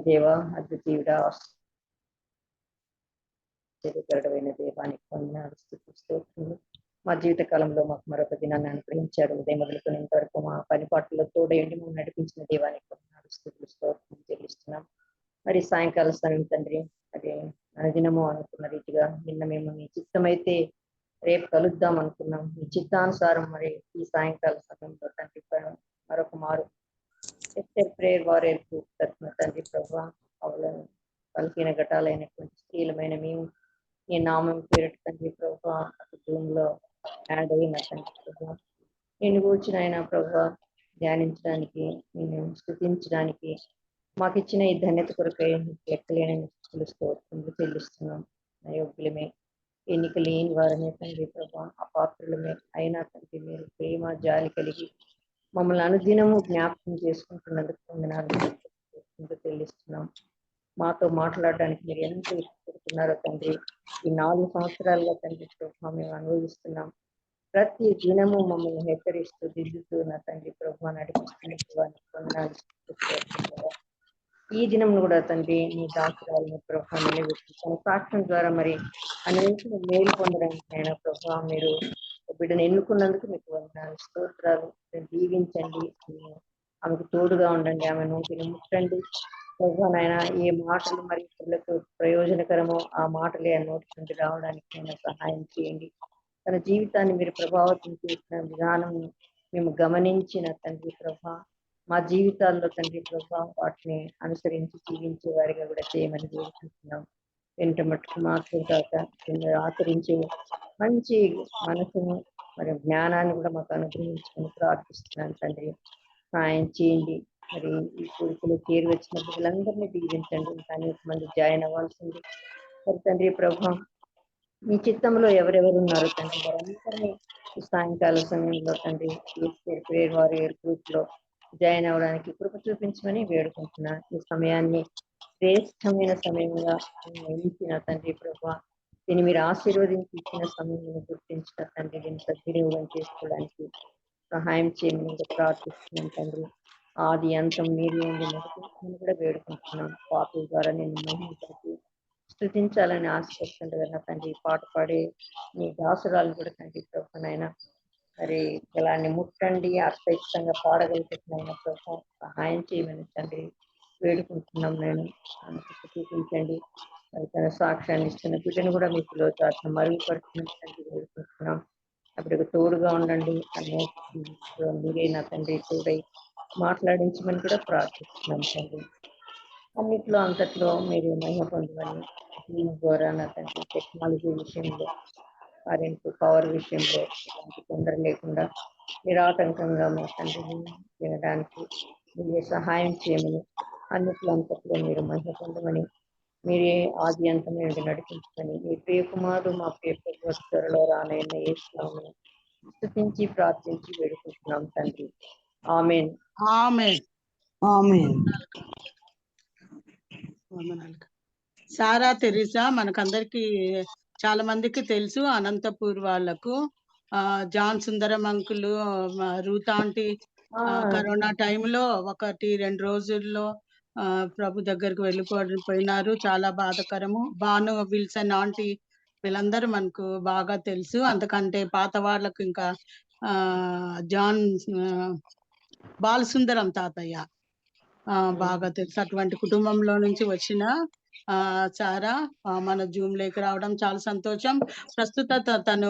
దేవ, అద్వితీయుడ, ఆశ్చర్యకరుడైన దేవానికి వందనాలు, స్తుతులు. మా జీవిత కాలంలో మాకు మరొక దినాన్ని అనుగ్రహించారు. ఉదయం మొదలుకొని ఇంతవరకు మా పని పాటల్లో తోడేంటి మేము నడిపించిన దేవానికి వందనాలు, స్తుతులు చెల్లిస్తున్నాం. మరి సాయంకాల సమయం తండ్రి, అదే అనుదినము అనుకున్న రీతిగా నిన్న మేము మీ చిత్తమైతే రేపు కలుద్దాం అనుకున్నాం. మీ చిత్తానుసారం మరి ఈ సాయంకాల సమయంలో తండ్రి మరొక మారు ప్రేయర్ వారియర్ తండ్రి ప్రభావ అవలను పలికిన ఘటాలైనటువంటి స్త్రీలమైన మేము ఈ నామం పేరిట తండ్రి ప్రభావ జూమ్లో యాడ్ అయిన తండ్రి ప్రభావ నేను కూర్చుని ఆయన ప్రభావ ధ్యానించడానికి, నేను స్తుతించడానికి మాకు ఇచ్చిన ఈ ధన్యత కొరకై లెక్కలేని స్తోత్రములు చెల్లిస్తున్నాం. అయోగ్యులమే, ఎన్నిక లేని వారమే తండ్రి ప్రభావ, అపాత్రులమే అయినా తండ్రి మీరు ప్రేమ జాలి కలిగి మమ్మల్ని అనుదినము జ్ఞాపకం చేసుకుంటున్నందుకు వందనాలు చెల్లిస్తున్నాం. మాతో మాట్లాడడానికి మీరు ఎంత ఇష్టపడుతున్నారో తండ్రి, ఈ 4 సంవత్సరాలుగా తండ్రి ప్రభావ మేము అనుభవిస్తున్నాం. ప్రతి దినము మమ్మల్ని హెచ్చరిస్తూ దిద్దుతూ నా తండ్రి ప్రభావ నడిపిస్తున్న ఈ దినం కూడా తండ్రి మీ దాసురాలని ప్రభావ నిలబెట్టి తన సాక్ష్యం ద్వారా మరి అనేక మేలు పొందడానికి అయినా ప్రభావ మీరు బిడ్డను ఎన్నుకున్నందుకు మీకు వందనాలు, స్తోత్రాలు. దీవించండి, ఆమెకు తోడుగా ఉండండి, ఆమె నోటిని ముట్టండి ప్రభావ. నాయన ఏ మాటలు మరి పిల్లలకు ప్రయోజనకరమో ఆ మాటలే ఆ నోటి నుండి రావడానికి అయినా సహాయం చేయండి. తన జీవితాన్ని మీరు ప్రభావితం చేసిన విధానం మేము గమనించిన తండ్రి ప్రభా, మా జీవితాల్లో తండ్రి ప్రభా వాటిని అనుసరించి జీవించే వారిగా కూడా చేయమని వేడుకుంటున్నాం. వెంట మట్టుకు మాకు కాక ఆచరించే మంచి మనసును మరి జ్ఞానాన్ని కూడా మాకు అనుగ్రహించుకొని ప్రార్థిస్తున్నాను తండ్రి. సాయం చేయండి. మరి ఈ కోరికలు చేరి వచ్చిన బిడ్డలందరినీ దీవించండి. ఇంకా అనేక మంది జాయిన్ అవ్వాల్సింది మరి తండ్రి ప్రభా, మీ చిత్తంలో ఎవరెవరు ఉన్నారు తండ్రి వారందరినీ ఈ సాయంకాల సమయంలో తండ్రి ప్రేయర్ వారియర్ గ్రూప్ లో జాయిన్ అవ్వడానికి కృప చూపించమని వేడుకుంటున్నా. ఈ సమయాన్ని శ్రేష్టమైన సమయంగా ఎంచిన తండ్రి ప్రభా, దీన్ని మీరు ఆశీర్వదించి ఇచ్చిన సమయాన్ని గుర్తించిన తండ్రి దీన్ని సద్వినియోగం చేసుకోవడానికి సహాయం చేయమని ప్రార్థిస్తున్నాం తండ్రి. ఆది అంతం మీరు నేను కూడా వేడుకుంటున్నాం. పాపల ద్వారా నేను మహిళకి స్థుతించాలని ఆశపడుతుంది కదా తండ్రి. పాట పాడే మీ దాసురాలు కూడా తండ్రి ప్రభునైనా మరి ఇలాన్ని ముట్టండి, అర్థయుక్తంగా పాడగలుగుతున్నాయినా ప్రభు సహాయం చేయమని తండ్రి వేడుకుంటున్నాం. నేను చూపించండి. మరి తన సాక్ష్యాన్ని ఇస్తున్న బిడ్డను కూడా మీ పిలువచాట్ను మరుగుపడుతున్న తండ్రి వేడుకుంటున్నాం. అప్పటికి తోడుగా ఉండండి. మీరే నా తండ్రి తోడై మాట్లాడించమని కూడా ప్రార్థిస్తున్నాం తండ్రి. అన్నిట్లో అంతట్లో మీరు మహిమ పొందమని దీని ద్వారా నా తండ్రి టెక్నాలజీ విషయంలో, కరెంట్ పవర్ విషయంలో ఎలాంటి తొందర లేకుండా నిరాటంకంగా మా తండ్రిని వినడానికి మీరే సహాయం చేయమని, అన్నిట్లో అంతట్లో మీరు మహిమ పొందమని, మీరే ఆది అంతమే నడిపించమని, మీ ప్రియ కుమారుడు మా ప్రియ త్వరలో రానైన యేసునామమున స్తుతించి ప్రార్థించి వేడుకుంటున్నాం తండ్రి. ఆమేన్. ఆమేన్. ఆమేన్. సారా తెరీసా మనకందరికి చాలా మందికి తెలుసు. అనంతపూర్ వాళ్ళకు జాన్ సుందరం అంకులు, రూత్ ఆంటీ కరోనా టైంలో 1-2 రోజుల్లో ప్రభు దగ్గరకు వెళ్ళిపోయినారు. చాలా బాధాకరము. భాను విల్సన్ ఆంటీ వీళ్ళందరూ మనకు బాగా తెలుసు. అంతకంటే పాత వాళ్ళకు ఇంకా జాన్ బాలసుందరం తాతయ్య బాగా తెలుసు. అటువంటి కుటుంబంలో నుంచి వచ్చిన సారా మన జూమ్ లేకి రావడం చాలా సంతోషం. ప్రస్తుత తను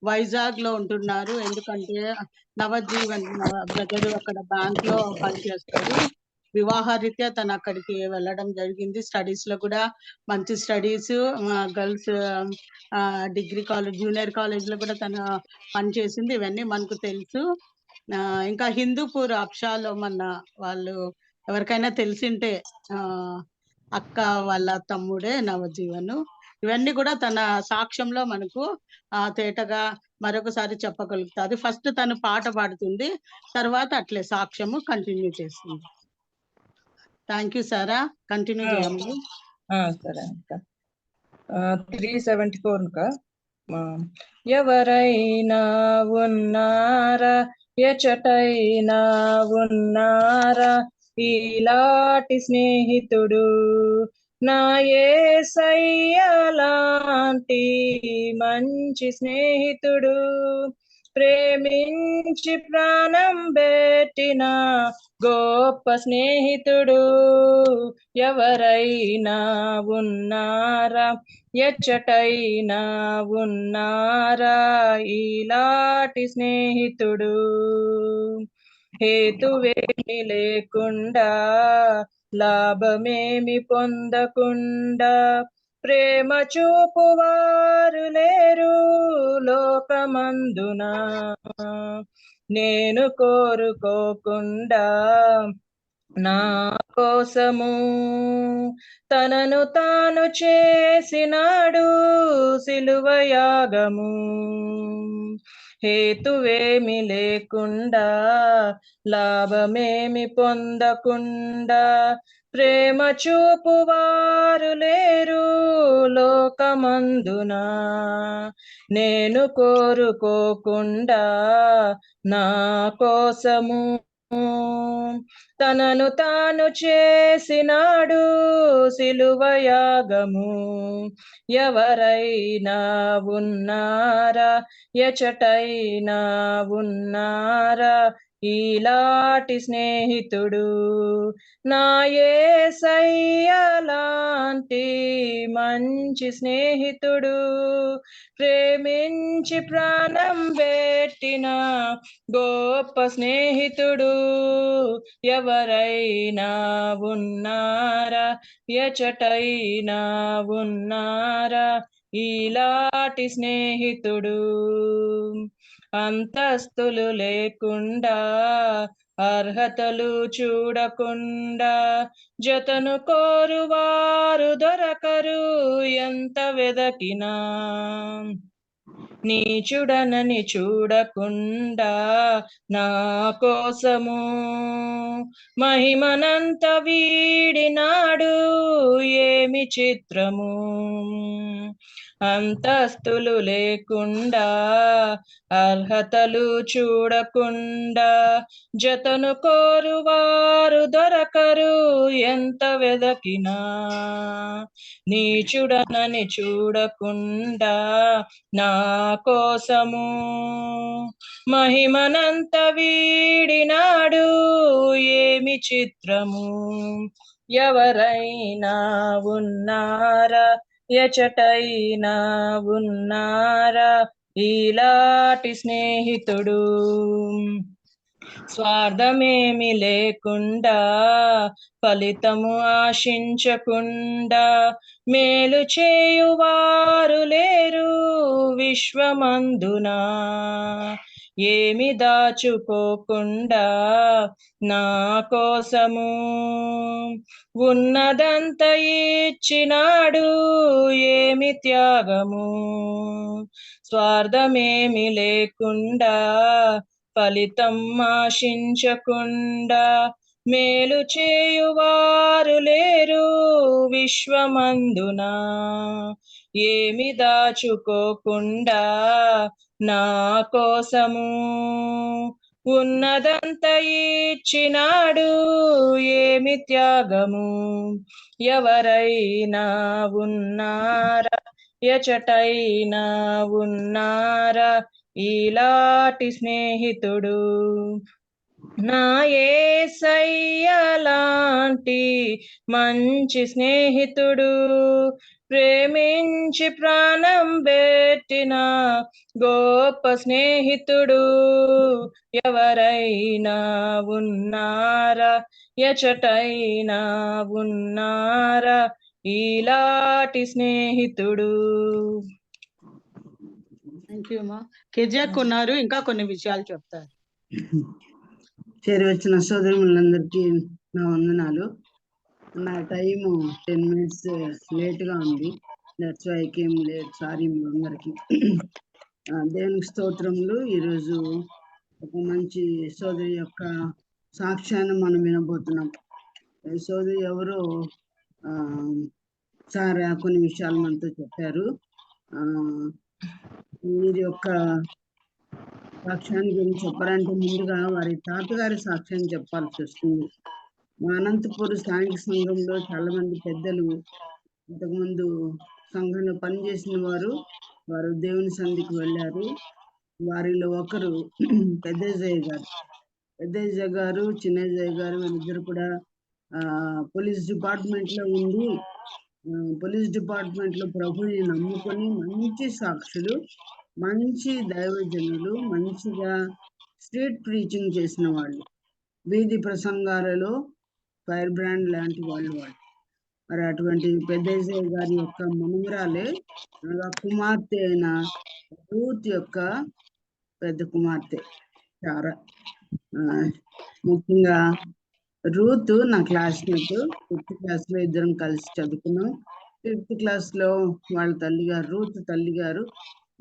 వైజాగ్ లో ఉంటున్నారు. ఎందుకంటే నవజీవన్ బ్రదర్ అక్కడ బ్యాంక్ లో పనిచేస్తాడు. వివాహరీత్యా తను అక్కడికి వెళ్ళడం జరిగింది. స్టడీస్ లో కూడా మంచి studies, girls degree college, junior college లో కూడా తను పనిచేసింది. ఇవన్నీ మనకు తెలుసు. ఇంకా హిందూపూర్ అప్షాలో మన వాళ్ళు ఎవరికైనా తెలిసింటే అక్క వాళ్ళ తమ్ముడే నవజీవను. ఇవన్నీ కూడా తన సాక్ష్యంలో మనకు తేటగా మరొకసారి చెప్పగలుగుతుంది. ఫస్ట్ తను పాట పాడుతుంది, తర్వాత అట్లే సాక్ష్యము కంటిన్యూ చేస్తుంది. థ్యాంక్ యూ సారా, కంటిన్యూ చేయండి. సరే అక్క. 374 ఎవరైనా ఉన్నారా, ఎచటైనా ఉన్నారా, ఈలాటి స్నేహితుడు నా యేసయ్య లాంటి మంచి స్నేహితుడు, ప్రేమించి ప్రాణం పెట్టిన గొప్ప స్నేహితుడు ఎవరైనా ఉన్నారా, ఎచ్చటైనా ఉన్నారా ఇలాంటి స్నేహితుడు. హేతువేమి లేకుండా లాభమేమి పొందకుండా ప్రేమ చూపువారు లేరు లోకమందున. నేను కోరుకోకుండా నా కోసము తనను తాను చేసినాడు సిలువ యాగము. హేతువేమి లేకుండా లాభమేమి పొందకుండా ప్రేమ చూపువారు లేరు లోకమందున. నేను కోరుకోకుండా నా కోసము తనను తాను చేసినాడు సిలువ యాగము. ఎవరైనా ఉన్నారా, ఎచటైనా ఉన్నారా ఈలాటి స్నేహితుడు, నా యేసయ్య లాంటి మంచి స్నేహితుడు, ప్రేమించి ప్రాణం పెట్టిన గొప్ప స్నేహితుడు ఎవరైనా ఉన్నారా, ఎచటైనా ఉన్నారా ఈలాటి స్నేహితుడు. అంతస్తులు లేకుండా అర్హతలు చూడకుండా జతను కోరువారు దొరకరు ఎంత వెదకినా. నీచుడనని చూడకుండా నా కోసము మహిమనంత వీడినాడు ఏమి చిత్రము. అంతస్తులు లేకుండా అర్హతలు చూడకుండా జతను కోరువారు దొరకరు ఎంత వెదకినా. నీచుడనని చూడకుండా నా కోసము మహిమనంత వీడినాడు ఏమి చిత్రము. ఎవరైనా ఉన్నారా, ఎచటైనా ఉన్నారా ఈలాటి స్నేహితుడు. స్వార్థమేమి లేకుండా ఫలితము ఆశించకుండా మేలు చేయువారు లేరు విశ్వమందున. ఏమి దాచుకోకుండా నా కోసము ఉన్నదంత ఇచ్చినాడు ఏమి త్యాగము. స్వార్థమేమి లేకుండా ఫలితం ఆశించకుండా మేలు చేయువారు లేరు విశ్వమందున. ఏమి దాచుకోకుండా నా కోసము ఉన్నదంత ఇచ్చినాడు ఏమి త్యాగము. ఎవరైనా ఉన్నారా, ఎచటైనా ఉన్నారా ఈలాటి స్నేహితుడు, నా యేసయ్య లాంటి మంచి స్నేహితుడు, ప్రేమించి ప్రాణం పెట్టిన గొప్ప స్నేహితుడు ఎవరైనా ఉన్నారా, ఎచటైనా ఉన్నారా ఈలాటి స్నేహితుడు. థ్యాంక్ యూ అమ్మా. కెజాక్ ఉన్నారు, ఇంకా కొన్ని విషయాలు చెప్తారు. చేరి వచ్చిన సోదరులందరికీ నా వందనాలు. నా టైము 10 minutes లేట్గా ఉంది. That's why came late. Sorry మీ అందరికి. దేవునికి స్తోత్రములు. ఈరోజు ఒక మంచి సోదరి యొక్క సాక్ష్యాన్ని మనం వినబోతున్నాం. సోదరి ఎవరో సార్ కొన్ని విషయాలు మనతో చెప్పారు. వీరి యొక్క సాక్ష్యాన్ని గురించి చెప్పాలంటే ముందుగా వారి తాతగారి సాక్ష్యాన్ని చెప్పాల్సి వస్తుంది. మా అనంతపురం స్థానిక సంఘంలో చాలా మంది పెద్దలు ఇంతకుముందు సంఘంలో పనిచేసిన వారు దేవుని సన్నిధికి వెళ్ళారు. వారిలో ఒకరు పెద్దజయ్య గారు. పెద్దజయ్య గారు, చిన్నజయ్య గారు వీళ్ళిద్దరు కూడా పోలీస్ డిపార్ట్మెంట్లో ఉండి పోలీస్ డిపార్ట్మెంట్లో ప్రభుని నమ్ముకొని మంచి సాక్షులు, మంచి దైవజనులు, మంచిగా స్ట్రీట్ ప్రీచింగ్ చేసిన వాళ్ళు, వీధి ప్రసంగాలలో ఫైర్ బ్రాండ్ లాంటి వాళ్ళు. మరి అటువంటి పెద్దజయ్య గారి యొక్క మనుమరాలే అనగా కుమార్తె అయిన రూత్ యొక్క పెద్ద కుమార్తె చారా. ముఖ్యంగా రూత్ నా క్లాస్మేట్. 5th క్లాస్లో ఇద్దరం కలిసి చదువుకున్నాం. 5th క్లాస్లో వాళ్ళ తల్లిగారు రూత్ తల్లిగారు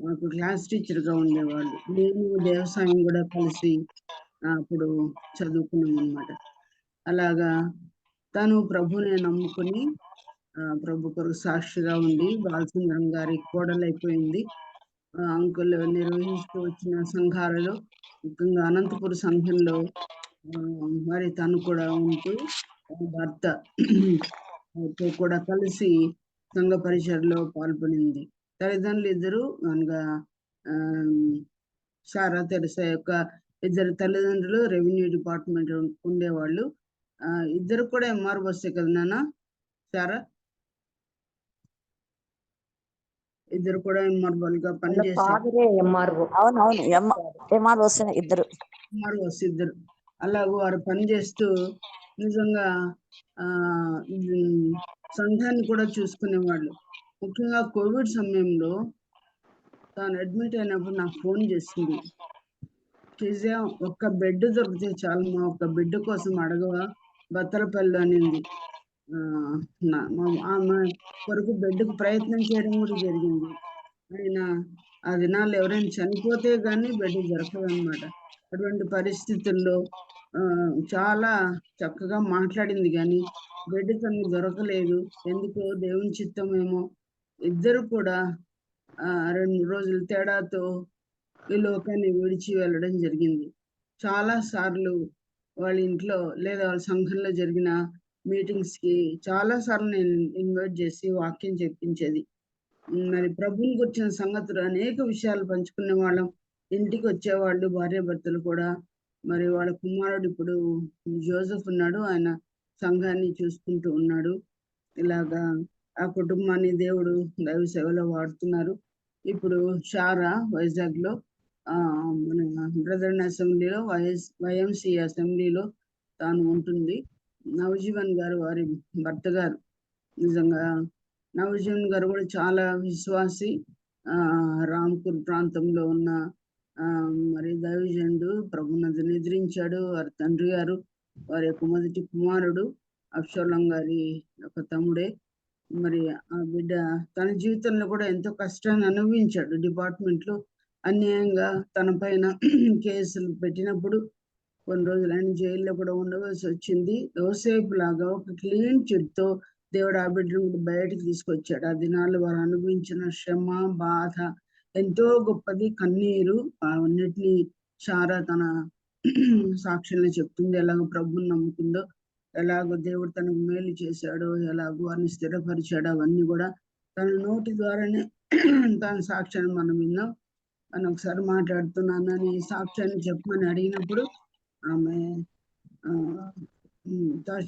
మాకు క్లాస్ టీచర్గా ఉండేవాళ్ళు. నేను వ్యవసాయం కూడా కలిసి అప్పుడు చదువుకున్నాం అన్నమాట. అలాగా తను ప్రభుని నమ్ముకుని ప్రభు కొరకు సాక్షిగా ఉండి బాలసుందరం గారి కోడలైపోయింది. అంకుల్ నిర్వహిస్తూ వచ్చిన సంఘాలలో ముఖ్యంగా అనంతపురం సంఘంలో మరి తను కూడా ఉంటూ భర్తతో కూడా కలిసి సంఘ పరిచయలో పాల్గొనింది. తల్లిదండ్రులు ఇద్దరు అనగా సారా తెరసా యొక్క ఇద్దరు తల్లిదండ్రులు రెవెన్యూ డిపార్ట్మెంట్ ఉండేవాళ్ళు. ఇద్దరు కూడా ఎంఆర్ వస్తే కదా నాన్న సారా? ఇద్దరు కూడా ఎంఆర్ఓలుగా పనిచేస్తారు. ఇద్దరు అలాగూ వారు పనిచేస్తూ నిజంగా సంఘాన్ని కూడా చూసుకునేవాళ్ళు. ముఖ్యంగా కోవిడ్ సమయంలో తాను అడ్మిట్ అయినప్పుడు నాకు ఫోన్ చేసింది. ఒక్క బెడ్ దొరికితే చాలు మా ఒక్క బెడ్ కోసం అడగవా బత్తలపల్లి అనింది. ఆమె కొరకు బెడ్కు ప్రయత్నం చేయడం కూడా జరిగింది. అయినా ఆ దినాలు ఎవరైనా చనిపోతే కానీ బెడ్ దొరకదన్నమాట. అటువంటి పరిస్థితుల్లో చాలా చక్కగా మాట్లాడింది కానీ బెడ్ తనకు దొరకలేదు. ఎందుకో దేవుని చిత్తమేమో. ఇద్దరు కూడా 2 రోజుల తేడాతో ఈ లోకాన్ని విడిచి వెళ్ళడం జరిగింది. చాలా సార్లు వాళ్ళ ఇంట్లో లేదా వాళ్ళ సంఘంలో జరిగిన మీటింగ్స్కి చాలా సార్లు నేను ఇన్వైట్ చేసి వాక్యం చెప్పించేది. మరి ప్రభువుని గురించిన సంగతులు అనేక విషయాలు పంచుకునే వాళ్ళం. ఇంటికి వచ్చేవాళ్ళు భార్యాభర్తలు కూడా. మరి వాళ్ళ కుమారుడు ఇప్పుడు జోసెఫ్ ఉన్నాడు, ఆయన సంఘాన్ని చూసుకుంటూ ఉన్నాడు. ఇలాగా ఆ కుటుంబాన్ని దేవుడు దైవ సేవలో వాడుతున్నారు. ఇప్పుడు షారా వైజాగ్లో మన బ్రదర్ అసెంబ్లీలో వైఎంసి అసెంబ్లీలో తాను ఉంటుంది. నవజీవన్ గారు వారి భర్త గారు. నిజంగా నవజీవన్ గారు కూడా చాలా విశ్వాసి. రాంపూర్ ప్రాంతంలో ఉన్న మరి దైవజనుడు ప్రభునందు నిద్రించాడు. వారి తండ్రి గారు వారి యొక్క మొదటి కుమారుడు అబ్షాలోం గారి యొక్క తమ్ముడే. మరి ఆ బిడ్డ తన జీవితంలో కూడా ఎంతో కష్టాన్ని అనుభవించాడు. డిపార్ట్మెంట్లో అన్యాయంగా తన పైన కేసులు పెట్టినప్పుడు కొన్ని రోజులు ఆయన జైల్లో కూడా ఉండవలసి వచ్చింది. యోసేపు లాగా ఒక క్లీన్ చిట్తో దేవుడు ఆ బిడ్డను బయటికి తీసుకొచ్చాడు. ఆ దినాలు వారు అనుభవించిన శ్రమ, బాధ ఎంతో గొప్పది. కన్నీరు అవన్నిటినీ షారా తన సాక్ష్యంలో చెప్తుంది. ఎలాగో ప్రభుని నమ్ముకుందో, ఎలాగో దేవుడు తనకు మేలు చేశాడో, ఎలాగో వారిని స్థిరపరిచాడో అవన్నీ కూడా తన నోటి ద్వారానే తన సాక్ష్యాన్ని మనం విన్నాం. అని ఒకసారి మాట్లాడుతున్నానని సాక్ష్యాన్ని చెప్పమని అడిగినప్పుడు ఆమె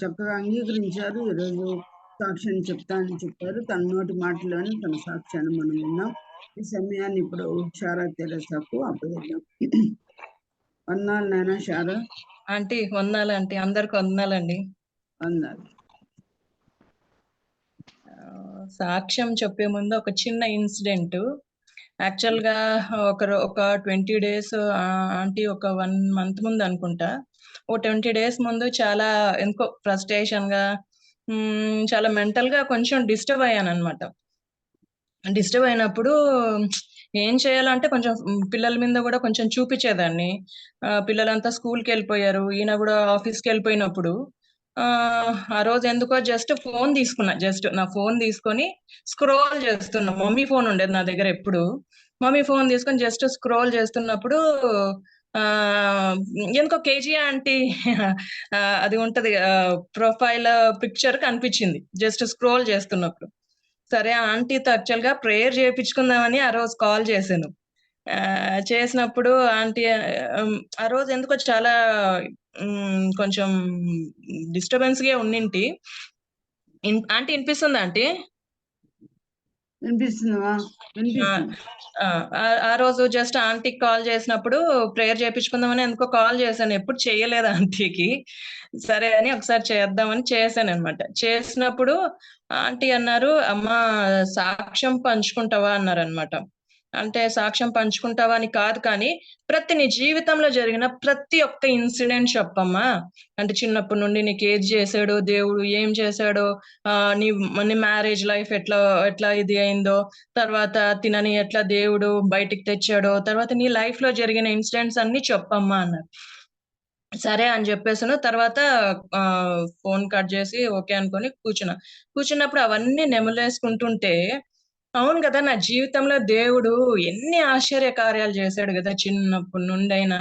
చక్కగా అంగీకరించారు. ఈరోజు సాక్ష్యాన్ని చెప్తానని చెప్పారు. తన నోటి మాటలోనే తన సాక్ష్యాన్ని మనం విన్నాం. ఈ సమయాన్ని ఇప్పుడు షారా తెరసాకు అప్పగిద్దాం. వందనాలు నాయన షారా. ఆంటీ వందనాలు ఆంటీ, అందరికి వందనాలండి. వందనాలు. సాక్ష్యం చెప్పే ముందు ఒక చిన్న ఇన్సిడెంట్. యాక్చువల్ గా ఒక 20 days ఆంటీ ఒక 1 month ముందు అనుకుంటా, ఓ 20 days ముందు చాలా ఎందుకో ఫ్రస్ట్రేషన్ గా చాలా మెంటల్ గా కొంచెం డిస్టర్బ్ అయ్యాను అనమాట. డిస్టర్బ్ అయినప్పుడు ఏం చేయాలంటే కొంచెం పిల్లల మీద కూడా కొంచెం చూపించేదాన్ని. పిల్లలంతా స్కూల్కి వెళ్ళిపోయారు, ఈయన కూడా ఆఫీస్కి వెళ్ళిపోయినప్పుడు ఆ రోజు ఎందుకో జస్ట్ ఫోన్ తీసుకున్నా. జస్ట్ నా ఫోన్ తీసుకొని స్క్రోల్ చేస్తున్నా. మమ్మీ ఫోన్ ఉండేది నా దగ్గర ఎప్పుడు. మమ్మీ ఫోన్ తీసుకొని జస్ట్ స్క్రోల్ చేస్తున్నప్పుడు ఎందుకో కేజీ ఆంటీ అది ఉంటది ప్రొఫైల్ పిక్చర్ కనిపించింది జస్ట్ స్క్రోల్ చేస్తున్నప్పుడు. సరే ఆంటీతో యాక్చువల్ గా ప్రేయర్ చేయించుకుందామని ఆ రోజు కాల్ చేశాను. చేసినప్పుడు ఆంటీ ఆ రోజు ఎందుకో చాలా కొంచెం డిస్టర్బెన్స్ గా ఉన్నింటి. ఆంటీ వినిపిస్తుందా ఆంటీ? వినిపిస్తుందమ్మా, వినిపిస్తుంది. ఆ రోజు జస్ట్ ఆంటీకి కాల్ చేసినప్పుడు ప్రేయర్ చేయించుకుందామని ఎందుకో కాల్ చేశాను. ఎప్పుడు చేయలేదు ఆంటీకి. సరే అని ఒకసారి చేద్దామని చేశాను అనమాట. చేసినప్పుడు ఆంటీ అన్నారు, అమ్మా సాక్ష్యం పంచుకుంటావా అన్నారు అనమాట. అంటే సాక్ష్యం పంచుకుంటావా అని కాదు కానీ నీ జీవితంలో జరిగిన ప్రతి ఒక్క ఇన్సిడెంట్ చెప్పమ్మా. అంటే చిన్నప్పటి నుండి నీకు ఏది చేశాడో దేవుడు, ఏం చేశాడో, నీ మ్యారేజ్ లైఫ్ ఎట్లా ఎట్లా ఇది అయిందో, తర్వాత తినని ఎట్లా దేవుడు బయటికి తెచ్చాడో, తర్వాత నీ లైఫ్ లో జరిగిన ఇన్సిడెంట్స్ అన్ని చెప్పమ్మా అన్నారు. సరే అని చెప్పేసాను. తర్వాత ఫోన్ కట్ చేసి ఓకే అనుకొని కూర్చున్నప్పుడు అవన్నీ నెమలేసుకుంటుంటే అవును కదా! నా జీవితంలో దేవుడు ఎన్ని ఆశ్చర్య కార్యాలు చేశాడు గదా! చిన్నప్పటి నుండైనా.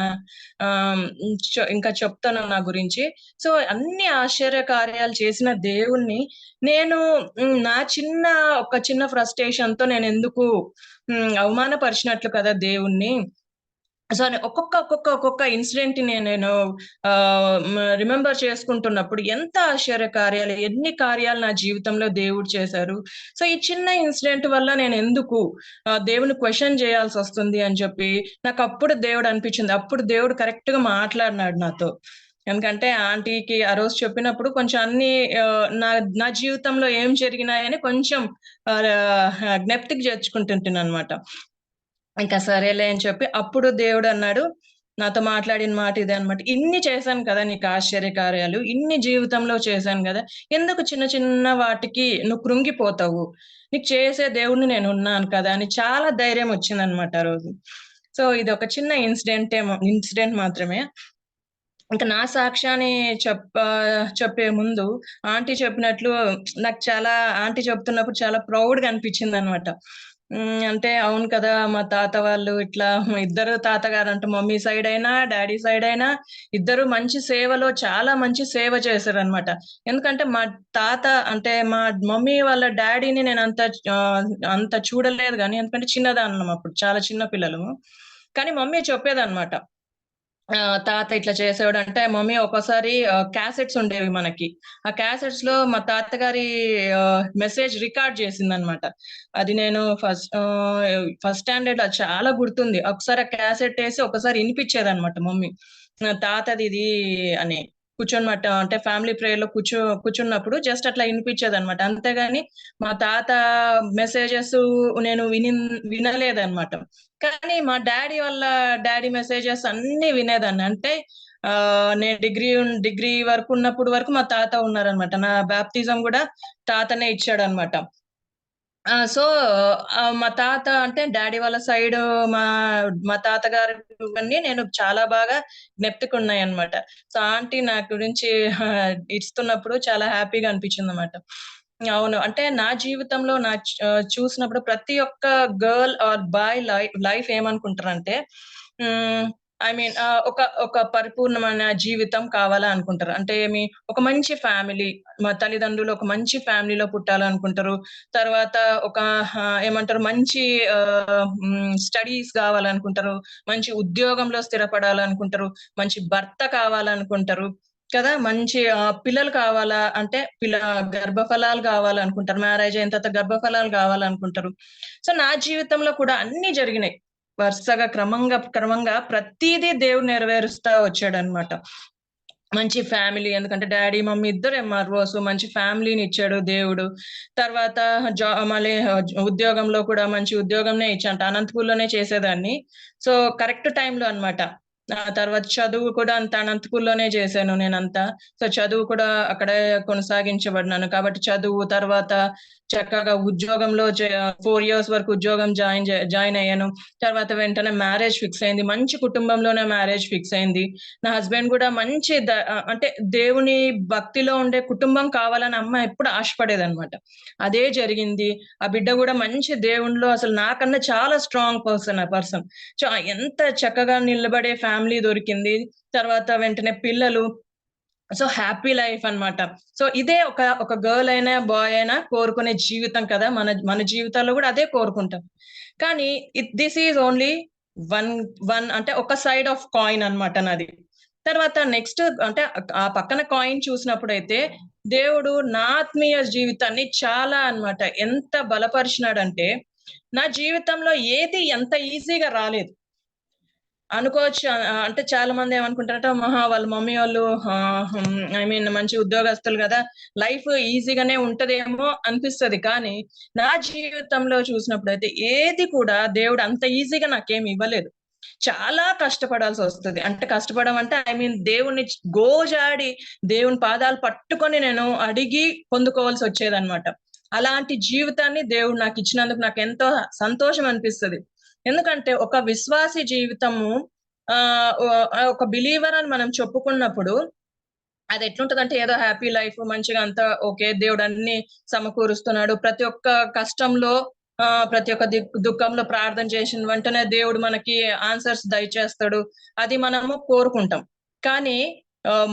ఇంకా చెప్తాను నా గురించి. సో, అన్ని ఆశ్చర్య కార్యాలు చేసిన దేవుణ్ణి నేను నా ఒక చిన్న ఫ్రస్ట్రేషన్‌తో నేనెందుకు అవమానపరిచినట్లు కదా దేవుణ్ణి. సో, ఒక్కొక్క ఇన్సిడెంట్‌ని నేను రిమెంబర్ చేసుకుంటున్నప్పుడు ఎంత ఆశ్చర్య కార్యాలు, ఎన్ని కార్యాలు నా జీవితంలో దేవుడు చేశారు. సో, ఈ చిన్న ఇన్సిడెంట్ వల్ల నేనెందుకు దేవుడిని క్వెషన్ చేయాల్సొస్తుంది అని చెప్పి నాకప్పుడు దేవుడు అనిపించింది. అప్పుడు దేవుడు కరెక్ట్‌గా మాట్లాడినాడు నాతో. ఎందుకంటే ఆంటీకి ఆ రోజు చెప్పినప్పుడు కొంచెం అన్ని నా జీవితంలో ఏం జరిగినాయని కొంచెం జ్ఞప్తికి చేర్చుకుంటుంటానన్నమాట. ఇంకా సరేలే అని చెప్పి అప్పుడు దేవుడన్నాడు, నాతో మాట్లాడిన మాట ఇదే అన్నమాట. ఇన్ని చేశాను కదా నీకు ఆశ్చర్య కార్యాలు, ఇన్ని జీవితంలో చేశాను గదా! ఎందుకు చిన్న చిన్న వాటికి నువ్వు కృంగిపోతావు? నీకు చేసే దేవుడిని నేనున్నాను కదా! అని చాలా ధైర్యం వచ్చిందన్నమాట ఆ రోజు. సో, ఇదొక చిన్న ఇన్సిడెంట్ మాత్రమే. ఇంకా నా సాక్ష్యాన్ని చెప్పే ముందు ఆంటీ చెప్పినట్లు నాకు ఆంటీ చెప్తున్నప్పుడు చాలా ప్రౌడ్‌గా అనిపించిందన్నమాట. అంటే అవును కదా! మా తాత వాళ్ళు ఇట్లా ఇద్దరు తాతగారంట మమ్మీ సైడ్ అయినా, డ్యాడీ సైడ్ అయినా ఇద్దరు మంచి సేవలో చాలా మంచి సేవ చేశారన్నమాట. ఎందుకంటే మా తాత అంటే మా మమ్మీ వాళ్ళ డ్యాడీని నేను అంత చూడలేదు గానీ ఎందుకంటే చిన్నదాన్నం అప్పుడు. చాలా చిన్న పిల్లలము. కానీ మమ్మీ చెప్పేదన్నమాట. తాత ఇట్లా చేసేవాడు అంటే మమ్మీ ఒక్కోసారి క్యాసెట్స్ ఉండేవి మనకి. ఆ క్యాసెట్స్‌లో మా తాతగారి మెసేజ్ రికార్డ్ చేసిందన్నమాట. అది నేను ఫస్ట్ స్టాండర్డ్‌లో చాలా గుర్తుంది. ఒకసారి ఆ క్యాసెట్ ఏసి ఒకసారి ఇనిపిచ్చేదన్నమాట మమ్మీ. తాతది ఇది అని. అంటే ఫ్యామిలీ ప్రేయర్‌లో కూర్చున్నప్పుడు జస్ట్ అట్లా ఇనిపిచ్చేదన్నమాట. అంతేగాని మా తాత మెసేజెస్ నేను వినలేదన్నమాట. కానీ మా డ్యాడీ మెసేజెస్ అన్నీ వినేదాన్ని. అంటే నేను డిగ్రీ వరకు ఉన్నప్పుడు వరకు మా తాత ఉన్నారన్నమాట. నా బాప్టిజం గూడా తాతనే ఇచ్చాడన్నమాట. సో, మా తాత అంటే డ్యాడీ వాళ్ళ సైడు మా మా తాతగారివన్నీ నేను చాలా బాగా జ్ఞప్తికున్నాయన్నమాట. సో, ఆంటీ నా గురించి ఇస్తున్నప్పుడు చాలా హ్యాపీగా అనిపించిందన్నమాట. అవును. అంటే నా జీవితంలో చూసినప్పుడు ప్రతి ఒక్క గర్ల్ ఆర్ బాయ్ లైఫ్ ఏమనుకుంటారంటే ఐ మీన్ ఒక పరిపూర్ణమైన జీవితం కావాలా అనుకుంటారు. అంటే ఒక మంచి ఫ్యామిలీ, మా తల్లిదండ్రులు ఒక మంచి ఫ్యామిలీలో పుట్టాలనుకుంటారు. తర్వాత ఏమంటారు మంచి స్టడీస్ కావాలనుకుంటారు. మంచి ఉద్యోగంలో స్థిరపడాలనుకుంటారు. మంచి భర్త కావాలనుకుంటారు. కదా! మంచి పిల్లలు కావాలా అంటే గర్భఫలాలు కావాలనుకుంటారు. మ్యారేజ్ అయిన తర్వాత గర్భఫలాలు కావాలనుకుంటారు. సో, నా జీవితంలో కూడా అన్నీ జరిగినాయి. వరుసగా క్రమంగా ప్రతీదీ దేవుడు నెరవేరుస్తా వచ్చాడన్నమాట. మంచి ఫ్యామిలీ ఎందుకంటే డ్యాడీ, మమ్మీ ఇద్దరు ఎంఆర్ఓస్. మంచి ఫ్యామిలీని ఇచ్చాడు దేవుడు. తర్వాత మళ్ళీ ఉద్యోగంలో కూడా మంచి ఉద్యోగంనే ఇచ్చాడంట. అనంతపూర్‌లోనే చేసేదాన్ని. సో, కరెక్ట్ టైంలో అన్నమాట. తర్వాత చదువు కూడా అనంతపూర్‌లోనే చేశాను నేనంతా. సో, చదువు కూడా అక్కడే కొనసాగించబడినాను. కాబట్టి చదువు తర్వాత చక్కగా ఉద్యోగంలో 4 ఇయర్స్ వరకు ఉద్యోగం జాయిన్ అయ్యాను. తర్వాత వెంటనే మ్యారేజ్ ఫిక్స్ అయింది. మంచి కుటుంబంలోనే మ్యారేజ్ ఫిక్స్ అయింది. నా హస్బెండ్ గూడా మంచి అంటే దేవుని భక్తిలో ఉండే కుటుంబం కావాలని అమ్మ ఎప్పుడు ఆశపడేదన్నమాట. అదే జరిగింది. ఆ బిడ్డ గూడా మంచి దేవునిలో అసలు నాకన్నా చాలా స్ట్రాంగ్ పర్సన్. సో, ఎంత చక్కగా నిలబడే ఫ్యామిలీ దొరికింది, తర్వాత వెంటనే పిల్లలు. సో హ్యాపీ లైఫ్ అన్నమాట. సో ఇదే ఒక గర్ల్ అయినా బాయ్ అయినా కోరుకునే జీవితం కదా. మన మన జీవితాల్లో కూడా అదే కోరుకుంటాం. కానీ this is only one one అంటే ఒక సైడ్ ఆఫ్ కాయిన్ అన్నమాట నాది. తర్వాత నెక్స్ట్ అంటే ఆ పక్కన కాయిన్ చూసినప్పుడైతే దేవుడు నా ఆత్మీయ జీవితాన్ని చాలా అన్నమాట ఎంత బలపరిచినాడంటే, నా జీవితంలో ఏది ఎంత ఈజీగా రాలేదు. అనుకోవచ్చు. అంటే చాలా మంది ఏమనుకుంటారంటే వాళ్ళ మమ్మీ వాళ్ళు ఐ మీన్ మంచి ఉద్యోగస్తులు గదా! లైఫ్ ఈజీగానే ఉంటదేమో అనిపిస్తది. కానీ నా జీవితంలో చూసినప్పుడైతే ఏది కూడా దేవుడు అంత ఈజీగా నాకేమి ఇవ్వలేదు. చాలా కష్టపడాల్సొస్తది. అంటే కష్టపడడం అంటే ఐ మీన్ దేవుడిని గోజాడి దేవుని పాదాలు పట్టుకొని నేను అడిగి పొందుకోవాల్సొచ్చేదన్నమాట. అలాంటి జీవితాన్ని దేవుడు నాకిచ్చినందుకు నాకెంతో సంతోషం అనిపిస్తది. ఎందుకంటే ఒక విశ్వాసి జీవితము ఒక బిలీవర్ అని మనం చెప్పుకున్నప్పుడు అది ఎట్లుంటదంటే ఏదో హ్యాపీ లైఫ్ మంచిగా అంతా ఓకే. దేవుడు అన్ని సమకూరుస్తున్నాడు. ప్రతి ఒక్క కష్టంలో ప్రతి ఒక్క దుఃఖంలో ప్రార్థన చేసిన వెంటనే దేవుడు మనకి ఆన్సర్స్ దయచేస్తాడు. అది మనము కోరుకుంటాం. కానీ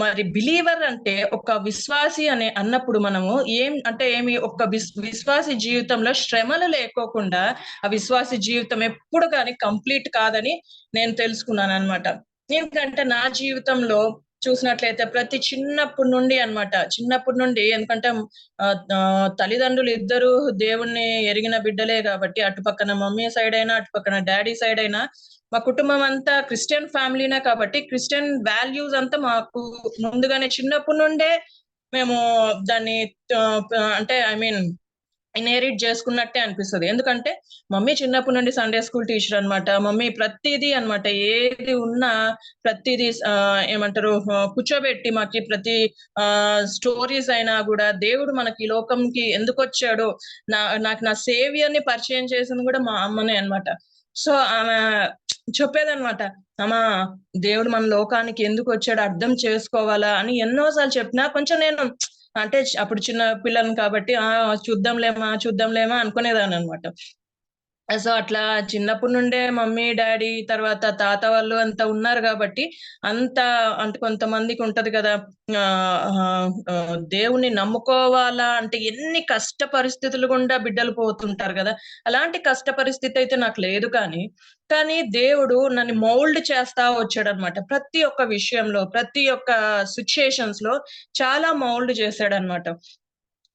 మరి బిలీవర్ అంటే ఒక విశ్వాసి అన్నప్పుడు మనము ఏమి ఒక విశ్వాసి జీవితంలో శ్రమలు లేకోకుండా ఆ విశ్వాసి జీవితం ఎప్పుడు గాని కంప్లీట్ కాదని నేను తెలుసుకున్నానన్నమాట. ఎందుకంటే నా జీవితంలో చూసినట్లయితే ప్రతి చిన్నప్పటి నుండి ఎందుకంటే తల్లిదండ్రులు ఇద్దరు దేవుణ్ణి ఎరిగిన బిడ్డలే కాబట్టి అటు పక్కన మమ్మీ సైడ్ అయినా అటు పక్కన డాడీ సైడ్ అయినా మా కుటుంబం అంతా క్రిస్టియన్ ఫ్యామిలీనే కాబట్టి క్రిస్టియన్ వాల్యూస్ అంతా మాకు ముందుగానే చిన్నప్పటి నుండే మేము దాన్ని అంటే ఐ మీన్ ఇన్హెరిట్ చేసుకున్నట్టే అనిపిస్తది. ఎందుకంటే మమ్మీ చిన్నప్పటి నుండి సండే స్కూల్ టీచర్ అన్నమాట. మమ్మీ ప్రతిదీ అన్నమాట ఏది ఉన్నా ప్రతిదీ ఏమంటారు కూర్చోబెట్టి మాకి ప్రతి స్టోరీస్ అయినా గూడా దేవుడు మనకి ఈ లోకంకి ఎందుకొచ్చాడో నాకు నా సేవియర్‌ని పరిచయం చేసింది గూడా మా అమ్మనే అన్నమాట. సో ఆమె చెప్పేదన్నమాట. అమ్మా దేవుడు మన లోకానికి ఎందుకొచ్చాడో అర్థం చేసుకోవాలా అని ఎన్నో సార్లు చెప్పినా కొంచెం నేను అంటే అప్పుడు చిన్న పిల్లని కాబట్టి చూద్దాంలేమా అనుకునేదాన్నన్నమాట. సో అట్లా చిన్నప్పటి నుండే మమ్మీ, డాడీ తర్వాత తాత వాళ్ళు అంతా ఉన్నారు గాబట్టి అంటే కొంతమందికి ఉంటది గదా! దేవుణ్ణి నమ్ముకోవాలా అంటే ఎన్ని కష్ట పరిస్థితులు గుండా బిడ్డలు పోతుంటారు గదా! అలాంటి కష్ట పరిస్థితి అయితే నాకు లేదు కానీ దేవుడు నన్ను మౌల్డ్ చేస్తా వచ్చాడన్నమాట. ప్రతి ఒక్క విషయంలో, ప్రతి ఒక్క సిట్యుయేషన్స్‌లో చాలా మౌల్డ్ చేశాడన్నమాట.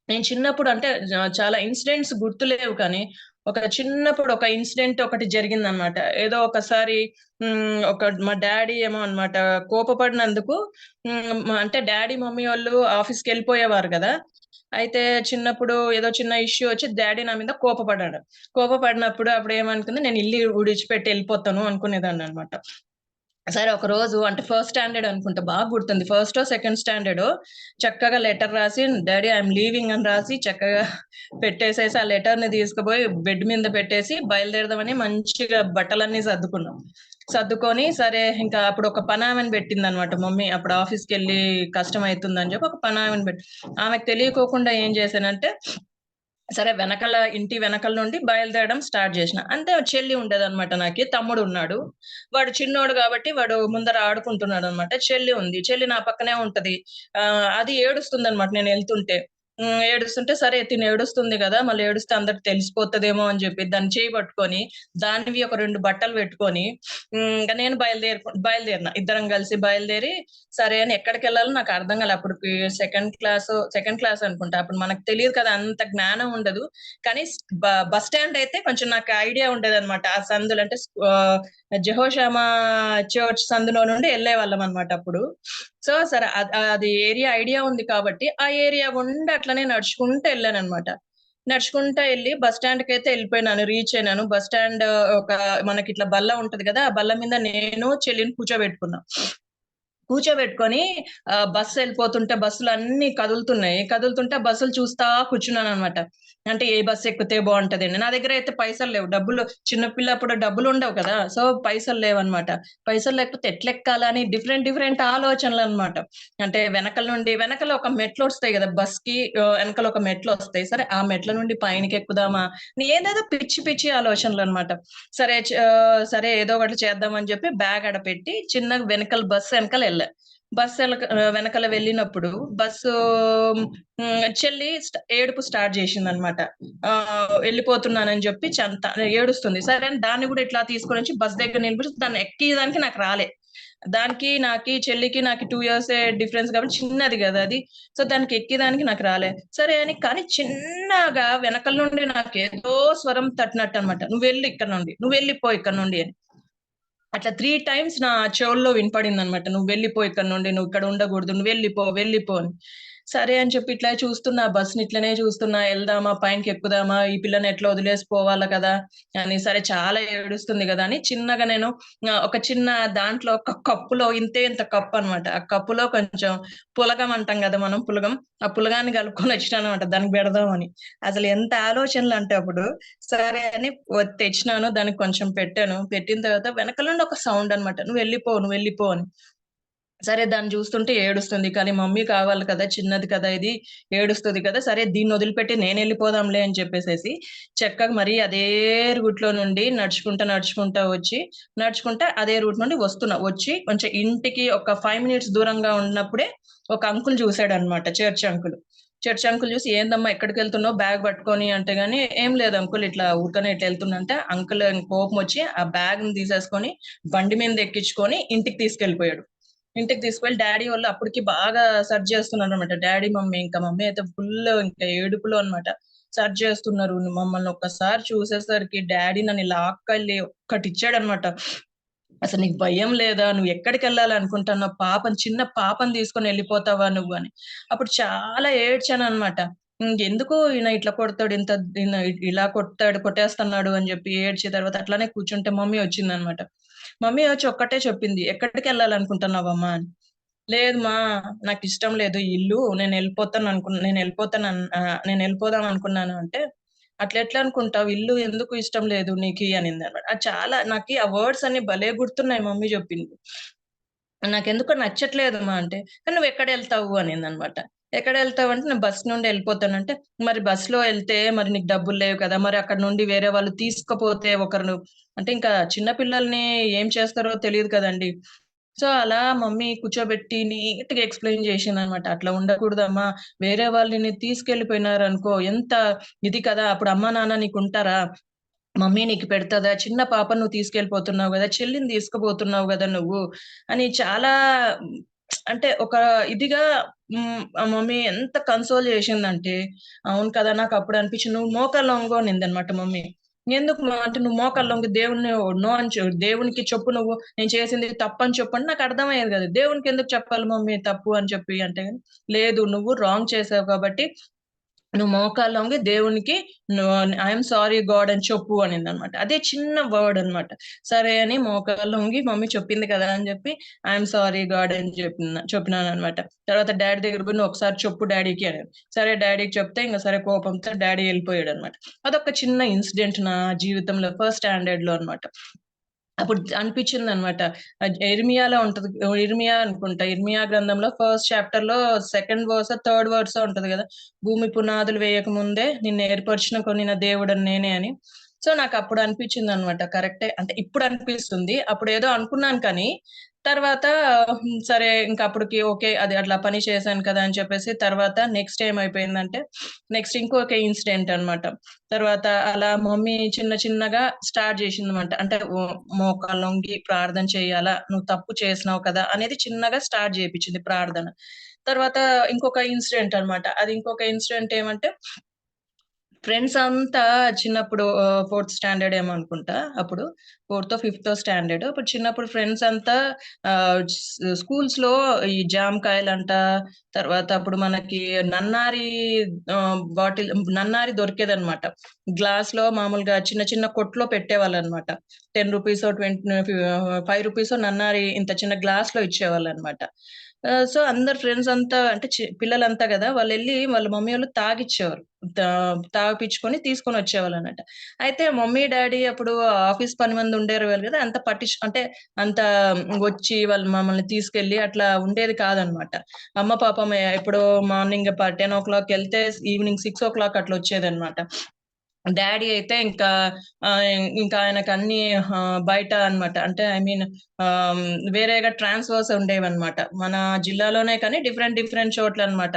నేను చిన్నప్పుడు అంటే చాలా ఇన్సిడెంట్స్ గుర్తులేవు కానీ, చిన్నప్పుడు ఒక ఇన్సిడెంట్ ఒకటి జరిగిందన్నమాట. ఏదో ఒకసారి మా డ్యాడీ ఏమో అన్నమాట కోపపడినందుకు అంటే డ్యాడీ, మమ్మీ వాళ్ళు ఆఫీస్‌కెళ్ళిపోయేవారు గదా! అయితే చిన్నప్పుడు ఏదో చిన్న ఇష్యూ వచ్చి డ్యాడీ నా మీద కోపపడ్డాడు. కోపపడినప్పుడు అప్పుడేమనుకుంది నేను ఇల్లు విడిచిపెట్టి ఎళ్ళిపోతాను అనుకునేదాన్నన్నమాట. సరే ఒకరోజు అంటే ఫస్ట్ స్టాండర్డ్ అనుకుంటా బాగా గుర్తుంది. ఫస్టో, సెకండ్ స్టాండర్డో చక్కగా లెటర్ రాసి డాడీ ఐ యామ్ లీవింగ్ అని రాసి చక్కగా పెట్టేసేసి ఆ లెటర్‌ని తీసుకుపోయి బెడ్ మీద పెట్టేసి బయలుదేరదామని మంచిగా బట్టలన్నీ సర్దుకున్నాం. సర్దుకొని సరే ఇంకా అప్పుడు ఒక పనామెని పెట్టిందన్నమాట మమ్మీ. అప్పుడు ఆఫీస్‌కెళ్ళి కష్టమైతుందని చెప్పి ఒక పనామెని ఆమెకు తెలియకోకుండా ఏం చేశానంటే సరే ఇంటి వెనకాల నుండి బయలుదేరడం స్టార్ట్ చేసిన. అంటే చెల్లి ఉండేదన్నమాట నాకి. తమ్ముడున్నాడు. వాడు చిన్నోడు కాబట్టి వాడు ముందర ఆడుకుంటున్నాడన్నమాట. చెల్లి ఉంది. చెల్లి నా పక్కనే ఉంటది. అది ఏడుస్తుందన్నమాట నేనెళ్తుంటే. ఏడుస్తుంటే సరే తిను ఏడుస్తుంది గదా! మళ్ళీ ఏడుస్తే అందరికి తెలిసిపోతదేమో అని చెప్పి దాన్ని చెయ్యి పట్టుకొని, దానివి ఒక 2 బట్టలు పెట్టుకొని ఇంక నేను బయలుదేరిన. ఇద్దరం కలిసి బయలుదేరి సరే అని ఎక్కడికెళ్ళాలో నాకు అర్థం కాలే. అప్పటికి సెకండ్ క్లాస్ అనుకుంటా. అప్పుడు మనకు తెలీదు కదా! అంత జ్ఞానం ఉండదు. కానీ బస్ స్టాండ్ అయితే కొంచెం నాకు ఐడియా ఉండేదన్నమాట. ఆ సందులు అంటే జెహోషామా చర్చ్ సందులో నుండి ఎళ్ళేవాళ్ళమన్నమాట అప్పుడు. సో సరే అది ఏరియా ఐడియా ఉంది కాబట్టి ఆ ఏరియా గుండా అట్లనే నడుచుకుంటూ ఎళ్ళానన్నమాట. నడుచుకుంటా ఎళ్లి బస్ స్టాండ్‌కైతే ఎళ్ళిపోయినాను. రీచ్ అయినాను. బస్ స్టాండ్ మనకిట్లా బల్ల ఉంటది గదా! ఆ బల్ల మీద నేను చెల్లిని కూర్చోబెట్టుకున్నా. కూర్చోబెట్టుకొని బస్సు వెళ్ళిపోతుంటే బస్సులు అన్ని కదులుతుంటే బస్సులు చూస్తా కూర్చున్నాను అనమాట. అంటే ఏ బస్సు ఎక్కితే బాగుంటదండి. నా దగ్గర అయితే పైసలు లేవు, డబ్బులు చిన్నపిల్లప్పుడు డబ్బులు ఉండవు కదా, సో పైసలు లేవన్నమాట. పైసలు లేకపోతే ఎట్లా ఎక్కాలా అని డిఫరెంట్ ఆలోచనలు అనమాట. అంటే వెనకల ఒక మెట్లు వస్తాయి కదా బస్ కి, వెనకాల ఒక మెట్లు వస్తాయి. సరే ఆ మెట్ల నుండి పైనకి ఎక్కుదామా, ఏదేదో పిచ్చి ఆలోచనలు అనమాట. సరే ఏదో ఒకటి చేద్దామని చెప్పి బ్యాగ్ ఆడ పెట్టి చిన్నగా వెనకాల బస్సు వెనకాల వెళ్ళా. వెనకాల వెళ్ళినప్పుడు బస్సు చెల్లి ఏడుపు స్టార్ట్ చేసింది అనమాట. వెళ్ళిపోతున్నానని చెప్పి ఏడుస్తుంది. సరే అని దాన్ని కూడా ఇట్లా తీసుకొని వచ్చి బస్ దగ్గర నిలిపి దాన్ని ఎక్కియడానికి నాకు రాలే. చెల్లికి నాకు 2 years డిఫరెన్స్ కాబట్టి చిన్నది కదా అది. సో దానికి ఎక్కేదానికి నాకు రాలే. సరే అని కానీ చిన్నగా వెనకల నుండి నాకు ఏదో స్వరం తట్టినట్టు అనమాట, నువ్వు వెళ్ళిపో ఇక్కడ నుండి అని. అట్లా 3 times నా చెవుల్లో వినపడింది అనమాట. నువ్వు వెళ్ళిపో ఇక్కడ నుండి, నువ్వు ఇక్కడ ఉండకూడదు, నువ్వు వెళ్ళిపో అని. సరే అని చెప్పి ఇట్లా చూస్తున్నా, బస్సుని ఇట్లనే చూస్తున్నా, వెళ్దామా పైనకి ఎక్కుదామా, ఈ పిల్లని ఎట్లా వదిలేసి పోవాలా కదా అని. సరే చాలా ఏడుస్తుంది కదా అని చిన్నగా నేను ఒక చిన్న దాంట్లో ఒక కప్పులో ఇంత కప్పు అనమాట, ఆ కప్పులో కొంచెం పులగం అంటాం కదా మనం, ఆ పులగాన్ని కలుపుకొని వచ్చినాను అనమాట దానికి పెడదామని. అసలు ఎంత ఆలోచనలు అంటే అప్పుడు. సరే అని తెచ్చినాను, దానికి కొంచెం పెట్టాను. పెట్టిన తర్వాత వెనకాల నుండి ఒక సౌండ్ అనమాట, నువ్వు వెళ్ళిపో అని. సరే దాన్ని చూస్తుంటే ఏడుస్తుంది, కానీ మమ్మీ కావాలి కదా, చిన్నది కదా ఇది, ఏడుస్తుంది కదా, సరే దీన్ని వదిలిపెట్టి నేను వెళ్ళిపోదాంలే అని చెప్పేసేసి చక్కగా మరి అదే రూట్ లో నుండి నడుచుకుంటా అదే రూట్ నుండి వచ్చి కొంచెం ఇంటికి ఒక 5 minutes దూరంగా ఉన్నప్పుడే ఒక అంకుల్ చూసాడు అనమాట, చర్చ్ అంకుల్ చూసి, ఏందమ్మా ఎక్కడికి వెళ్తున్నావు బ్యాగ్ పట్టుకొని అంటే గానీ, ఏం లేదు అంకుల్ ఇట్లా ఊరికనే ఇట్లా వెళ్తున్నంటే, అంకుల్ కోపం వచ్చి ఆ బ్యాగ్ ని తీసేసుకొని బండి మీద ఎక్కించుకొని ఇంటికి తీసుకెళ్లిపోయాడు. ఇంటికి తీసుకెళ్లి డాడీ వాళ్ళు అప్పటికి బాగా సర్చ్ చేస్తున్నారు అనమాట. డాడీ మమ్మీ అయితే ఫుల్ ఇంకా ఏడుపులో అనమాట. సర్చ్ చేస్తున్నారు. మమ్మల్ని ఒక్కసారి చూసేసరికి డాడీ నన్ను లాక్కెళ్ళి ఒక్కటి ఇచ్చాడు అనమాట. అసలు నీకు భయం లేదా, నువ్వు ఎక్కడికి వెళ్ళాలి అనుకుంటున్నావు, చిన్న పాపని తీసుకొని వెళ్ళిపోతావా నువ్వు అని. అప్పుడు చాలా ఏడ్చాను అనమాట. ఎందుకు ఈయన ఇట్లా కొడతాడు, ఇలా కొట్టేస్తున్నాడు అని చెప్పి ఏడ్చిన తర్వాత అట్లానే కూర్చుంటే మమ్మీ వచ్చిందనమాట. మమ్మీ వచ్చి ఒక్కటే చెప్పింది, ఎక్కడికి వెళ్ళాలనుకుంటున్నావమ్మా అని. లేదు మా, నాకు ఇష్టం లేదు ఈ ఇల్లు, నేను వెళ్ళిపోదాం అనుకున్నాను అంటే, అట్లా ఎట్లా అనుకుంటావు, ఇల్లు ఎందుకు ఇష్టం లేదు నీకు అనింది అనమాట. అది చాలా నాకు ఆ వర్డ్స్ అన్ని భలే గుర్తున్నాయి మమ్మీ చెప్పింది. నాకెందుకో నచ్చట్లేదు మా అంటే, కానీ నువ్వు ఎక్కడ వెళ్తావు అనింది అనమాట. ఎక్కడ వెళ్తావు అంటే, నేను బస్ నుండి వెళ్ళిపోతానంటే, మరి బస్ లో వెళ్తే మరి నీకు డబ్బులు లేవు కదా, మరి అక్కడ నుండి వేరే వాళ్ళు తీసుకపోతే ఒకరు అంటే ఇంకా చిన్న పిల్లల్ని ఏం చేస్తారో తెలియదు కదండి. సో అలా మమ్మీ కూర్చోబెట్టి నీట్ గా ఎక్స్ప్లెయిన్ చేసింది అనమాట. అట్లా ఉండకూడదమ్మా, వేరే వాళ్ళని తీసుకెళ్లిపోయినారు అనుకో ఎంత ఇది కదా, అప్పుడు అమ్మా నాన్న నీకు ఉంటారా, మమ్మీ నీకు పెడతదా, చిన్న పాప నువ్వు తీసుకెళ్ళిపోతున్నావు కదా, చెల్లిని తీసుకుపోతున్నావు కదా నువ్వు అని చాలా అంటే ఒక ఇదిగా ఆ మమ్మీ ఎంత కన్సోల్ చేసిందంటే, అవును కదా నాకు అప్పుడు అనిపించింది. నువ్వు మోకాళ్ళు ఒంగు అనిందనమాట మమ్మీ. ఎందుకు అంటే, నువ్వు మోకాళ్ళు ఒంగి దేవునికి చెప్పు, నువ్వు నేను చేసింది తప్పు అని చెప్పు అంటే నాకు అర్థమయ్యేది కదా. దేవునికి ఎందుకు చెప్పాలి మమ్మీ తప్పు అని చెప్పి అంటే, లేదు నువ్వు రాంగ్ చేసావు కాబట్టి నువ్వు మోకాళ్ళు వంగి దేవునికి ఐఎమ్ సారీ గాడ్ అని చెప్పు అనింది అనమాట. అదే చిన్న వర్డ్ అనమాట. సరే అని మోకాళ్ళు వంగి మమ్మీ చెప్పింది కదా అని చెప్పి ఐఎమ్ సారీ గాడ్ అని చెప్పినాను అనమాట. తర్వాత డాడీ దగ్గర పోయి నువ్వు ఒకసారి చెప్పు డాడీకి అని. సరే డాడీకి చెప్తే ఇంకా సరే కోపంతో డాడీ వెళ్ళిపోయాడు అనమాట. అదొక చిన్న ఇన్సిడెంట్ నా జీవితంలో, ఫస్ట్ స్టాండర్డ్ లో అనమాట. అప్పుడు అనిపించింది అనమాట. ఇర్మియాలో ఉంటది, ఇర్మియా అనుకుంటా, ఇర్మియా గ్రంథంలో ఫస్ట్ చాప్టర్ లో 2nd verse 3rd verse ఉంటది కదా, భూమి పునాదులు వేయక ముందే నిన్ను ఏర్పరిచిన కొనిన దేవుడని నేనే అని. సో నాకు అప్పుడు అనిపించింది అనమాట, కరెక్టే అంటే ఇప్పుడు అనిపిస్తుంది, అప్పుడు ఏదో అనుకున్నాను కానీ తర్వాత సరే ఇంకా అప్పటికి ఓకే అది అట్లా పని చేశాను కదా అని చెప్పేసి, తర్వాత నెక్స్ట్ ఏమైపోయిందంటే నెక్స్ట్ ఇంకొక ఇన్సిడెంట్ అనమాట. తర్వాత అలా మమ్మీ చిన్నగా స్టార్ట్ చేసింది అనమాట. అంటే మోకాళ్ళొంగి ప్రార్థన చేయాలా, నువ్వు తప్పు చేసినావు కదా అనేది చిన్నగా స్టార్ట్ చేయించింది ప్రార్థన. తర్వాత ఇంకొక ఇన్సిడెంట్ అనమాట. అది ఇంకొక ఇన్సిడెంట్ ఏమంటే ఫ్రెండ్స్ అంతా చిన్నప్పుడు 4th స్టాండర్డ్ ఏమో అనుకుంటా. అప్పుడు 4థో, 5థో స్టాండర్డ్. అప్పుడు చిన్నప్పుడు ఫ్రెండ్స్ అంతా స్కూల్స్‌లో ఈ జామకాయలంట, తర్వాత అప్పుడు మనకి నన్నారి బాటిల్ నన్నారి దొరికేదనమాట. గ్లాస్‌లో మామూలుగా చిన్న చిన్న కొట్లో పెట్టేవాళ్ళనమాట. 10 రూపీసో, 5 రూపీసో నన్నారి ఇంత చిన్న గ్లాస్‌లో ఇచ్చేవాళ్ళనమాట. సో, అందరు ఫ్రెండ్స్ అంతా అంటే పిల్లలంతా గదా! వాళ్ళెళ్లి వాళ్ళ మమ్మీ తాగిచ్చేవారు. తా తాగిపిచ్చుకొని తీసుకొనొచ్చేవాళ్ళన్నమాట. అయితే మమ్మీ, డ్యాడీ అప్పుడు ఆఫీస్ పని మంది ఉండేవారు గదా! అంత అంటే అంత వచ్చి వాళ్ళు మమ్మల్ని తీసుకెళ్ళి అట్లా ఉండేది కాదనమాట. అమ్మ పాపం ఎప్పుడో మార్నింగ్ 10:00కెళ్తే ఈవినింగ్ 6:00 అట్లా వచ్చేదనమాట. డ్యాడీ అయితే ఇంకా ఆయనకన్నీ బయట అన్నమాట. అంటే ఐ మీన్ వేరేగా ట్రాన్స్‌ఫర్స్ ఉండేవన్నమాట. మన జిల్లాలోనే కానీ డిఫరెంట్ డిఫరెంట్ చోట్లన్నమాట.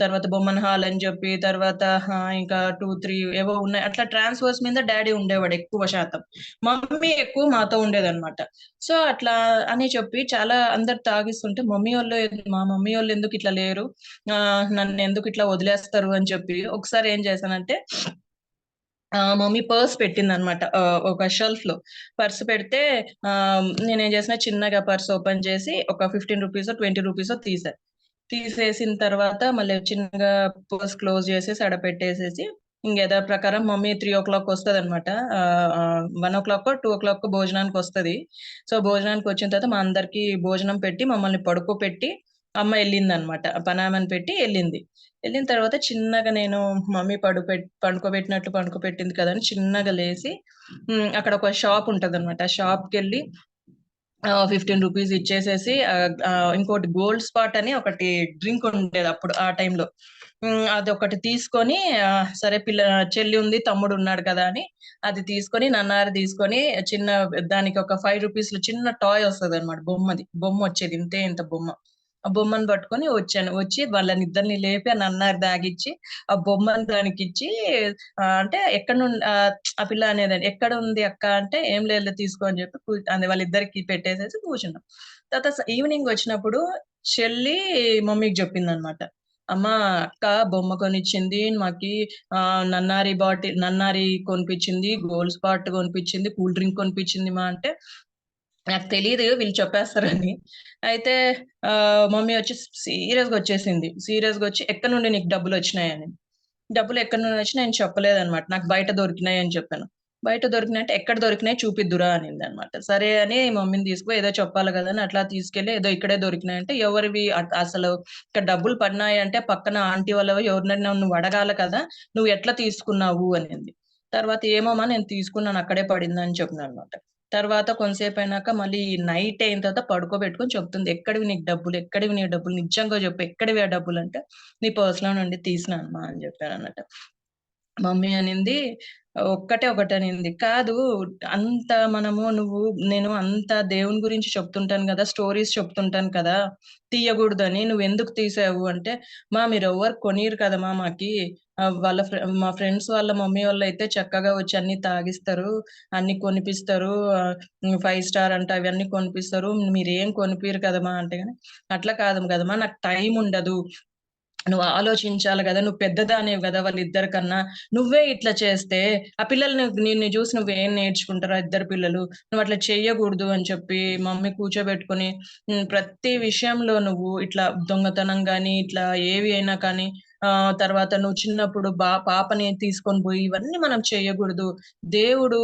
తర్వాత బొమ్మన్ హాల్ అని చెప్పి, తర్వాత ఇంకా 2, 3 ఏవో ఉన్నాయి. అట్లా ట్రాన్స్‌ఫర్స్ మీద డ్యాడీ ఉండేవాడు ఎక్కువ శాతం. మమ్మీ ఎక్కువ మాతో ఉండేదన్నమాట. సో, అట్లా అని చెప్పి చాలా అందరు తాగిస్తుంటే మా మమ్మీ వోళ్ళు ఎందుకు ఇట్లా లేరు? నన్నెందుకు ఇట్లా వదిలేస్తారు అని చెప్పి ఒకసారి ఏం చేశానంటే మమ్మీ పర్స్ పెట్టిందనమాట. ఒక షెల్ఫ్‌లో పర్స్ పెడితే నేనేం చేసినా చిన్నగా పర్స్ ఓపెన్ చేసి ఒక 15 రూపీసో, 20 రూపీసో తీసా. తీసేసిన తర్వాత మళ్ళీ చిన్నగా పర్స్ క్లోజ్ చేసేసి ఆడ పెట్టేసేసి ఇంక యథాప్రకారం మమ్మీ 3:00 వస్తదనమాట. 1:00కో, 2:00కో భోజనానికొస్తది. సో, భోజనానికొచ్చిన తర్వాత మా అందరికి భోజనం పెట్టి మమ్మల్ని పడుకోపెట్టి అమ్మ ఎళ్ళిందనమాట. పనామెని పెట్టి ఎళ్ళింది. ఎళ్ళిన తర్వాత చిన్నగా నేను మమ్మీ పండుకోబెట్టింది కదా అని చిన్నగా లేసి అక్కడ ఒక షాప్ ఉంటదనమాట. ఆ షాప్‌కెళ్ళి 15 రూపీస్ ఇచ్చేసేసి ఇంకోటి గోల్డ్ స్పాట్ అని ఒకటి డ్రింక్ ఉండేది అప్పుడు ఆ టైంలో. అదొకటి తీసుకొని సరే చెల్లి ఉంది, తమ్ముడు ఉన్నాడు కదా అని అది తీసుకొని నన్నారి తీసుకొని చిన్న దానికి ఒక 5 రూపీస్‌లో చిన్న టాయ్ వస్తదనమాట బొమ్మది. బొమ్మొచ్చేది ఇంతే ఇంత బొమ్మ. ఆ బొమ్మను పట్టుకొని వచ్చాను. వచ్చి వాళ్ళనిద్దరిని లేపి ఆ నన్నారి తాగిచ్చి, ఆ బొమ్మను దానికిచ్చి అంటే ఆ పిల్ల అనేదండి. "ఎక్కడుంది అక్క" అంటే, "ఏం లేదులే తీసుకో" అని చెప్పి అంటే వాళ్ళిద్దరికి పెట్టేసేసి కూర్చున్నాం. తర్వాత ఈవినింగ్ వచ్చినప్పుడు చెల్లి మమ్మీకి చెప్పిందనమాట. "అమ్మ అక్క బొమ్మ కొనిచ్చింది. మాకి నన్నారి కొనిపించింది, గోల్డ్ స్పాట్ కొనిపించింది, కూల్ డ్రింక్ కొనిపించింది మా" అంటే నాకు తెలీదు వీళ్ళు చెప్పేస్తారని. అయితే మమ్మీ వచ్చి సీరియస్‌గా వచ్చేసింది. సీరియస్‌గా వచ్చి "ఎక్కడి నుండి నీకు డబ్బులొచ్చినాయని?" డబ్బులు ఎక్కడి నుండి వచ్చినాయి నేను చెప్పలేదన్నమాట. నాకు బయట దొరికినాయి అని చెప్పాను. బయట దొరికినాయంటే ఎక్కడ దొరికినాయి చూపిద్దురా అనిందన్నమాట. సరే అని మమ్మీని తీసుకుపోయి ఏదో చెప్పాలి కదా! అని అట్లా తీసుకెళ్ళి ఏదో ఇక్కడే దొరికినాయంటే ఎవరివి అసలు ఇక్కడ డబ్బులు పడినాయంటే పక్కన ఆంటీ వాళ్ళవో ఎవరినైనా నువ్వు అడగాలి కదా! నువ్వు ఎట్లా తీసుకున్నావు అనింది. తర్వాత ఏమోమా నేను తీసుకున్నాను అక్కడే పడిందని చెప్పానన్నమాట. తర్వాత కొంతసేపయినాక మళ్ళీ నైట్ అయిన తర్వాత పడుకోబెట్టుకొని చెప్తుంది. "ఎక్కడివి నీకు డబ్బులు? ఎక్కడివి నీ డబ్బులు? నిజంగా చెప్పు ఎక్కడివి ఆ డబ్బులంటే" "నీ పర్స్‌లో నుండి తీసినా అమ్మా" అని చెప్పానన్నమాట. మమ్మీ అనింది ఒక్కటే ఒకటనింది. "కాదు నేను అంత దేవుని గురించి చెప్తుంటాను గదా! స్టోరీస్ చెప్తుంటాను కదా! తీయగూడదని నువ్వెందుకు తీసావు?" అంటే, మీరెవ్వరు కొనీయరు కదమ్మా మాకి. మా ఫ్రెండ్స్ వాళ్ళ మమ్మీ వాళ్ళైతే చక్కగా వచ్చి అన్నీ తాగిస్తారు, అన్నీ కొనిపిస్తారు. 5 స్టార్ అంట అవన్నీ కొనిపిస్తారు. మీరేం కొనిపియరు కదమ్మా అంటే గాని, "అట్లా కాదు కదమ్మా నాకు టైముండదు. నువ్వు ఆలోచించాలి గదా! నువ్వు పెద్దదానివి గదా! వాళ్ళిద్దరికన్నా. నువ్వే ఇట్లా చేస్తే, ఆ పిల్లలు నిన్ను జూసి నువ్వేం నేర్చుకుంటారు ఆ ఇద్దరు పిల్లలు. నువ్వట్లా చెయ్యగూడదు" అని చెప్పి మమ్మీ కూర్చోబెట్టుకొని ప్రతి విషయంలో నువ్వు ఇట్లా దొంగతనం గాని, ఇట్లా ఏవి అయినా కానీ తర్వాత నువ్వు చిన్నప్పుడు పాపని తీసుకొని బోయి ఇవన్నీ మనం చెయ్యగూడదు. దేవుడు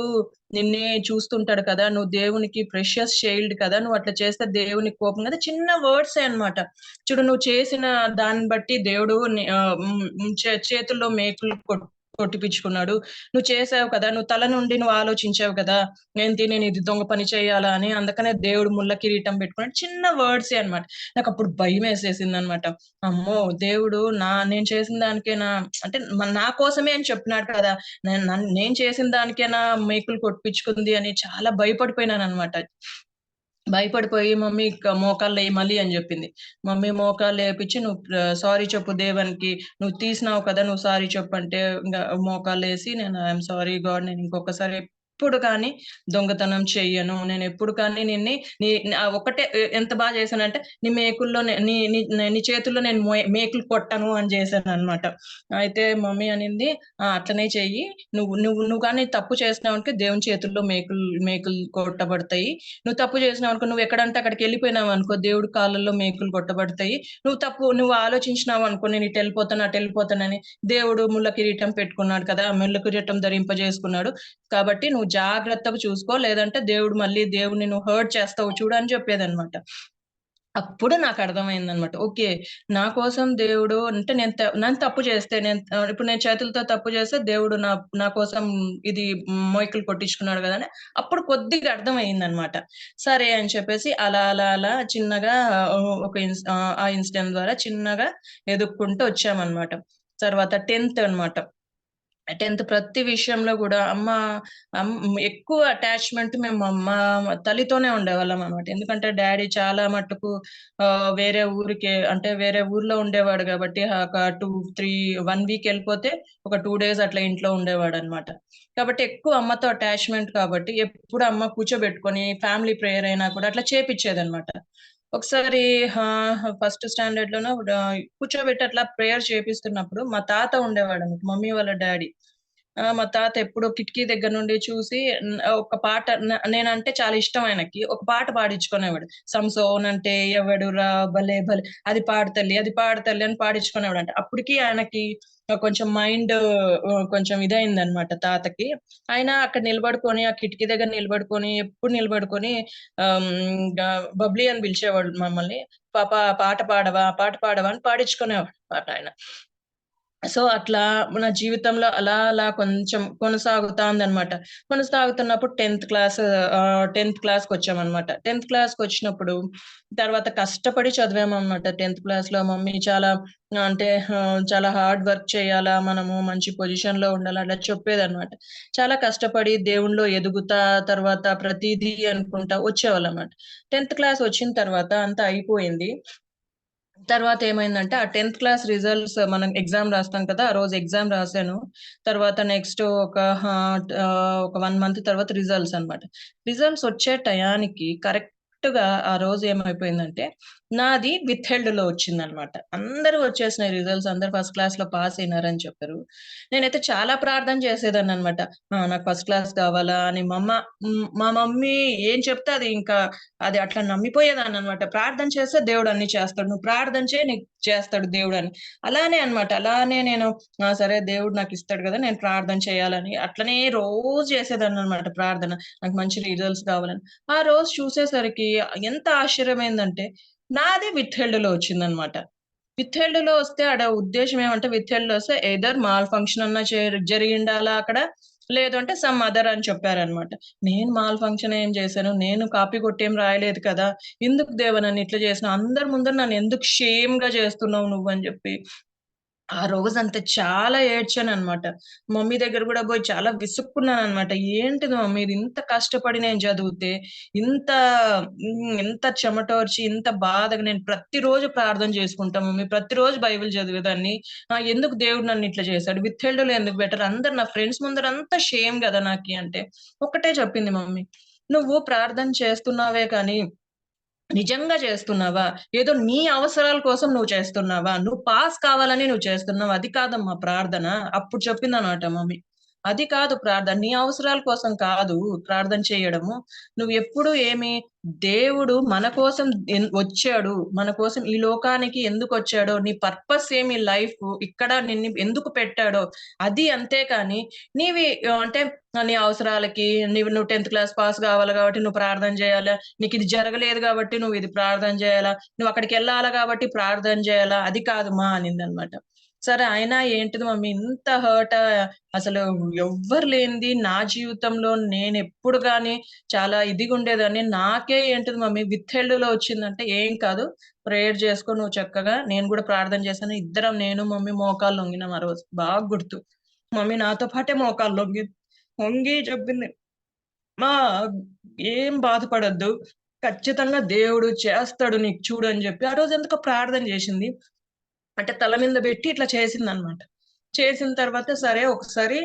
నిన్నే చూస్తుంటాడు కదా! నువ్వు దేవునికి ప్రెషియస్ చైల్డ్ కదా! నువ్వట్లా చేస్తే దేవునికి కోపం కదా! చిన్న వర్డ్సే అన్నమాట. చూడు నువ్వు చేసిన దాన్ని బట్టి దేవుడు చేతుల్లో మేకులు కొట్టిపిచ్చుకున్నాడు. నువ్వు చేసావు కదా! నువ్వు తల నుండి నువ్వు ఆలోచించావు కదా! ఏంటి నేను ఇది దొంగ పని చేయాలా అని. అందుకనే దేవుడు ముళ్ళ కిరీటం పెట్టుకున్నాడు. చిన్న వర్డ్సే అన్నమాట. నాకప్పుడు భయమేసేసిందన్నమాట. అమ్మో! దేవుడు నేను చేసిన దానికేనా అంటే నా కోసమే అని చెప్పినాడు కదా! నేను చేసిన దానికేనా మేకులు కొట్టిపిచ్చుకుంది అని చాలా భయపడిపోయినానన్నమాట. భయపడిపోయి మమ్మీ మోకాళ్ళేయి మళ్ళీ అని జెప్పింది. మమ్మీ మోకాళ్ళేపిచ్చి "నువ్వు సారీ చెప్పు దేవునికి. నువ్వు తీసినావు కదా! నువ్వు సారీ చెప్పంటే" ఇంగ మోకాళ్ళేసి నేను ఐయామ్ సారీ గాడ్ నేను ఇంకొకసారి ఎప్పుడు కానీ దొంగతనం చెయ్యను, నేను ఎప్పుడు కానీ ఒకటే ఎంత బాగా చేశానంటే నీ మేకుల్లో నీ చేతుల్లో నేను మేకులు కొట్టను అని చేశాను అనమాట. అయితే మమ్మీ అనింది, అట్లనే చెయ్యి, నువ్వు కానీ తప్పు చేసినావు అనుకో దేవుని చేతుల్లో మేకులు కొట్టబడతాయి, నువ్వు తప్పు చేసినావు అనుకో, నువ్వు ఎక్కడంటే అక్కడికి వెళ్ళిపోయినావు అనుకో దేవుడి కాళ్ళల్లో మేకులు కొట్టబడతాయి, నువ్వు ఆలోచించినావు అనుకో నేను ఇటు వెళ్ళిపోతానని, దేవుడు ముళ్ళ కిరీటం పెట్టుకున్నాడు కదా, ముళ్ళ కిరీటం ధరింపజేసుకున్నాడు, కాబట్టి నువ్వు జాగ్రత్తగా చూసుకో, లేదంటే దేవుడిని నువ్వు హర్ట్ చేస్తావు చూడు అని చెప్పేదన్నమాట. అప్పుడు నాకు అర్థమైందనమాట. ఓకే, నా కోసం దేవుడు అంటే నేను తప్పు చేస్తే ఇప్పుడు నేను చేతులతో తప్పు చేస్తే దేవుడు నా కోసం ఇది మొయ్కలు కొట్టించుకున్నాడు కదా అని అప్పుడు కొద్దిగా అర్థమయ్యిందనమాట. సరే అని చెప్పేసి అలా చిన్నగా ఆ ఇన్సిడెంట్ ద్వారా చిన్నగా ఎదుక్కుంటూ వచ్చామన్నమాట. తర్వాత 10th అనమాట. 10th ప్రతి విషయంలో కూడా ఎక్కువ అటాచ్మెంట్ మేము మా తల్లితోనే ఉండేవాళ్ళం అనమాట. ఎందుకంటే డాడీ చాలా మట్టుకు వేరే ఊర్లో ఉండేవాడు కాబట్టి ఒక 1 వీక్ వెళ్ళిపోతే ఒక 2 days అట్లా ఇంట్లో ఉండేవాడు అనమాట. కాబట్టి ఎక్కువ అమ్మతో అటాచ్మెంట్ కాబట్టి ఎప్పుడు అమ్మ కూర్చోబెట్టుకొని ఫ్యామిలీ ప్రేయర్ అయినా కూడా అట్లా చేపిచ్చేదనమాట. ఒకసారి ఫస్ట్ స్టాండర్డ్ లోనో కూర్చోబెట్టి అట్లా ప్రేయర్ చేపిస్తున్నప్పుడు మా తాత ఉండేవాడు అనమాట, మమ్మీ వాళ్ళ డాడీ. మా తాత ఎప్పుడు కిటికీ దగ్గర నుండి చూసి ఒక పాట, నేనంటే చాలా ఇష్టం ఆయనకి, ఒక పాట పాడించుకునేవాడు. సంసోన్ అంటే ఎవడురా భలే భలే, అది పాడు తల్లి అని పాడించుకునేవాడు. అంటే అప్పటికి ఆయనకి కొంచెం మైండ్ కొంచెం ఇదైందనమాట తాతకి. ఆయన అక్కడ నిలబడుకొని ఆ కిటికీ దగ్గర ఎప్పుడు నిలబడుకొని బబ్లీ అని పిలిచేవాడు మమ్మల్ని. పాప పాట పాడవా అని పాడించుకునేవాడు పాట ఆయన. సో అట్లా మన జీవితంలో అలా కొంచెం కొనసాగుతున్నప్పుడు 10th క్లాస్కి వచ్చామన్నమాట. 10th క్లాస్కి వచ్చినప్పుడు తర్వాత కష్టపడి చదివామన్నమాట. 10th క్లాస్ లో మమ్మీ చాలా హార్డ్ వర్క్ చేయాలా, మనము మంచి పొజిషన్ లో ఉండాలి అట్లా చెప్పేదన్నమాట. చాలా కష్టపడి దేవుణ్ణిలో ఎదుగుతా తర్వాత ప్రతిదీ అనుకుంటా వచ్చేవాళ్ళన్నమాట. 10th క్లాస్ వచ్చిన తర్వాత అంతా అయిపోయింది. తర్వాత ఏమైందంటే ఆ 10th క్లాస్ రిజల్ట్స్ మనం ఎగ్జామ్ రాస్తాం కదా, ఆ రోజు ఎగ్జామ్ రాశాను. తర్వాత నెక్స్ట్ ఒక 1 month తర్వాత రిజల్ట్స్ అన్నమాట. రిజల్ట్స్ వచ్చే టయానికి కరెక్ట్ గా ఆ రోజు ఏమైపోయిందంటే నాది విత్హెల్డ్ లో వచ్చిందనమాట. అందరూ వచ్చేసినాయి రిజల్ట్స్, అందరు ఫస్ట్ క్లాస్ లో పాస్ అయినారని చెప్పారు. నేనైతే చాలా ప్రార్థన చేసేదాన్ని అనమాట, నాకు ఫస్ట్ క్లాస్ కావాలా అని. మా మమ్మీ ఏం చెప్తే అది అట్లా నమ్మిపోయేదాన్ని అనమాట. ప్రార్థన చేస్తే దేవుడు అన్ని చేస్తాడు, నువ్వు ప్రార్థన చేయి నీకు చేస్తాడు దేవుడు అని. అలానే నేను సరే దేవుడు నాకు ఇస్తాడు కదా, నేను ప్రార్థన చేయాలని అట్లనే రోజు చేసేదాన్ని అనమాట ప్రార్థన, నాకు మంచి రిజల్ట్స్ కావాలని. ఆ రోజు చూసేసరికి ఎంత ఆశ్చర్యమైందంటే నాది విత్హెల్డ్ లో వచ్చిందనమాట. విత్హెల్డ్ లో వస్తే ఆడ ఉద్దేశం ఏమంటే, విత్హెల్డ్ లో వస్తే ఎదర్ మాల్ ఫంక్షన్ అన్నా జరిగిండాలా అక్కడ, లేదు అంటే సమ్ అదర్ అని చెప్పారనమాట. నేను మాల్ ఫంక్షన్ ఏం చేశాను, నేను కాపీ కొట్టి ఏం రాయలేదు కదా, ఎందుకు దేవ నన్ను ఇట్లా చేసిన, అందరి ముందర నన్ను ఎందుకు షేమ్ గా చేస్తున్నావు నువ్వు అని చెప్పి ఆ రోజంతా చాలా ఏడ్చాననమాట. మమ్మీ దగ్గర కూడా పోయి చాలా విసుక్కున్నాననమాట. ఏంటిది మమ్మీ ఇది, ఇంత కష్టపడి నేను చదివితే ఇంత చెమటోర్చి ఇంత బాధగా నేను ప్రతిరోజు ప్రార్థన చేసుకుంటా మమ్మీ, ప్రతిరోజు బైబిల్ చదివేదాన్ని, ఎందుకు దేవుడు నన్ను ఇట్లా చేశాడు, విత్హెల్డ్ లో ఎందుకు బెటర్, అందరు నా ఫ్రెండ్స్ ముందర అంతా షేమ్ కదా నాకి అంటే. ఒకటే చెప్పింది మమ్మీ, నువ్వు ప్రార్థన చేస్తున్నావే కానీ నిజంగా చేస్తున్నావా, ఏదో నీ అవసరాల కోసం నువ్వు చేస్తున్నావా, నువ్వు పాస్ కావాలని నువ్వు చేస్తున్నావా, అది కాదమ్మా ప్రార్థన. అప్పుడు చెప్పిందన్నమాట మమ్మీ, అది కాదు ప్రార్థన, నీ అవసరాల కోసం కాదు ప్రార్థన చేయడము. నువ్వు ఎప్పుడు దేవుడు మన కోసం వచ్చాడు, మన కోసం ఈ లోకానికి ఎందుకు వచ్చాడో, నీ పర్పస్ ఏమి లైఫ్ ఇక్కడ నిన్ను ఎందుకు పెట్టాడో అది, అంతేకాని నీ అవసరాలకి నువ్వు 10th క్లాస్ పాస్ కావాలి కాబట్టి నువ్వు ప్రార్థన చేయాలా, నీకు ఇది జరగలేదు కాబట్టి నువ్వు ఇది ప్రార్థన చేయాలా, నువ్వు అక్కడికి వెళ్ళాలా కాబట్టి ప్రార్థన చేయాలా, అది కాదు మా అనింది అనమాట. సరే అయినా ఏంటిది మమ్మీ ఇంత హర్ట్, అసలు ఎవ్వరు లేనిది నా జీవితంలో నేను ఎప్పుడు గాని చాలా ఇదిగా ఉండేదాన్ని, నాకే ఏంటిది మమ్మీ విత్హెల్డ్ లో వచ్చిందంటే, ఏం కాదు ప్రేయర్ చేసుకో నువ్వు చక్కగా, నేను కూడా ప్రార్థన చేశాను. ఇద్దరం నేను మమ్మీ మోకాళ్ళు లొంగినాం ఆ రోజు, బాగా గుర్తు. మమ్మీ నాతో పాటే మోకాళ్ళు వంగి చెప్పింది, మా ఏం బాధపడద్దు, ఖచ్చితంగా దేవుడు చేస్తాడు నీకు చూడు అని చెప్పి ఆ రోజు ఎందుకో ప్రార్థన చేసింది. అంటే తల మీద పెట్టి ఇట్లా చేసింది అనమాట. చేసిన తర్వాత సరే ఒకసారి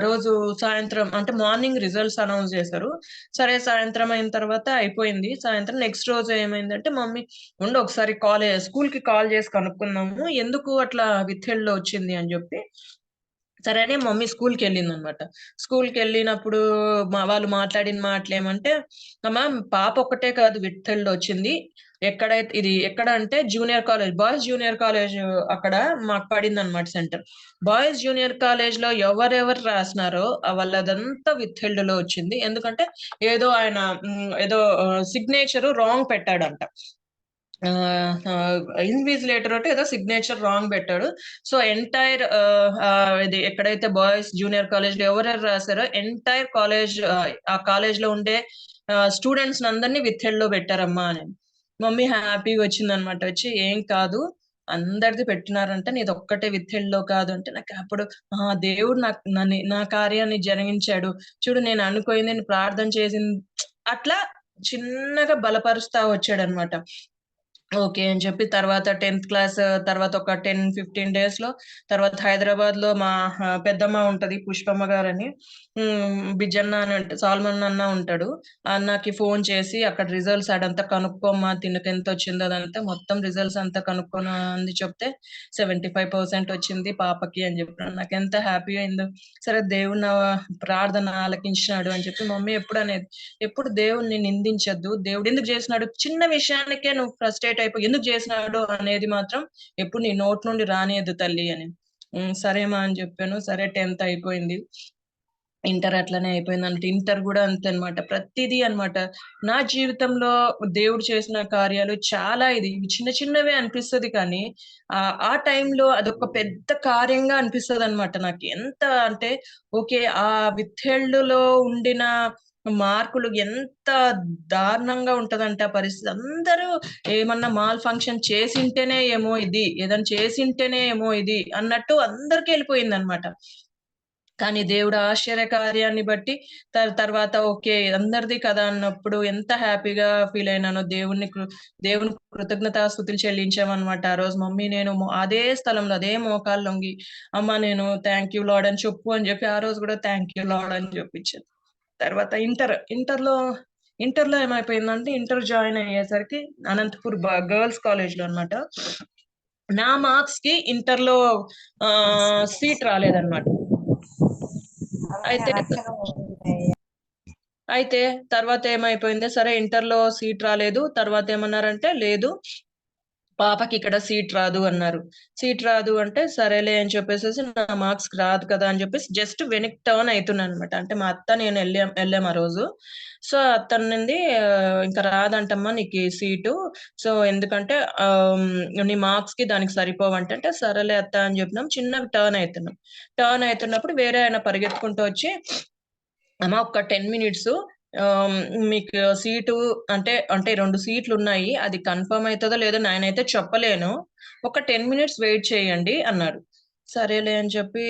రోజు సాయంత్రం అంటే మార్నింగ్ రిజల్ట్స్ అనౌన్స్ చేశారు. సరే సాయంత్రం అయిన తర్వాత అయిపోయింది. సాయంత్రం నెక్స్ట్ రోజు ఏమైందంటే మమ్మీ ఉండు ఒకసారి స్కూల్‌కి కాల్ చేసి కనుక్కుందాము. ఎందుకు అట్లా విత్‌హెల్డ్‌లో వచ్చింది అని చెప్పి సరే అని మమ్మీ స్కూల్‌కెళ్ళిందనమాట. స్కూల్‌కెళ్ళినప్పుడు వాళ్ళు మాట్లాడిన మాటలేమంటే, అమ్మ పాప ఒక్కటే కాదు విత్‌హెల్డ్ వచ్చింది. ఎక్కడ అంటే junior college, boys junior college అక్కడ మాకు పడిందనమాట సెంటర్. బాయ్స్ జూనియర్ కాలేజ్‌లో ఎవరెవరు రాసినారో వాళ్ళదంతా విత్‌హెల్డ్‌లో వచ్చింది. ఎందుకంటే ఏదో ఆయన ఏదో సిగ్నేచర్ రాంగ్ పెట్టాడంట. ఇన్విజిలేటర్ అంటే ఏదో సిగ్నేచర్ రాంగ్ పెట్టాడు. సో ఎంటైర్ ఇది ఎక్కడైతే బాయ్స్ జూనియర్ కాలేజ్‌లో ఎవరెవరు రాసారో ఎంటైర్ కాలేజ్ ఆ కాలేజ్‌లో ఉండే స్టూడెంట్స్ అందరిని విత్‌హెల్డ్‌లో పెట్టారమ్మా అని. మమ్మీ హ్యాపీగా వచ్చిందనమాట. వచ్చి ఏం కాదు అందరిది పెట్టినారంట నీదొక్కటే విత్‌హెల్డ్‌లో కాదు అంటే నాకు అప్పుడు దేవుడు నా కార్యాన్ని జరిగించాడు. చూడు నేను అనుకోయింది నేను ప్రార్థన చేసింది అట్లా చిన్నగా బలపరుస్తా వచ్చాడనమాట. ఓకే. అని చెప్పి తర్వాత 10థ్ క్లాస్ తర్వాత ఒక 10, 15 డేస్‌లో తర్వాత హైదరాబాద్‌లో మా పెద్దమ్మ ఉంటది పుష్పమ్మ గారని. బిజన్న అని సాల్మన్ అన్న ఉంటాడు. ఆ అన్నకి ఫోను చేసి అక్కడ రిజల్ట్స్ అదంతా కనుక్కోమ్మా తినకెంతొచ్చిందో అదంతా మొత్తం రిజల్ట్స్ అంతా కనుక్కొని అంది చెప్తే 75% వచ్చింది పాపకి అని చెప్పాను. నాకెంత హ్యాపీ అయిందో. సరే దేవుడు నా ప్రార్థన ఆలకించినాడు అని చెప్పి మమ్మీ ఎప్పుడనేది. ఎప్పుడు దేవుడిని నిందించొద్దు. దేవుడెందుకు జేసినాడు? చిన్న విషయానికే నువ్వు ఫ్రస్ట్రేట్ అయిపోయి ఎందుకు జేసినాడు అనేది మాత్రం ఎప్పుడు నీ నోటి నుండి రానియద్దు తల్లి అని. సరే మా అని జెప్పాను. సరే 10థ్ అయిపోయింది. ఇంటర్ అట్లనే అయిపోయిందంట. ఇంటర్ గూడా అంతే అన్నమాట. ప్రతిదీ అన్నమాట. నా జీవితంలో దేవుడు చేసిన కార్యాలు చాలా ఇవి చిన్న చిన్నవే అనిపిస్తది కానీ, ఆ టైంలో అదొక పెద్ద కార్యంగా అనిపిస్తదన్నమాట నాకు. ఎంత అంటే ఓకే. ఆ విత్‌హెల్డ్‌లో ఉండిన మార్కులు ఎంత దారుణంగా ఉంటదంటే ఆ పరిస్థితి. అందరూ ఏమన్నా మాల్ ఫంక్షన్ చేసుంటేనే ఏమో ఇది, ఏదైనా చేసుంటేనే ఏమో ఇది అన్నట్టు అందరికెళ్ళిపోయిందన్నమాట. కానీ దేవుడు ఆశ్చర్య కార్యాన్ని బట్టి తర్వాత ఓకే. అందరిది కదా అన్నప్పుడు ఎంత హ్యాపీగా ఫీల్ అయినానో దేవునికి కృతజ్ఞతాస్తుతులు చెల్లించామన్నమాట. ఆ రోజు మమ్మీ నేను అదే స్థలంలో అదే మోకాళ్ళొంగి అమ్మ నేను థాంక్ యూ లార్డ్ అని చెప్పు అని చెప్పి ఆ రోజు కూడా థాంక్ యూ లార్డ్ అని చెప్పించాను. తర్వాత ఇంటర్‌లో ఏమైపోయిందంటే ఇంటర్ జాయిన్ అయ్యేసరికి అనంతపూర్ గర్ల్స్ కాలేజ్‌లో అన్నమాట. నా మార్క్స్‌కి ఇంటర్‌లో సీట్ రాలేదన్నమాట. అయితే అయితే తర్వాత ఏమైపోయింది, సరే ఇంటర్‌లో సీట్ రాలేదు. తర్వాత ఏమన్నారంటే, లేదు పాపకి ఇక్కడ సీట్ రాదు అన్నారు. సీట్ రాదు అంటే సరేలే అని చెప్పేసేసి నా మార్క్స్‌కి రాదు కదా! అని చెప్పేసి జస్ట్ వెనక్కి టర్న్ అయితున్నాననమాట. అంటే మా అత్త నేను ఎళ్ళాం ఆ రోజు. సో, అత్త అనింది "ఇంక రాదంటమ్మా నీకీ సీటు. సో, ఎందుకంటే నీ మార్క్స్‌కి దానికి సరిపోవంటే" అంటే సరేలే అత్త అని చెప్పినాం. చిన్నగా టర్న్ అయితున్నాం. టర్న్ అయితున్నప్పుడు వేరే ఆయన పరిగెత్తుకుంటూ వచ్చి అమ్మ ఒక్క 10 మినిట్సు మీకు సీటు అంటే 2 సీట్లున్నాయి. అది కన్ఫర్మ్ అయితదో లేదో నేనైతే చెప్పలేను. ఒక 10 మినిట్స్ వెయిట్ చేయండి అన్నారు. సరేలే అని చెప్పి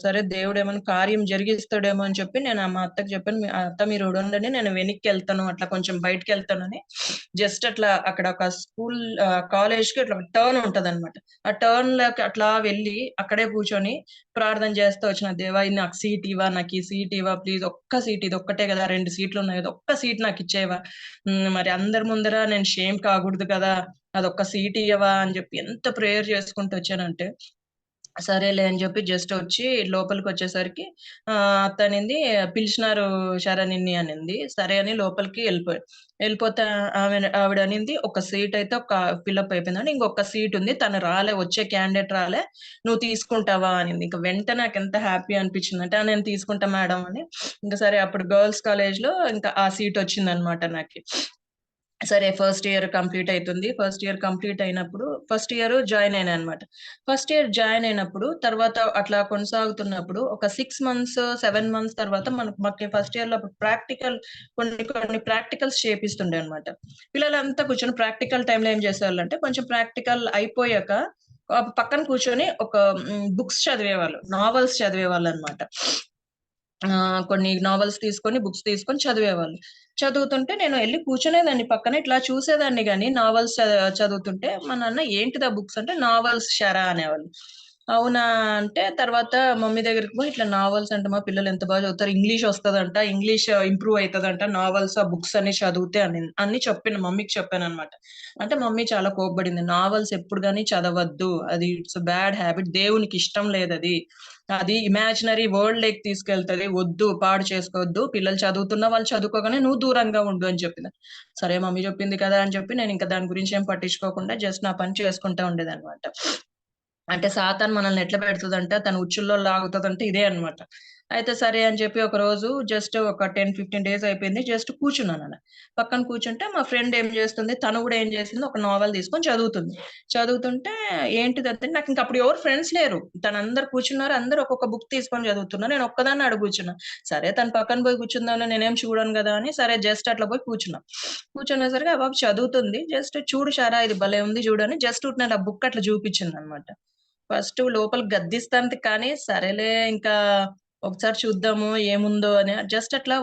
సరే దేవుడేమన్నా కార్యం జరిగిస్తాడేమో అని చెప్పి నేను మా అత్తకి చెప్పాను. అత్త మీరు ఈడుండండి నేను వెనక్కెళ్తాను. అట్లా కొంచెం బయటికెళ్తానని జస్ట్ అట్లా అక్కడ ఒక కాలేజ్‌కి అట్లా టర్న్ ఉంటదనమాట. ఆ టర్న్‌లోకి అట్లా వెళ్ళి అక్కడే కూర్చొని ప్రార్థన చేస్తూ వచ్చిన. దేవా నాకు సీట్ ఇవ్వా, నాకు ఈ సీట్ ఇవ్వా ప్లీజ్ ఒక్క సీట్ ఇదొక్కటే కదా! 2 సీట్లున్నాయి కదా! ఒక్క సీట్ నాకిచ్చేయవా? మరి అందరి ముందర నేను షేమ్ కాకూడదు కదా! అదొక్క సీట్ ఇయ్యవా? అని చెప్పి ఎంత ప్రేయర్ చేసుకుంటూ వచ్చానంటే సరేలే అని జెప్పి జస్ట్ ఒచ్చి లోపలికొచ్చేసరికి అత్తనింది పిలిచినారు నిన్ని అనింది. సరే అని లోపలికి ఎళ్ళిపోయా. ఎళ్ళిపోతే ఆవిడనింది ఒక సీటయితే ఫిలప్ అయిపోయిందండి. ఇంకొక సీటుంది. తను వచ్చే క్యాండిడేట్ రాలే. నువ్వు తీసుకుంటావా అనింది. ఇంక వెంటనే నాకెంత హ్యాపీ అనిపించిందంటే, నేను తీసుకుంటా మేడం అని. ఇంక సరే అప్పుడు గర్ల్స్ కాలేజ్‌లో ఇంకా ఆ సీటొచ్చిందనమాట నాకి. సరే ఫస్ట్ ఇయర్ కంప్లీట్ అయితుంది. ఫస్ట్ ఇయర్ కంప్లీట్ అయినప్పుడు ఫస్ట్ ఇయర్ జాయిన్ అయినానన్నమాట. ఫస్ట్ ఇయర్ జాయిన్ అయినప్పుడు తర్వాత అట్లా కొనసాగుతున్నప్పుడు ఒక 6 మంత్స్, 7 మంత్స్ తర్వాత మాకు ఫస్ట్ ఇయర్‌లో కొన్ని ప్రాక్టికల్స్ చేపిస్తుండే అన్నమాట. పిల్లలంతా కూర్చొని ప్రాక్టికల్ టైమ్‌లో ఏం చేసేవాళ్ళంటే కొంచెం ప్రాక్టికల్ అయిపోయాక పక్కన కూర్చొని ఒక బుక్స్ చదివేవాళ్ళు. నావెల్స్ చదివేవాళ్ళన్నమాట. కొన్ని నావెల్స్ తీసుకొని, బుక్స్ తీసుకొని చదివేవాళ్ళు. చదువుతుంటే నేను ఎళ్లి కూర్చునేదాన్ని పక్కన ఇట్లా చూసేదాన్ని గాని నావెల్స్ చదువుతుంటే మా నాన్న ఏంటిదా బుక్స్ అంటే నావెల్స్ షరా అనేవాళ్ళు. అవునా అంటే తర్వాత మమ్మీ దగ్గరికి పోయి ఇట్లా నావెల్స్ అంటే మా పిల్లలు ఎంత బాగా చదువుతారు, ఇంగ్లీష్ వస్తదంట, ఇంగ్లీష్ ఇంప్రూవ్ అవుతదంట, నావెల్స్ ఆ బుక్స్ అన్ని చదివితే అన్ని చెప్పిన మమ్మీకి చెప్పానన్నమాట. అంటే మమ్మీ చాలా కోప్పడింది. నావెల్స్ ఎప్పుడు గాని చదవద్దు. అది ఇట్స్ బ్యాడ్ హ్యాబిట్. దేవునికి ఇష్టం లేదది. అది ఇమాజినరీ వరల్డ్ లేకి తీసుకెళ్తది. వద్దు, పాడు చేసుకోవద్దు. పిల్లలు చదువుతున్నా వాళ్ళు చదువుకోగానే నువ్వు దూరంగా ఉండు అని చెప్పింది. సరే మమ్మీ చెప్పింది కదా అని చెప్పి నేను ఇంకా దాని గురించి ఏం పట్టించుకోకుండా జస్ట్ నా పని చేసుకుంటా ఉండేదన్నమాట. అంటే సాతాను మనల్ని ఎట్లా పెడుతదంటే తన ఉచ్చుల్లో లాగుతదంటే ఇదే అన్నమాట. అయితే సరే అని చెప్పి ఒకరోజు జస్ట్ ఒక 10, 15 డేస్ అయిపోయింది. జస్ట్ కూర్చున్నాను. పక్కన కూర్చుంటే మా ఫ్రెండ్ ఏం చేస్తుంది, తను కూడా ఏం చేసింది, ఒక నావెల్ తీసుకొని చదువుతుంది. చదువుతుంటే ఏంటిదంటే నాకు ఇంక అప్పుడు ఎవరు ఫ్రెండ్స్ లేరు. తనందరూ కూర్చున్నారు. అందరూ ఒక్కొక్క బుక్ తీసుకొని చదువుతున్నారు. నేను ఒక్కదాన్ని ఆడ కూర్చున్నా. సరే తను పక్కన పోయి కూర్చుందాంలే, నేనేం చూడను కదా అని సరే జస్ట్ అట్లా పోయి కూర్చున్నా. కూర్చునేసరికి ఆ పాప చదువుతుంది. జస్ట్ చూడు షారా ఇది భలే ఉంది చూడు అని జస్ట్ ఊరికే ఆ బుక్ అట్లా చూపించిందన్నమాట. ఫస్ట్ లోపల గద్దిస్తాంది కానీ, సరేలే ఇంకా ఒకసారి చూద్దాము ఏముందో అని జస్ట్ అట్లా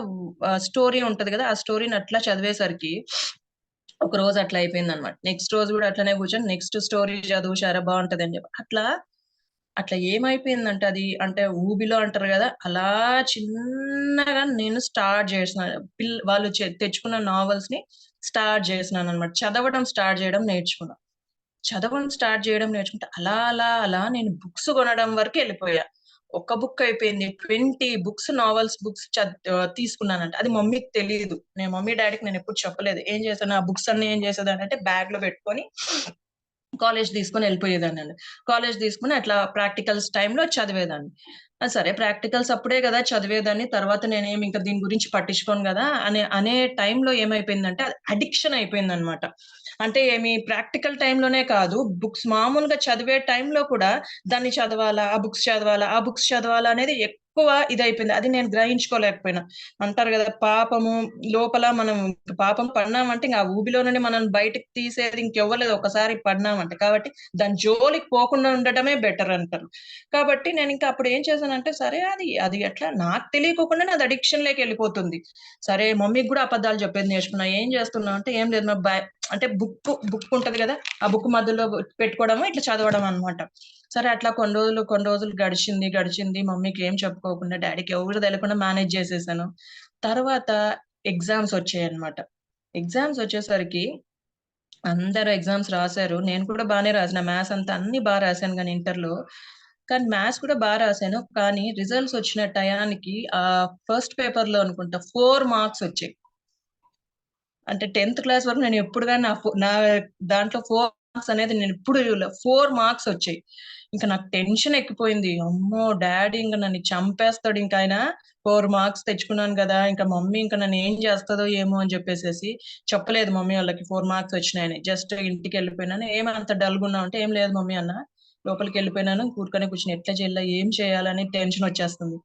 స్టోరీ ఉంటది గదా! ఆ స్టోరీని అట్లా చదివేసరికి ఒకరోజు అట్లా అయిపోయిందన్నమాట. నెక్స్ట్ రోజు గూడా అట్లనే కూర్చొని నెక్స్ట్ స్టోరీ చదువు షారా బావుంటదని చెప్పి. అట్లా ఏమైపోయిందంటే అది అంటే ఊబిలో అంటారు గదా! అలా చిన్నగా నేను స్టార్ట్ చేసిన. వాళ్ళు తెచ్చుకున్న నావెల్స్‌ని స్టార్ట్ చేసినానన్నమాట. చదవడం స్టార్ట్ చేయడం నేర్చుకున్నా. చదవడం స్టార్ట్ చేయడం నేర్చుకుంటే అలా నేను బుక్స్ కొనడం వరకు ఎళ్ళిపోయా. ఒక బుక్ అయిపోయింది. 20 బుక్స్ నావెల్స్ బుక్స్ తీసుకున్నానంట. అది మమ్మీకి తెలీదు. నేను మమ్మీ, డ్యాడీకి నేనెప్పుడు చెప్పలేదు. ఏం చేశాను, ఆ బుక్స్ అన్నీ ఏం చేసేదాన్నంటే బ్యాగ్‌లో పెట్టుకొని కాలేజ్ తీసుకొని ఎళ్ళిపోయేదాన్నండి. కాలేజ్ తీసుకొని అట్లా ప్రాక్టికల్స్ టైమ్‌లో చదివేదాన్ని. సరే ప్రాక్టికల్స్ అప్పుడే గదా చదివేదాన్ని. తర్వాత నేనేమి ఇంక దీని గురించి పట్టించుకోను గదా! అనే టైమ్‌లో ఏమైపోయిందంటే అది అడిక్షన్ అయిపోయిందన్నమాట. అంటే ప్రాక్టికల్ టైమ్‌లోనే కాదు, బుక్స్ మామూలుగా చదివే టైమ్‌లో కూడా దాన్ని చదవాలా, ఆ బుక్స్ చదవాలా అనేది ఎక్కువ ఇదైపోయింది. అది నేను గ్రహించుకోలేకపోయినా. అంటారు గదా! పాపము లోపల మనం పాపం పడినామంటే ఇంక ఆ ఊబిలో నుండి మనల్ని బయటకి తీసేది ఇంకెవ్వరు లేదు ఒక్కసారి పడినామంటే. కాబట్టి దాని జోలికి పోకుండా ఉండటమే బెటర్ అంటారు. కాబట్టి నేనింక అప్పుడు ఏం చేశానంటే సరే అది ఎట్లా నాకు తెలియకోకుండానే అది అడిక్షన్‌లోకి ఎళ్ళిపోతుంది. సరే మమ్మీకి గూడా అబద్ధాలు చెప్పేది నేర్చుకున్నా. ఏం చేస్తున్నావు అంటే ఏం లేదు అంటే బుక్ ఉంటది గదా! ఆ బుక్ మధ్యలో పెట్టుకోవడము, ఇట్లా చదవడం అన్నమాట. సరే అట్లా కొన్ని రోజులు గడిచింది. మమ్మీకి ఏం చెప్పుకోకుండా, డ్యాడీకి ఎవరు తెలియకుండా మేనేజ్ చేసేసాను. తర్వాత ఎగ్జామ్స్ వచ్చాయన్నమాట. ఎగ్జామ్స్ వచ్చేసరికి అందరూ ఎగ్జామ్స్ రాసారు. నేను కూడా బానే రాసిన. మ్యాథ్స్ అంతా అన్నీ రాసాను గాని ఇంటర్‌లో. కానీ మ్యాథ్స్ కూడా రాసాను. కానీ రిజల్ట్స్ వచ్చిన టయానికి ఫస్ట్ పేపర్‌లో అనుకుంటా 4 మార్క్స్ వచ్చాయి. అంటే 10థ్ క్లాస్ వరకు నేను ఎప్పుడు గాని నా దాంట్లో 4 మార్క్స్ అనేది నేనెప్పుడు చూడలే. 4 మార్క్స్ వచ్చాయి. ఇంక నాకు టెన్షన్ ఎక్కిపోయింది. అమ్మో! డ్యాడీ ఇంక నన్ను చంపేస్తాడు ఇంకాయన. 4 మార్క్స్ తెచ్చుకున్నాను గదా! ఇంక మమ్మీ ఇంక నన్నేం చేస్తదో ఏమో అని చెప్పేసేసి చెప్పలేదు మమ్మీ వాళ్ళకి 4 మార్క్స్ వచ్చినాయని. జస్ట్ ఇంటికెళ్ళిపోయినాను. "ఏమంత డల్‌గున్నావు" అంటే, "ఏం లేదు మమ్మీ" అన్నా. లోపలికెళ్ళిపోయినాను. ఊరికనే కూర్చొని ఎట్లా చేయాలా? ఏం చేయాలని టెన్షన్ వచ్చేస్తుంది.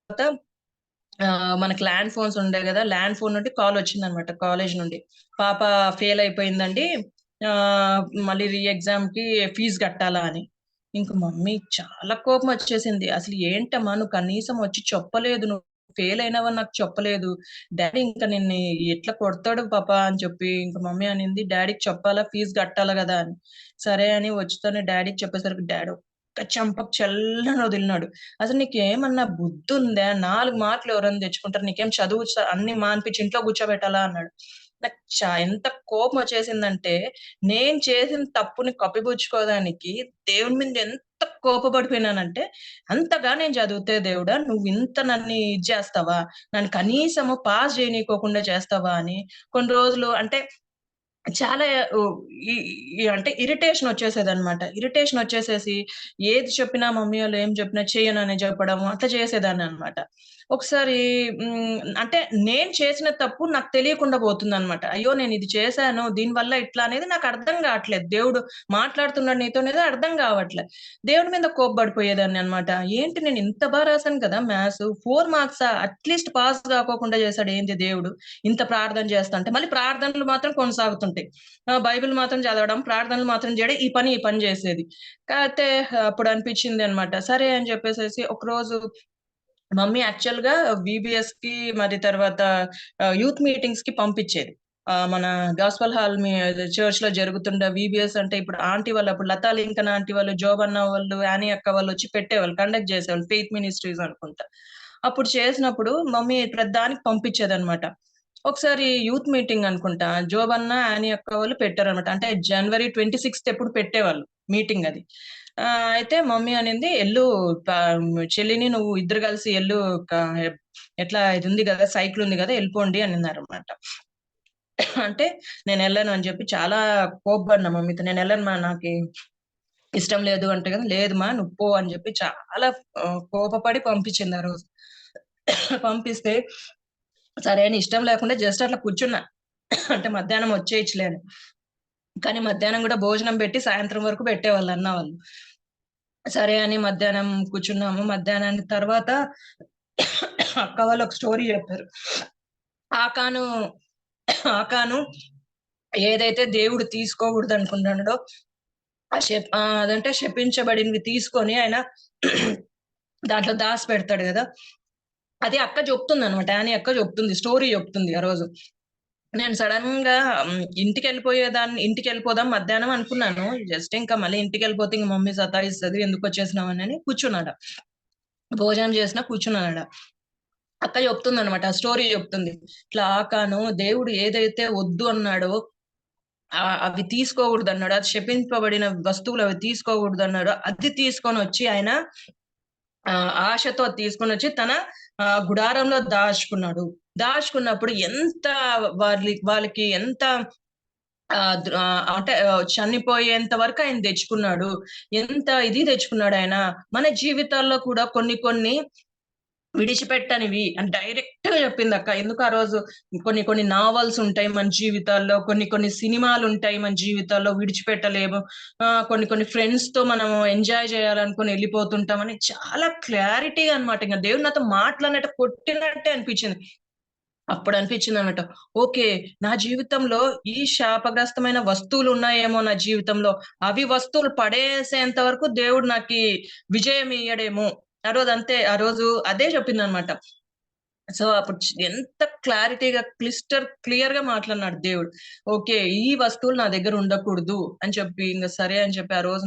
తర్వాత మనకి ల్యాండ్ ఫోన్స్ ఉండేవి గదా! ల్యాండ్ ఫోన్ నుండి కాలొచ్చిందనమాట కాలేజీ నుండి. పాప ఫెయిల్ అయిపోయిందండి. ఆహ్, మళ్ళీ ఎగ్జామ్‌కి ఫీజ్ కట్టాలా అని. ఇంక మమ్మీకి చాలా కోపమొచ్చేసింది. "అసలు ఏంటమ్మా నువ్వు కనీసం వచ్చి చెప్పలేదు. నువ్వు ఫెయిల్ అయినావని నాకు చెప్పలేదు. డ్యాడీ ఇంక నిన్ను ఎట్లా కొడతాడు పాప" అని చెప్పి ఇంక మమ్మీ అనింది, "డ్యాడీకి చెప్పాలా? ఫీజ్ కట్టాలా గదా!" అని. సరే అని వచ్చుతోనే డ్యాడీకి చెప్పేసరికి డ్యాడీ ఒక్క చెంపకు చెల్లని వదిలినాడు. అసలు నీకేమన్నా బుద్ధుందా? 4 మార్కులు ఎవరైనా తెచ్చుకుంటారు. నీకేం చదువు అన్నీ మానిపిచ్చి ఇంట్లో కూర్చోబెట్టాలా అన్నాడు. నాకు ఎంత కోపమొచ్చేసిందంటే, నేను చేసిన తప్పుని కప్పిపుచ్చుకోవడానికి దేవుని మీద ఎంత కోపపడిపోయినానంటే, అంతగా నేను చదివితే దేవుడా నువ్వింత నన్ను ఇది చేస్తావా? నన్ను కనీసము పాస్ చేయనీకోకుండా చేస్తావా? అని కొన్ని రోజులు అంటే చాలా ఓ ఈ ఈ అంటే ఇరిటేషన్ వచ్చేసేదన్నమాట. ఇరిటేషన్ వచ్చేసేసి ఏది చెప్పినా మమ్మీ వాళ్ళు ఏం చెప్పినా చెయ్యనని చెప్పడము అట్లా చేసేదాన్ననమాట. ఒకసారి అంటే నేను చేసిన తప్పు నాకు తెలియకుండా పోతుందన్నమాట. అయ్యో! నేనిది చేశాను దీనివల్ల ఇట్లా అనేది నాకు అర్థం గావట్లేదు. దేవుడు మాట్లాడుతున్నాడు నీతో అనేది అర్థం గావట్లే. దేవుడి మీద కోప్పడిపోయేదాన్ననమాట. ఏంటి నేను ఇంత రాసాను కదా! మ్యాథ్స్ 4 మార్క్సా? అట్‌లీస్ట్ పాస్ గాకోకుండా చేసాడు ఏంది దేవుడు? ఇంత ప్రార్థన చేస్తంటే మళ్ళీ ప్రార్థనలు మాత్రం కొనసాగుతుంటాయి. బైబిల్ మాత్రం చదవడం, ప్రార్థనలు మాత్రం చేయడం, ఈ పని చేసేది. కాతే అప్పుడు అనిపించిందనమాట. సరే అని చెప్పేసేసి ఒకరోజు మమ్మీ యాక్చువల్‌గా వీబీఎస్‌కి మరి తర్వాత యూత్ మీటింగ్స్‌కి పంపించేది. మన గాస్పల్ హాల్ మీ చర్చ్ లో జరుగుతుండే VBS అంటే ఇప్పుడు ఆంటీ వాళ్ళు, అప్పుడు లతా లింకన్ ఆంటీ వాళ్ళు, జోబన్న వాళ్ళు, యానీ అక్క వాళ్ళు వచ్చి పెట్టేవాళ్ళు, కండక్ట్ చేసేవాళ్ళు, ఫెయిత్ మినిస్ట్రీస్ అనుకుంటా. అప్పుడు చేసినప్పుడు మమ్మీ ప్రతిదానికి పంపించేది అనమాట. ఒకసారి యూత్ మీటింగ్ అనుకుంటా, జోబన్న యానీ అక్క వాళ్ళు పెట్టారనమాట. అంటే January 26th ఎప్పుడు పెట్టేవాళ్ళు మీటింగ్ అది. అయితే మమ్మీ అనింది, ఎల్లు చెల్లిని నువ్వు ఇద్దరు కలిసి ఎల్లు, ఎట్లా ఇది ఉంది కదా, సైకిల్ ఉంది కదా, వెళ్ళిపోండి అని అన్నారనమాట. అంటే నేను వెళ్ళను అని చెప్పి చాలా కోప్పడినా మమ్మీతో. నేను వెళ్ళను మా, నాకు ఇష్టం లేదు అంటే కదా, లేదు మా నువ్వు పో అని చెప్పి చాలా కోపపడి పంపించింది ఆ రోజు. పంపిస్తే సరే అని ఇష్టం లేకుండా జస్ట్ అట్లా కూర్చున్నా. అంటే మధ్యాహ్నం వచ్చేయచ్చులేని. కానీ మధ్యాహ్నం కూడా భోజనం పెట్టి సాయంత్రం వరకు పెట్టేవాళ్ళు అన్న వాళ్ళు. సరే అని మధ్యాహ్నం కూర్చున్నాము. మధ్యాహ్నానికి తర్వాత అక్క వాళ్ళు ఒక స్టోరీ చెప్పారు. ఆకాను ఏదైతే దేవుడు తీసుకోకూడదు అనుకుంటున్నాడో అదంటే శపించబడినవి తీసుకొని ఆయన దాంట్లో దాసి పెడతాడు కదా, అది అక్క చెప్తుంది అనమాట. అని అక్క చెప్తుంది, స్టోరీ చెప్తుంది. ఆ రోజు నేను సడన్ గా ఇంటికి వెళ్ళిపోదాం మధ్యాహ్నం అనుకున్నాను. జస్ట్ ఇంకా మళ్ళీ ఇంటికి వెళ్ళిపోతే ఇంక మమ్మీ సతాయిస్తుంది, ఎందుకు వచ్చేసినామని కూర్చున్నాడ. భోజనం చేసినా కూర్చున్నాడ. అక్క చెప్తుంది అనమాట, ఆ స్టోరీ చెప్తుంది. ఇట్లా ఆకాను దేవుడు ఏదైతే వద్దు అన్నాడో అవి తీసుకోకూడదు అన్నాడు, అది శపింపబడిన వస్తువులు అవి తీసుకోకూడదు అన్నాడు, అది తీసుకొని వచ్చి ఆయన ఆశతో తీసుకొని వచ్చి తన గుడారంలో దాచుకున్నప్పుడు ఎంత వాళ్ళకి ఎంత అంటే చనిపోయేంత వరకు ఆయన తెచ్చుకున్నాడు, ఎంత ఇది తెచ్చుకున్నాడు ఆయన. మన జీవితాల్లో కూడా కొన్ని విడిచిపెట్టనివి అని డైరెక్ట్ గా చెప్పింది అక్క. ఎందుకు ఆ రోజు కొన్ని నావల్స్ ఉంటాయి మన జీవితాల్లో, కొన్ని సినిమాలు ఉంటాయి మన జీవితాల్లో, విడిచిపెట్టలేము. కొన్ని ఫ్రెండ్స్ తో మనం ఎంజాయ్ చేయాలనుకుని వెళ్ళిపోతుంటామని చాలా క్లారిటీగా అనమాట. ఇంకా దేవుడు నాతో మాట్లాడినట్టు కొట్టినట్టే అనిపించింది. అప్పుడు అనిపించింది అనమాట, ఓకే నా జీవితంలో ఈ శాపగ్రస్తమైన వస్తువులు ఉన్నాయేమో నా జీవితంలో, అవి వస్తువులు పడేసేంత వరకు దేవుడు నాకు విజయం ఇయ్యడేమో. ఆ రోజు అదే చెప్పింది అనమాట. సో అప్పుడు ఎంత క్లారిటీగా క్లియర్ గా మాట్లాడినాడు దేవుడు. ఓకే ఈ వస్తువులు నా దగ్గర ఉండకూడదు అని చెప్పి, ఇంకా సరే అని చెప్పి ఆ రోజు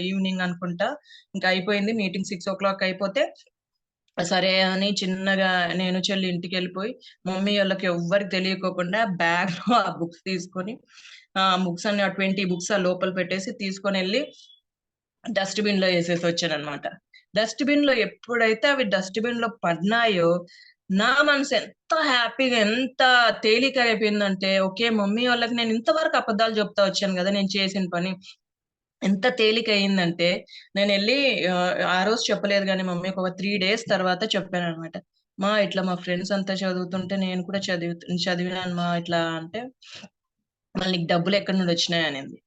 ఈవినింగ్ అనుకుంటా ఇంకా అయిపోయింది మీటింగ్. 6 o'clock అయిపోతే సరే అని చిన్నగా నేను చెల్లి ఇంటికి వెళ్ళిపోయి మమ్మీ వాళ్ళకి ఎవ్వరికి తెలియకోకుండా బ్యాగ్ లో ఆ బుక్స్ తీసుకొని, ఆ బుక్స్ అన్ని 20 బుక్స్ ఆ లోపల పెట్టేసి తీసుకొని వెళ్ళి డస్ట్బిన్ లో వేసేసి వచ్చాను అనమాట. డస్ట్బిన్ లో ఎప్పుడైతే అవి డస్ట్బిన్ లో పడినాయో నా మనసు ఎంత హ్యాపీగా, ఎంత తేలిక అయిపోయిందంటే, ఓకే మమ్మీ వాళ్ళకి నేను ఇంతవరకు అబద్ధాలు చెప్తా వచ్చాను కదా నేను చేసిన పని, ఎంత తేలిక అయిందంటే నేను వెళ్ళి ఆ రోజు చెప్పలేదు కానీ మమ్మీకి ఒక 3 days తర్వాత చెప్పాను అనమాట. మా ఇట్లా మా ఫ్రెండ్స్ అంతా చదువుతుంటే నేను కూడా చదివినాను మా ఇట్లా అంటే, మళ్ళీ నీకు డబ్బులు ఎక్కడి నుండి వచ్చినాయి అనింది.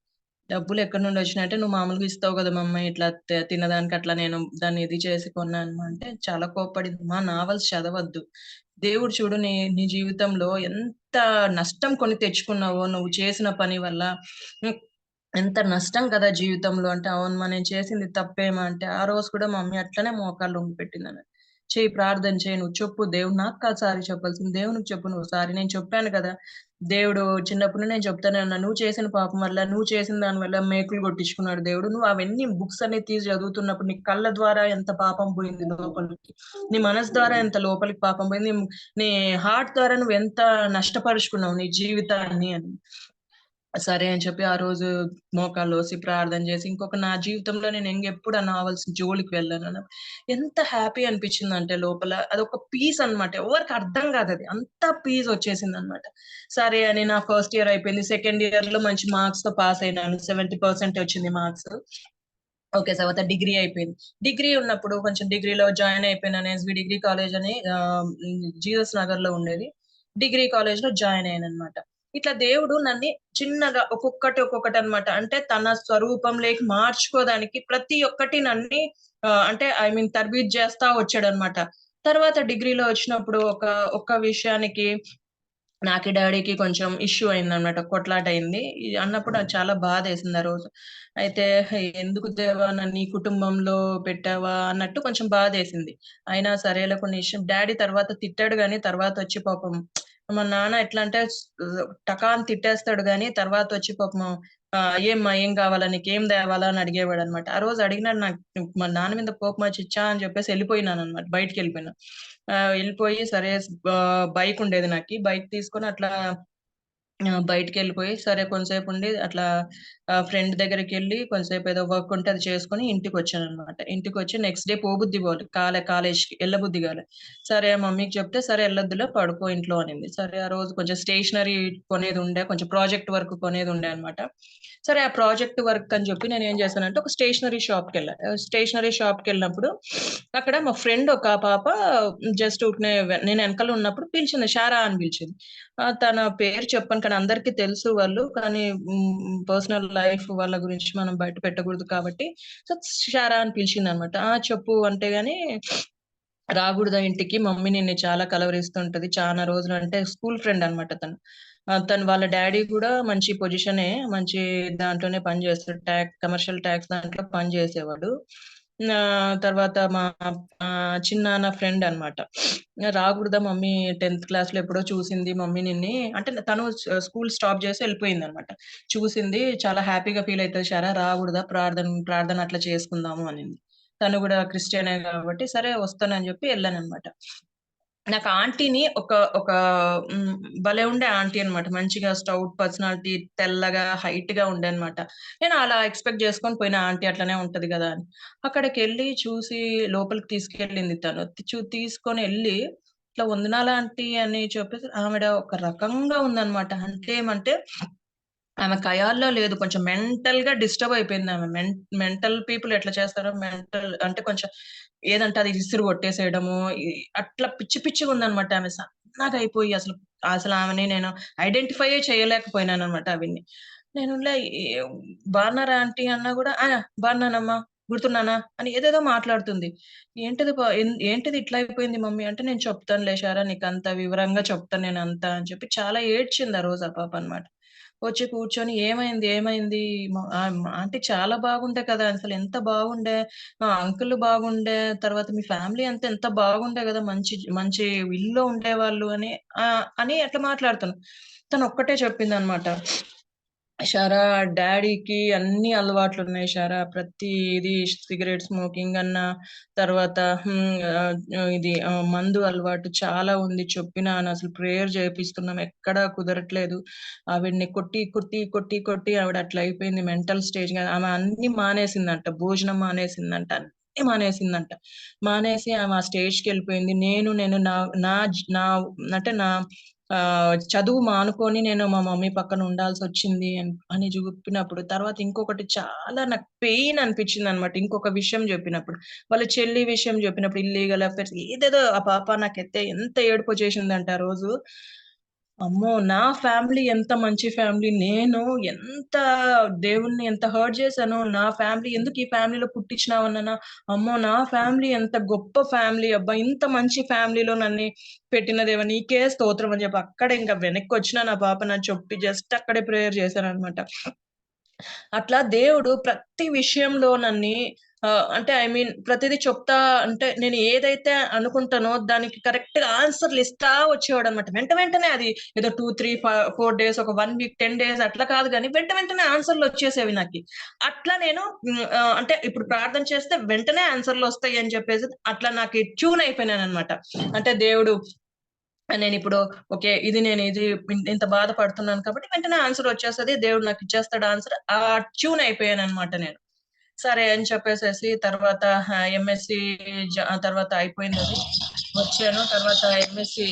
డబ్బులు ఎక్కడి నుండి వచ్చినాయంటే, నువ్వు మామూలుగా ఇస్తావు కదా మమ్మీ ఇట్లా తినడానికి, అట్లా నేను దాన్ని ఇది చేసి కొన్నాను అంటే చాలా కోప్పడింది. మా నావల్స్ చదవద్దు, దేవుడు చూడు నీ జీవితంలో ఎంత నష్టం కొని తెచ్చుకున్నావో నువ్వు చేసిన పని వల్ల, ఎంత నష్టం కదా జీవితంలో అంటే, అవునమ్మా నేను చేసింది తప్పేమా అంటే, ఆ రోజు కూడా మమ్మీ అట్లనే మోకాళ్ళు వంగి పెట్టిందని. చెయ్యి ప్రార్థన చేయి, నువ్వు చెప్పు, దేవుడు నాకు కాదు సారి చెప్పాల్సింది, దేవునికి చెప్పు నువ్వు సారి. నేను చెప్పాను కదా దేవుడు చిన్నప్పుడు నేను చెప్తానే ఉన్నా, నువ్వు చేసిన పాపం వల్ల, నువ్వు చేసిన దాని వల్ల మేకులు కొట్టించుకున్నాడు దేవుడు. నువ్వు అవన్నీ బుక్స్ అన్ని తీసి చదువుతున్నప్పుడు నీ కళ్ళ ద్వారా ఎంత పాపం పోయింది లోపలికి, నీ మనసు ద్వారా ఎంత లోపలికి పాపం పోయింది, నీ హార్ట్ ద్వారా నువ్వు ఎంత నష్టపరుచుకున్నావు నీ జీవితాన్ని అని. సరే అని చెప్పి ఆ రోజు మోకాళ్ళోసి ప్రార్థన చేసి, ఇంకొక నా జీవితంలో నేను ఇంకెప్పుడు ఆ నావల్స్ జోలికి వెళ్ళను. ఎంత హ్యాపీ అనిపించిందంటే లోపల అదొక పీస్ అనమాట. ఎవరికి అర్థం కాదు, అది అంత పీస్ వచ్చేసింది అనమాట. సరే అని నా ఫస్ట్ ఇయర్ అయిపోయింది. సెకండ్ ఇయర్ లో మంచి మార్క్స్ తో పాస్ అయినాను, 70% వచ్చింది మార్క్స్. ఓకే తర్వాత డిగ్రీ అయిపోయింది. డిగ్రీ ఉన్నప్పుడు కొంచెం డిగ్రీలో జాయిన్ అయిపోయినాను. ఎస్వి డిగ్రీ కాలేజ్ అని జీఎస్ నగర్ లో ఉండేది. డిగ్రీ కాలేజ్ లో జాయిన్ అయ్యాను అనమాట. ఇట్లా దేవుడు నన్ను చిన్నగా ఒక్కొక్కటి అనమాట, అంటే తన స్వరూపంలోకి మార్చుకోవడానికి ప్రతి ఒక్కటి నన్ను అంటే తర్బీద్ చేస్తా వచ్చాడు అనమాట. తర్వాత డిగ్రీలో వచ్చినప్పుడు ఒక్క విషయానికి నాకు డాడీకి కొంచెం ఇష్యూ అయిందనమాట, కొట్లాట అయింది. అన్నప్పుడు నాకు చాలా బాధ వేసింది ఆ రోజు. అయితే ఎందుకు దేవా నన్ను ఈ కుటుంబంలో పెట్టావా అన్నట్టు కొంచెం బాధ వేసింది. అయినా సరేలే కొన్ని విషయం డాడీ తర్వాత తిట్టాడు, కానీ తర్వాత వచ్చి పాపం మా నాన్న ఎట్లా అంటే టకాన్ తిట్టేస్తాడు గాని తర్వాత వచ్చి పాపం ఏమ్మా ఏం కావాలా నీకేం తేవాలా అని అడిగేవాడు అనమాట. ఆ రోజు అడిగినాడు, నాకు మా నాన్న మీద కోపం వచ్చి ఇచ్చా అని చెప్పేసి వెళ్ళిపోయినాను అనమాట, బయటికి వెళ్ళిపోయినా. వెళ్ళిపోయి సరే బైక్ ఉండేది నాకు, బైక్ తీసుకొని అట్లా బయటికెళ్ళిపోయి సరే కొంసేపు ఉండి అట్లా ఫ్రెండ్ దగ్గరికెళ్ళి కొంసేపు ఏదో వర్క్ ఉంటే అది చేసుకొని ఇంటికొచ్చాననమాట. ఇంటికొచ్చి నెక్స్ట్ డే పోబుద్ధి కాలేజ్‌కి ఎళ్ళబుద్ధి కాలే. సరే మమ్మీకి చెప్తే, "సరే ఎళ్ళొద్దులే పడుకో ఇంట్లో" అనింది. సరే ఆ రోజు కొంచెం స్టేషనరీ కొనేదుండే, కొంచెం ప్రాజెక్ట్ వర్క్ కొనేదుండే అనమాట. సరే ఆ ప్రాజెక్ట్ వర్క్ అని చెప్పి నేనేం చేశానంటే ఒక స్టేషనరీ షాప్‌కెళ్ళా. స్టేషనరీ షాప్‌కెళ్ళినప్పుడు అక్కడ మా ఫ్రెండ్ ఒక పాప జస్ట్ ఊరికనే నేను ఎనకాల ఉన్నప్పుడు పిలిచింది, షారా అని పిలిచింది. తన పేరు చెప్పను కానీ అందరికీ తెలుసు వాళ్ళు. కానీ పర్సనల్ లైఫ్ వాళ్ళ గురించి మనం బయట పెట్టకూడదు కాబట్టి సో షారా అని పిలిచిందనమాట. చెప్పు అంటే గాని రాకూడదా ఇంటికి, మమ్మీ నిన్ను చాలా కలవరిస్తుంటది. చానా రోజులు అంటే స్కూల్ ఫ్రెండ్ అనమాట తను. తను వాళ్ళ డ్యాడీ కూడా మంచి పొజిషనే, మంచి దాంట్లోనే పని చేస్తాడు. కమర్షియల్ టాక్స్ దాంట్లో పని చేసేవాడు. తర్వాత మా చిన్నాన్న ఫ్రెండ్ అనమాట. రాకూడదా మమ్మీ 10th క్లాస్‌లో ఎప్పుడో చూసింది మమ్మీ నిన్ని అంటే తను స్కూల్ స్టాప్ చేసి వెళ్ళిపోయిందనమాట. చూసింది చాలా హ్యాపీగా ఫీల్ అయితది షారా, రాకూడదా ప్రార్థన అట్లా చేసుకుందాము అనింది. తను కూడా క్రిస్టియనే కాబట్టి సరే వస్తానని చెప్పి ఎళ్ళాననమాట. నాకు ఆంటీని ఒక ఒక భలే ఉండే ఆంటీ అనమాట. మంచిగా స్టౌట్ పర్సనాలిటీ, తెల్లగా, హైట్‌గా ఉండే అనమాట. నేను అలా ఎక్స్‌పెక్ట్ చేసుకొని పోయిన, ఆంటీ అట్లనే ఉంటది గదా అని. అక్కడికెళ్ళి చూసి లోపలికి తీసుకెళ్ళింది తను. తీసుకొని ఎళ్లి ఇట్లా "వందనాలు ఆంటీ" అని చెప్పేసి ఆవిడ ఒక రకంగా ఉందనమాట. అంటే ఏమంటే ఆమె కయాల్లో లేదు. కొంచెం మెంటల్‌గా డిస్టర్బ్ అయిపోయిందామె. మెంటల్ పీపుల్ ఎట్లా చేస్తారో అంటే కొంచెం ఏదంటే అది విసిరి కొట్టేసేయడము. అట్లా పిచ్చి పిచ్చిగుందనమాట ఆమె. సన్నగా అయిపోయి అసలు ఆమెని నేను ఐడెంటిఫైయే చేయలేకపోయినాననమాట ఆవిడని. నేనులే "బాగున్నారా ఆంటీ" అన్నా గూడా, బాగున్నానమ్మా, గుర్తున్నానా" అని ఏదేదో మాట్లాడుతుంది. ఏంటిది ఇట్లా అయిపోయింది మమ్మీ" అంటే, "నేను చెప్తానులే షారా నీకంత వివరంగా చెప్తాను నేనంతా" అని చెప్పి చాలా ఏడ్చింది ఆ రోజు ఆ పాప అనమాట. వచ్చి కూర్చొని "ఏమైంది? ఏమైంది? ఆంటీ చాలా బాగుండే కదా! అసలెంత బాగుండే. అంకుల్ బాగుండే. తర్వాత మీ ఫ్యామిలీ అంతా ఎంత బాగుండే గదా! మంచి మంచి ఇల్లులో ఉండేవాళ్ళు" అని అట్లా మాట్లాడుతున్నా. తనొక్కటే చెప్పిందనమాట. "షారా డ్యాడీకి అన్ని అలవాట్లున్నాయి షారా. ప్రతీది సిగరెట్ స్మోకింగ్ అన్నా, తర్వాత ఇది మందు అలవాటు చాలా ఉంది. చెప్పినానసలు ప్రేయర్ చేపిస్తున్నాం. ఎక్కడా కుదరట్లేదు. ఆవిడని కొట్టి ఆవిడ అట్లా అయిపోయింది. మెంటల్ స్టేజ్ ఆమె అన్నీ మానేసిందంట. భోజనం మానేసిందంట. అన్నీ మానేసిందంట. మానేసి ఆమె ఆ స్టేజ్‌కెళ్ళిపోయింది. నేను నా నా జ నా అంటే నా చదువు మానుకొని నేను మా మమ్మీ పక్కన ఉండాల్సొచ్చింది" అని చెప్పినప్పుడు, తర్వాత ఇంకొకటి చాలా నాకు పెయిన్ అనిపించిందనమాట. ఇంకొక విషయం చెప్పినప్పుడు. వాళ్ళ చెల్లి విషయం చెప్పినప్పుడు ఇల్లీగల్ అఫైర్స్ ఏదేదో ఆ పాప నాకైతే ఎంత ఏడుపొచ్చేసిందంటే ఆ రోజు. అమ్మో! నా ఫ్యామిలీ ఎంత మంచి ఫ్యామిలీ. నేను ఎంత దేవుడిని ఎంత హర్ట్ చేశానో, నా ఫ్యామిలీ ఎందుకు ఈ ఫ్యామిలీలో పుట్టించినావన్నానా, అమ్మో! నా ఫ్యామిలీ ఎంత గొప్ప ఫ్యామిలీ అబ్బా! ఇంత మంచి ఫ్యామిలీలో నన్ను పెట్టిన దేవా నీకే స్తోత్రం అని చెప్పి అక్కడే ఇంకా వెనక్కొచ్చినా నా పాపనని చెప్పి జస్ట్ అక్కడే ప్రేయర్ చేశాననమాట. అట్లా దేవుడు ప్రతి విషయంలో నన్ని అంటే ఐ మీన్ ప్రతిదీ చెప్తా అంటే నేను ఏదైతే అనుకుంటానో దానికి కరెక్ట్‌గా ఆన్సర్‌లు ఇస్తా వచ్చేవాడన్నమాట. వెంటనే అది ఏదో 2, 3, 4 డేస్, ఒక 1 వీక్, 10 డేస్ అట్లా కాదు గానీ వెంటనే ఆన్సర్‌లు వచ్చేసేవి నాకి. అట్లా నేను అంటే ఇప్పుడు ప్రార్థన చేస్తే వెంటనే ఆన్సర్‌లు వస్తాయి అని చెప్పేసి అట్లా నాకు ట్యూన్ అయిపోయినానన్నమాట. అంటే దేవుడు నేనిప్పుడు ఓకే. ఇది ఇంత బాధపడుతున్నాను కాబట్టి వెంటనే ఆన్సర్ వచ్చేస్తది. దేవుడు నాకిచ్చేస్తాడు ఆన్సర్. ట్యూన్ అయిపోయాననమాట నేను. సరే అని చెప్పేసేసి తర్వాత ఎంఎస్‌సి తర్వాత అయిపోయిందది. వచ్చాను. తర్వాత ఎంఎస్‌సి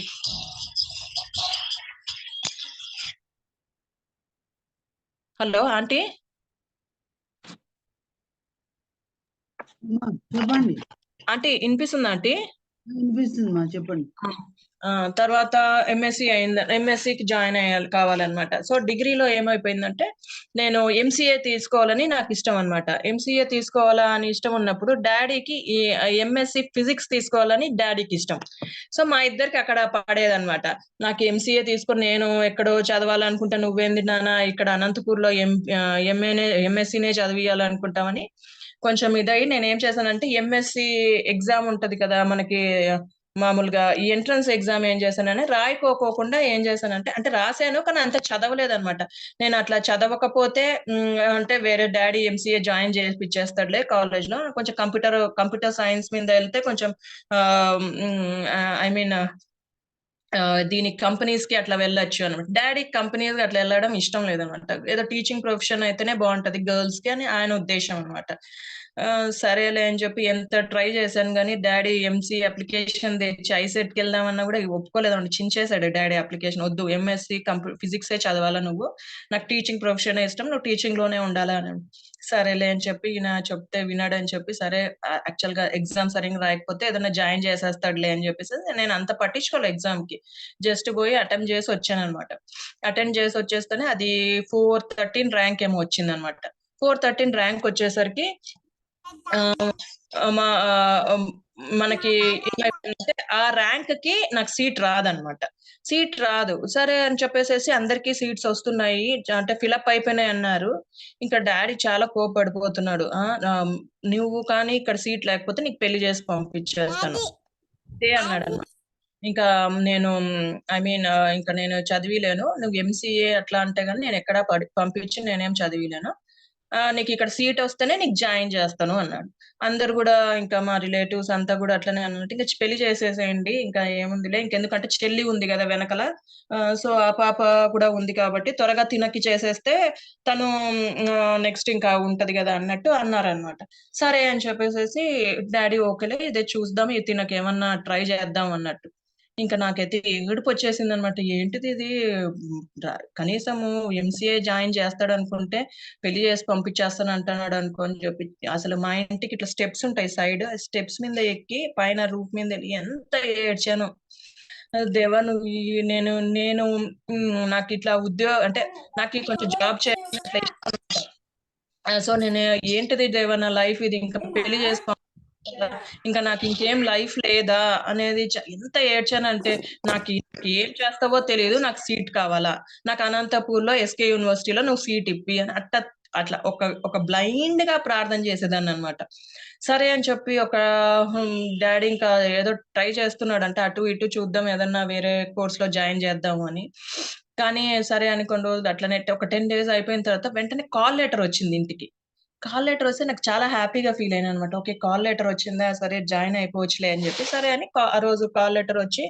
హలో ఆంటీ? చెప్పండి. ఆంటీ ఇనిపిస్తుందా ఆంటీ? వినిపిస్తుందమ్మా చెప్పండి. తర్వాత ఎంఎస్‌సికి జాయిన్ కావాలన్నమాట. సో, డిగ్రీలో ఏమైపోయిందంటే, నేను ఎంసీఏ తీసుకోవాలని నాకిష్టం అన్నమాట. ఎంసీఏ తీసుకోవాలా అని ఇష్టం ఉన్నప్పుడు, డ్యాడీకి ఈ ఎంఎస్‌సి ఫిజిక్స్ తీసుకోవాలని డ్యాడీకిష్టం. సో, మా ఇద్దరికి అక్కడ పడేదన్నమాట. నాకు ఎంసీఏ తీసుకొని నేను ఎక్కడో చదవాలనుకుంటే, "నువ్వేంది నాన్న ఇక్కడ అనంతపూర్‌లో ఎంఎస్‌సినే చదివియాలనుకుంటావని" కొంచెం ఇదయ్యి నేనేం చేశానంటే, ఎంఎస్‌సి ఎగ్జామ్ ఉంటది కదా! మనకి మామూలుగా ఈ ఎంట్రన్స్ ఎగ్జామ్ ఏం చేశానంటే రాయకోకుండా ఏం చేశానంటే అంటే రాశాను కానీ అంత చదవలేదన్నమాట. నేను అట్లా చదవకపోతే అంటే వేరే డాడీ ఎంసీఏ జాయిన్ చేపిచ్చేస్తాడులే కాలేజ్‌లో. కొంచెం కంప్యూటర్ సైన్స్ మీద ఎళ్తే కొంచెం ఐ మీన్ దీనికి కంపెనీస్‌కి అట్లా వెళ్ళొచ్చు అనమాట. డాడీకి కంపెనీస్‌కి అట్లా వెళ్ళడం ఇష్టం లేదనమాట. ఏదో టీచింగ్ ప్రొఫెషన్ అయితేనే బావుంటది గర్ల్స్‌కి అని ఆయన ఉద్దేశం అనమాట. సరేలే అని చెప్పి ఎంత ట్రై చేశాను గానీ డాడీ ఎంసీఏ అప్లికేషన్ తెచ్చి ఐసెట్‌కెళ్దామన్నా కూడా ఒప్పుకోలేదండి. చించేసాడు డాడీ అప్లికేషన్. "వద్దు ఎంఎస్‌సి ఫిజిక్సే చదవాలా నువ్వు. నాకు టీచింగ్ ప్రొఫెషనే ఇష్టం. నువ్వు టీచింగ్‌లోనే ఉండాలా" అన్నాడు. సరేలే అని చెప్పి ఈయన చెప్తే వినడని చెప్పి సరే యాక్చువల్‌గా ఎగ్జామ్ సరిగ్గా రాయకపోతే ఏదైనా జాయిన్ చేసేస్తాడులే అని చెప్పేసి నేను అంత పట్టించుకోలే ఎగ్జామ్‌కి. జస్ట్ పోయి అటెంప్ట్ చేసి వచ్చాననమాట. అటెంప్ట్ చేసి వచ్చేస్తేనే అది 413 ర్యాంక్ ఏమో వచ్చిందనమాట. 413 ర్యాంక్ వచ్చేసరికి ఆహ్, మా మనకి ఏమైపోయిందంటే ఆ ర్యాంక్‌కి నాకు సీట్ రాదనమాట. సీట్ రాదు. సరే అని చెప్పేసేసి అందరికీ సీట్స్ వస్తున్నాయి. అంటే ఫిలప్ అయిపోయినాయన్నారు. ఇంకా డ్యాడీ చాలా కోప్పడిపోతున్నాడు. "నువ్వు కానీ ఇక్కడ సీట్ లేకపోతే నీకు పెళ్లి చేసి పంపించేస్తాను." ఇదే అన్నాడన్నమాట. ఇంకా నేను ఐ మీన్ ఇంక నేను చదివిలేను. నువ్వు ఎంసీఏ అట్లా అంటే గాని నేనెక్కడా పంపించి నేనేం చదివిలేను. నీకిక్కడ సీటొస్తేనే నీకు జాయిన్ చేస్తాను అన్నాడు. అందరూ గూడా ఇంకా మా రిలేటివ్స్ అంతా గూడా అట్లనే అన్నట్టు ఇంక పెళ్లి చేసేసేయండి. ఇంకా ఏముందిలే ఇంకెందుకంటే చెల్లి ఉంది గదా వెనకల. సో, ఆ పాప కూడా ఉంది కాబట్టి త్వరగా తినకి చేసేస్తే తను నెక్స్ట్ ఇంకా ఉంటది గదా అన్నట్టు అన్నారనమాట. సరే అని చెప్పేసేసి డ్యాడీ ఓకేలే ఇదే చూద్దాం. తినకేమన్నా ట్రై చేద్దాం అన్నట్టు. ఇంక నాకైతే ఏడుపొచ్చేసిందనమాట. ఏంటిదిది కనీసము ఎంసీఏ జాయిన్ చేస్తాడనుకుంటే పెళ్లి చేసి పంపించేస్తానంటున్నాడనుకో అని చెప్పి అసలు మా ఇంటికి ఇట్లా స్టెప్స్ ఉంటాయి సైడ్. స్టెప్స్ మీద ఎక్కి పైన రూఫ్ మీదెళ్ళి ఎంత ఏడ్చానో. దేవా నువ్వు నేను నేను నాకిట్లా అంటే నాకి కొంచెం జాబ్ చేయాలని అట్లా ఇష్టం. సో, నేను ఏంటిది దేవా నా లైఫ్ ఇది ఇంకా పెళ్లి చేసుకో ఇంకా నాకింకేం లైఫ్ లేదా అనేది ఎంత ఏడ్చానంటే, ఏం చేస్తావో తెలీదు. నాకు సీట్ కావాలా. నాకు అనంతపూర్‌లో ఎస్‌కే యూనివర్సిటీలో నువ్వు సీట్ ఇప్పి అని అట్లా ఒక బ్లైండ్‌గా ప్రార్థన చేసేదాన్ననమాట. సరే అని చెప్పి డ్యాడీ ఇంకా ఏదో ట్రై చేస్తున్నాడంట. అటు ఇటు చూద్దాం ఏదన్నా వేరే కోర్స్‌లో జాయిన్ చేద్దాము అని. కానీ సరే అని కొన్ని రోజులు అట్లనే ఒక 10 డేస్ అయిపోయిన తర్వాత వెంటనే కాల్ లెటర్ వచ్చింది ఇంటికి. కాల్ లెటర్ వస్తే నాకు చాలా హ్యాపీగా ఫీల్ అయ్యాననమాట. ఓకే. కాల్ లెటర్ వచ్చిందా? సరే జాయిన్ అయిపోవచ్చులే అని చెప్పి, సరే అని ఆ రోజు కాల్ లెటర్ వచ్చి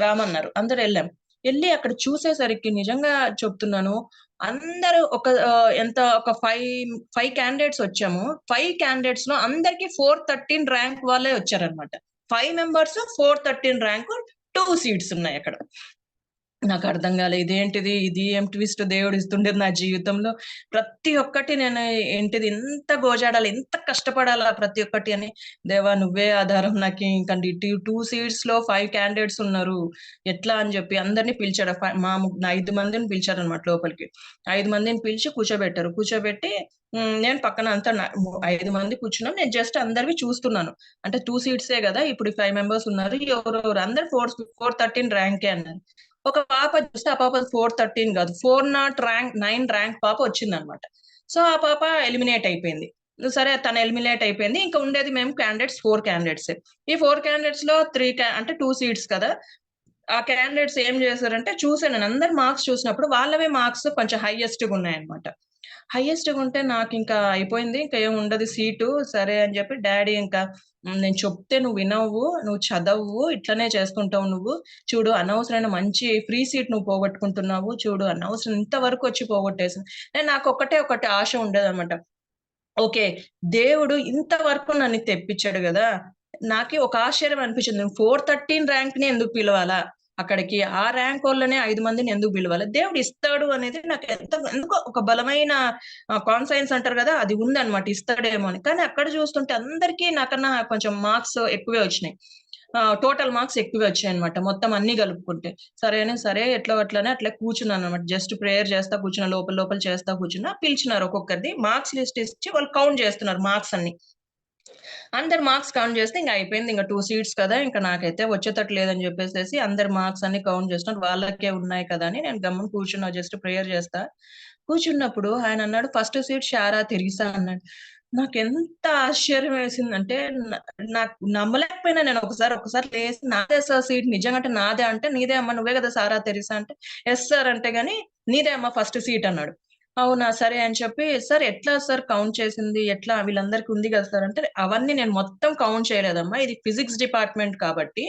రామన్నారు. అందరూ ఎళ్ళాం. ఎళ్లి అక్కడ చూసేసరికి నిజంగా చెప్తున్నాను. అందరూ ఒక 5 క్యాండిడేట్స్ వచ్చాము. 5 క్యాండిడేట్స్‌లో అందరికి 413 ర్యాంక్ వాళ్ళే వచ్చారనమాట. 5 మెంబర్స్ 413 ర్యాంకు 2 సీట్స్ ఉన్నాయక్కడ. నాకర్థం గాలే. ఇదేంటిది? ఇది ఏం ట్విస్ట్ దేవుడిస్తుండేది నా జీవితంలో. ప్రతి ఒక్కటి నేను ఏంటిది ఇంత గోజాడాలి, ఇంత కష్టపడాలా ప్రతి ఒక్కటి అని. దేవా నువ్వే ఆధారం నాకి ఇంకండి 2 సీట్స్‌లో 5 క్యాండిడేట్స్ ఉన్నారు. ఎట్లా అని జెప్పి అందరిని పిలిచాడు. 5 మందిని పిలిచారనమాట లోపలికి. 5 మందిని పిలిచి కూర్చోబెట్టారు. కూర్చోబెట్టి నేను పక్కన అంతా 5 మంది కూర్చున్నాం. నేను జస్ట్ అందరివి చూస్తున్నాను. అంటే 2 సీట్సే గదా! ఇప్పుడు 5 మెంబర్స్ ఉన్నారు. ఎవరెవరు అందరూ 413 ర్యాంకే అన్నారు. ఒక పాప చూస్తే ఆ పాప 413 గాదు. 9 ర్యాంక్ పాప వచ్చిందనమాట. సో, ఆ పాప ఎలిమినేట్ అయిపోయింది. సరే తను ఎలిమినేట్ అయిపోయింది. ఇంకా ఉండేది మేము 4 క్యాండిడేట్సే. ఈ 4 క్యాండిడేట్స్‌లో 3 అంటే 2 సీట్స్ కదా! ఆ క్యాండిడేట్స్ ఏం చేశారంటే చూసాను నేను అందరి మార్క్స్ చూసినప్పుడు వాళ్ళవే మార్క్స్ కొంచెం హైయెస్ట్‌గున్నాయన్నమాట. హైయెస్ట్‌గుంటే నాకింకా అయిపోయింది. ఇంక ఏం ఉండదు సీటు. సరే అని చెప్పి డ్యాడీ ఇంకా నేను చెప్తే నువ్వు వినవు, నువ్వు చదవవు, ఇట్లనే చేసుకుంటావు నువ్వు. చూడు అనవసరమైన మంచి ఫ్రీ సీట్ నువ్వు పోగొట్టుకుంటున్నావు. చూడు అనవసరం ఇంతవరకు వచ్చి పోగొట్టేసావు. నాకు ఒకటి ఆశ ఉండేదన్నమాట. ఓకే. దేవుడు ఇంతవరకు నన్ను తెప్పిచ్చాడు గదా! నాకి ఒక ఆశ్చర్యం అనిపించింది. 413 ర్యాంక్‌ని ఎందుకు పిలవాలా? అక్కడికి ఆ ర్యాంకోళ్ళనే 5 మందిని ఎందుకు పిలవాలి? దేవుడు ఇస్తాడు అనేది నాకు ఎందుకో ఒక బలమైన కాన్ఫిడెన్స్ అంటారు గదా! అది ఉందన్నమాట ఇస్తాడేమో అని. కానీ అక్కడ చూస్తుంటే అందరికీ నాకన్నా కొంచెం మార్క్స్ ఎక్కువే వచ్చినాయి. టోటల్ మార్క్స్ ఎక్కువే వచ్చాయన్నమాట. మొత్తం అన్నీ కలుపుకుంటే. సరే ఎట్లో అట్లనే అట్లా కూర్చున్నానన్నమాట. జస్ట్ ప్రేయర్ చేస్తా కూర్చున్నా. లోపల లోపల చేస్తా కూర్చున్నా. పిలిచినారు ఒక్కొక్కరిది. మార్క్స్ లిస్ట్ ఇచ్చి వాళ్ళు కౌంట్ చేస్తున్నారు మార్క్స్ అన్ని. అందరి మార్క్స్ కౌంట్ చేస్తే ఇంక అయిపోయింది. ఇంక 2 సీట్స్ కదా! ఇంక నాకైతే వచ్చేటట్టు లేదని చెప్పేసేసి అందరి మార్క్స్ అన్ని కౌంట్ చేస్తున్నారు. వాళ్ళకే ఉన్నాయి కదా! అని నేను గమ్మున కూర్చున్నా. జస్ట్ ప్రేయర్ చేస్తా. కూర్చున్నప్పుడు ఆయనన్నాడు, "ఫస్ట్ సీట్ షారా తెరీసా" అన్నాడు. నాకెంత ఆశ్చర్యం వేసిందంటే నాకు నమ్మలేకపోయినా నేను. ఒకసారి లేసి నాదే సార్ సీట్, నిజంగా అంటే నాదే అంటే, నీదే అమ్మా, నువ్వే కదా సారా తెరిసా అంటే, ఎస్ సార్ అంటే గాని, నీదే అమ్మా ఫస్ట్ సీట్ అన్నాడు. అవునా సరే అని చెప్పి, సార్ ఎట్లా సార్ కౌంట్ చేసింది, ఎట్లా వీళ్ళందరికి ఉంది కదా సార్ అంటే, అవన్నీ నేను మొత్తం కౌంట్ చేయలేదమ్మా, ఇది ఫిజిక్స్ డిపార్ట్మెంట్ కాబట్టి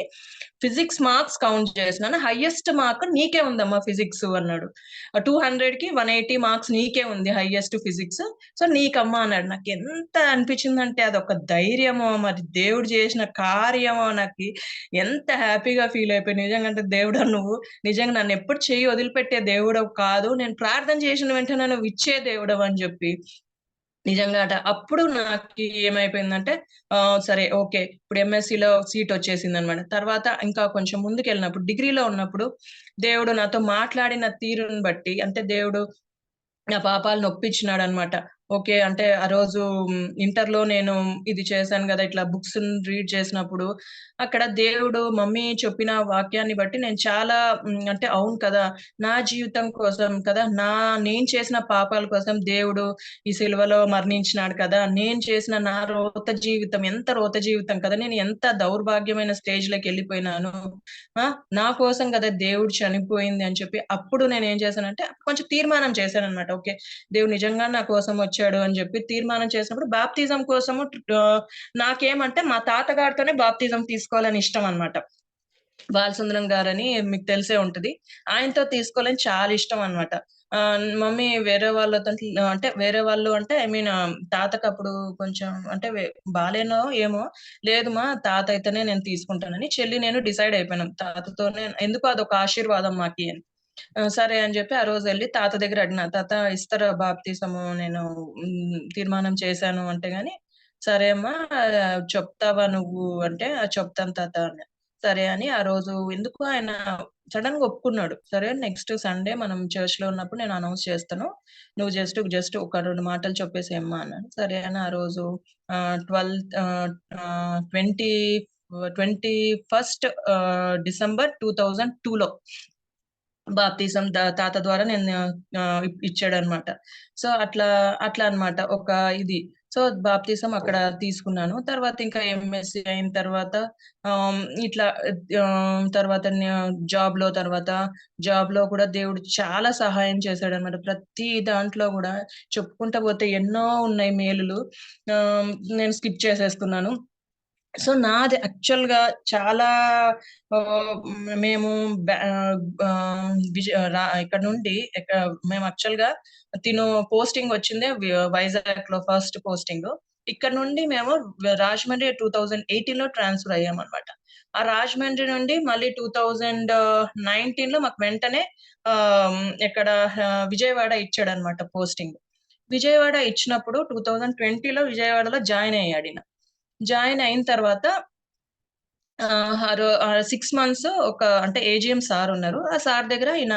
ఫిజిక్స్ మార్క్స్ కౌంట్ చేసినాను, హైయెస్ట్ మార్క్ నీకే ఉందమ్మా ఫిజిక్స్ అన్నాడు. 200కి 180 మార్క్స్ నీకే ఉంది హైయెస్ట్ ఫిజిక్స్, సో నీకమ్మా అన్నాడు. నాకు ఎంత అనిపించిందంటే అదొక ధైర్యమో, మరి దేవుడు చేసిన కార్యమో, నాకు ఎంత హ్యాపీగా ఫీల్ అయిపోయాను. నిజంగా అంటే, దేవుడా నువ్వు నిజంగా నన్ను ఎప్పుడు చెయ్యి వదిలిపెట్టే దేవుడవు కాదు, నేను ప్రార్థన చేసిన వెంటనే నువ్వు ఇచ్చే దేవుడవు అని చెప్పి నిజంగా అప్పుడు నాకి ఏమైపోయిందంటే, సరే ఓకే. ఇప్పుడు ఎంఎస్‌సిలో సీట్ వచ్చేసిందనమాట. తర్వాత ఇంకా కొంచెం ముందుకెళ్ళినప్పుడు, డిగ్రీలో ఉన్నప్పుడు దేవుడు నాతో మాట్లాడిన తీరుని బట్టి, అంటే దేవుడు నా పాపాలను ఒప్పించినాడనమాట. ఓకే. అంటే ఆ రోజు ఇంటర్‌లో నేను ఇది చేశాను గదా! ఇట్లా బుక్స్‌ని రీడ్ చేసినప్పుడు, అక్కడ దేవుడు మమ్మీ చెప్పిన వాక్యాన్ని బట్టి నేను చాలా అంటే అవును కదా! నా జీవితం కోసం కదా! నేను చేసిన పాపాల కోసం దేవుడు ఈ సిలువలో మరణించినాడు కదా! నేను చేసిన నా రోత జీవితం ఎంత రోత జీవితం కదా! నేను ఎంత దౌర్భాగ్యమైన స్టేజ్‌లోకెళ్ళిపోయినాను. ఆ! నా కోసం గదా దేవుడు చనిపోయింది అని చెప్పి, అప్పుడు నేనేం చేశానంటే, కొంచెం తీర్మానం చేశాననమాట. ఓకే. దేవుడు నిజంగా నా కోసం వచ్చాడు అని జెప్పి తీర్మానం చేసినప్పుడు, బాప్తిజం కోసము నాకేమంటే మా తాతగారితోనే బాప్తిజం తీసుకోవాలని ఇష్టం అన్నమాట. బాలసుందరం గారని మీకు తెలిసే ఉంటది. ఆయనతో తీసుకోవాలని చాలా ఇష్టం అన్నమాట. మమ్మీ వేరే వాళ్ళతో అంటే వేరే వాళ్ళు అంటే ఐ మీన్ తాతకప్పుడు కొంచెం అంటే బాలేనో ఏమో, లేదు మా తాత అయితేనే నేను తీసుకుంటానని చెల్లి నేను డిసైడ్ అయిపోయినాం. తాతతోనే ఎందుకో అదొక ఆశీర్వాదం మాకి అని. సరే అని జెప్పి ఆ రోజెళ్లి తాత దగ్గర అడిగినా, "తాత ఇస్తారా బాప్తిసము నేను తీర్మానం చేశాను" అంటే గాని, "సరే అమ్మా చెప్తావా నువ్వు" అంటే, చెప్తాను తాత" అన్నా. సరే అని ఆ రోజు ఎందుకో ఆయన సడెన్‌గా ఒప్పుకున్నాడు. సరే నెక్స్ట్ సండే మనం చర్చ్‌లో ఉన్నప్పుడు నేను అనౌన్స్ చేస్తాను. నువ్వు జస్ట్ ఒక 2 మాటలు చెప్పేసేయమ్మా అన్నాడు. సరే అని ఆ రోజు 12 21 డిసెంబర్ 2002లో బాప్తిజం తాత ద్వారా నేను ఇచ్చాడన్నమాట. సో, అట్లా అన్నమాట ఒక ఇది. సో, బాప్తిజం అక్కడ తీసుకున్నాను. తర్వాత ఇంకా ఎంఎస్‌సి అయిన తర్వాత ఇట్లా తర్వాత జాబ్‌లో కూడా దేవుడు చాలా సహాయం చేశాడన్నమాట. ప్రతి దాంట్లో గూడా చెప్పుకుంటా పోతే ఎన్నో ఉన్నాయి మేలులు. నేను స్కిప్ చేసేస్తున్నాను. సో, నాది యాక్చువల్‌గా చాలా మేము బ్యా ఇక్కడ నుండి మేము యాక్చువల్‌గా పోస్టింగ్ వచ్చిందే వైజాగ్‌లో ఫస్ట్ పోస్టింగు. ఇక్కడ నుండి మేము రాజమండ్రి 2018లో ట్రాన్స్‌ఫర్ అయ్యామన్నమాట. ఆ రాజమండ్రి నుండి మళ్ళీ 2019లో మాకు వెంటనే ఇక్కడ విజయవాడ ఇచ్చాడన్నమాట పోస్టింగ్. విజయవాడ ఇచ్చినప్పుడు 2020లో విజయవాడలో జాయిన్ అయ్యాడిన. జాయిన్ అయిన తర్వాత 6 మంత్స్ అంటే ఏజీఎం సార్ ఉన్నారు. ఆ సార్ దగ్గర ఈయన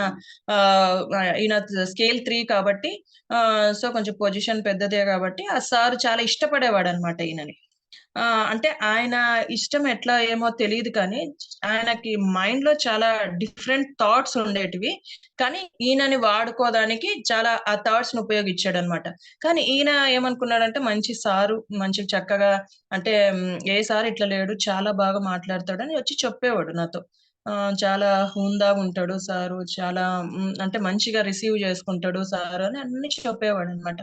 స్కేల్ 3 కాబట్టి సో, కొంచెం పొజిషన్ పెద్దదే కాబట్టి ఆ సార్ చాలా ఇష్టపడేవాడన్నమాట ఈయనని. అంటే ఆయన ఇష్టం ఎట్లా ఏమో తెలీదు కానీ, ఆయనకి మైండ్‌లో చాలా డిఫరెంట్ థాట్స్ ఉండేటివి. కానీ ఈయనని వాడుకోవడానికి చాలా ఆ థాట్స్‌ని ఉపయోగించాడన్నమాట. కానీ ఈయన ఏమనుకున్నాడంటే మంచి సారు, మంచి చక్కగా అంటే ఏ సార్ ఇట్లా లేడు, చాలా బాగా మాట్లాడతాడని వచ్చి చెప్పేవాడు నాతో. చాలా హుందాగుంటాడు సారు, చాలా అంటే మంచిగా రిసీవ్ చేసుకుంటాడు సారు అని అన్నీ చెప్పేవాడన్నమాట.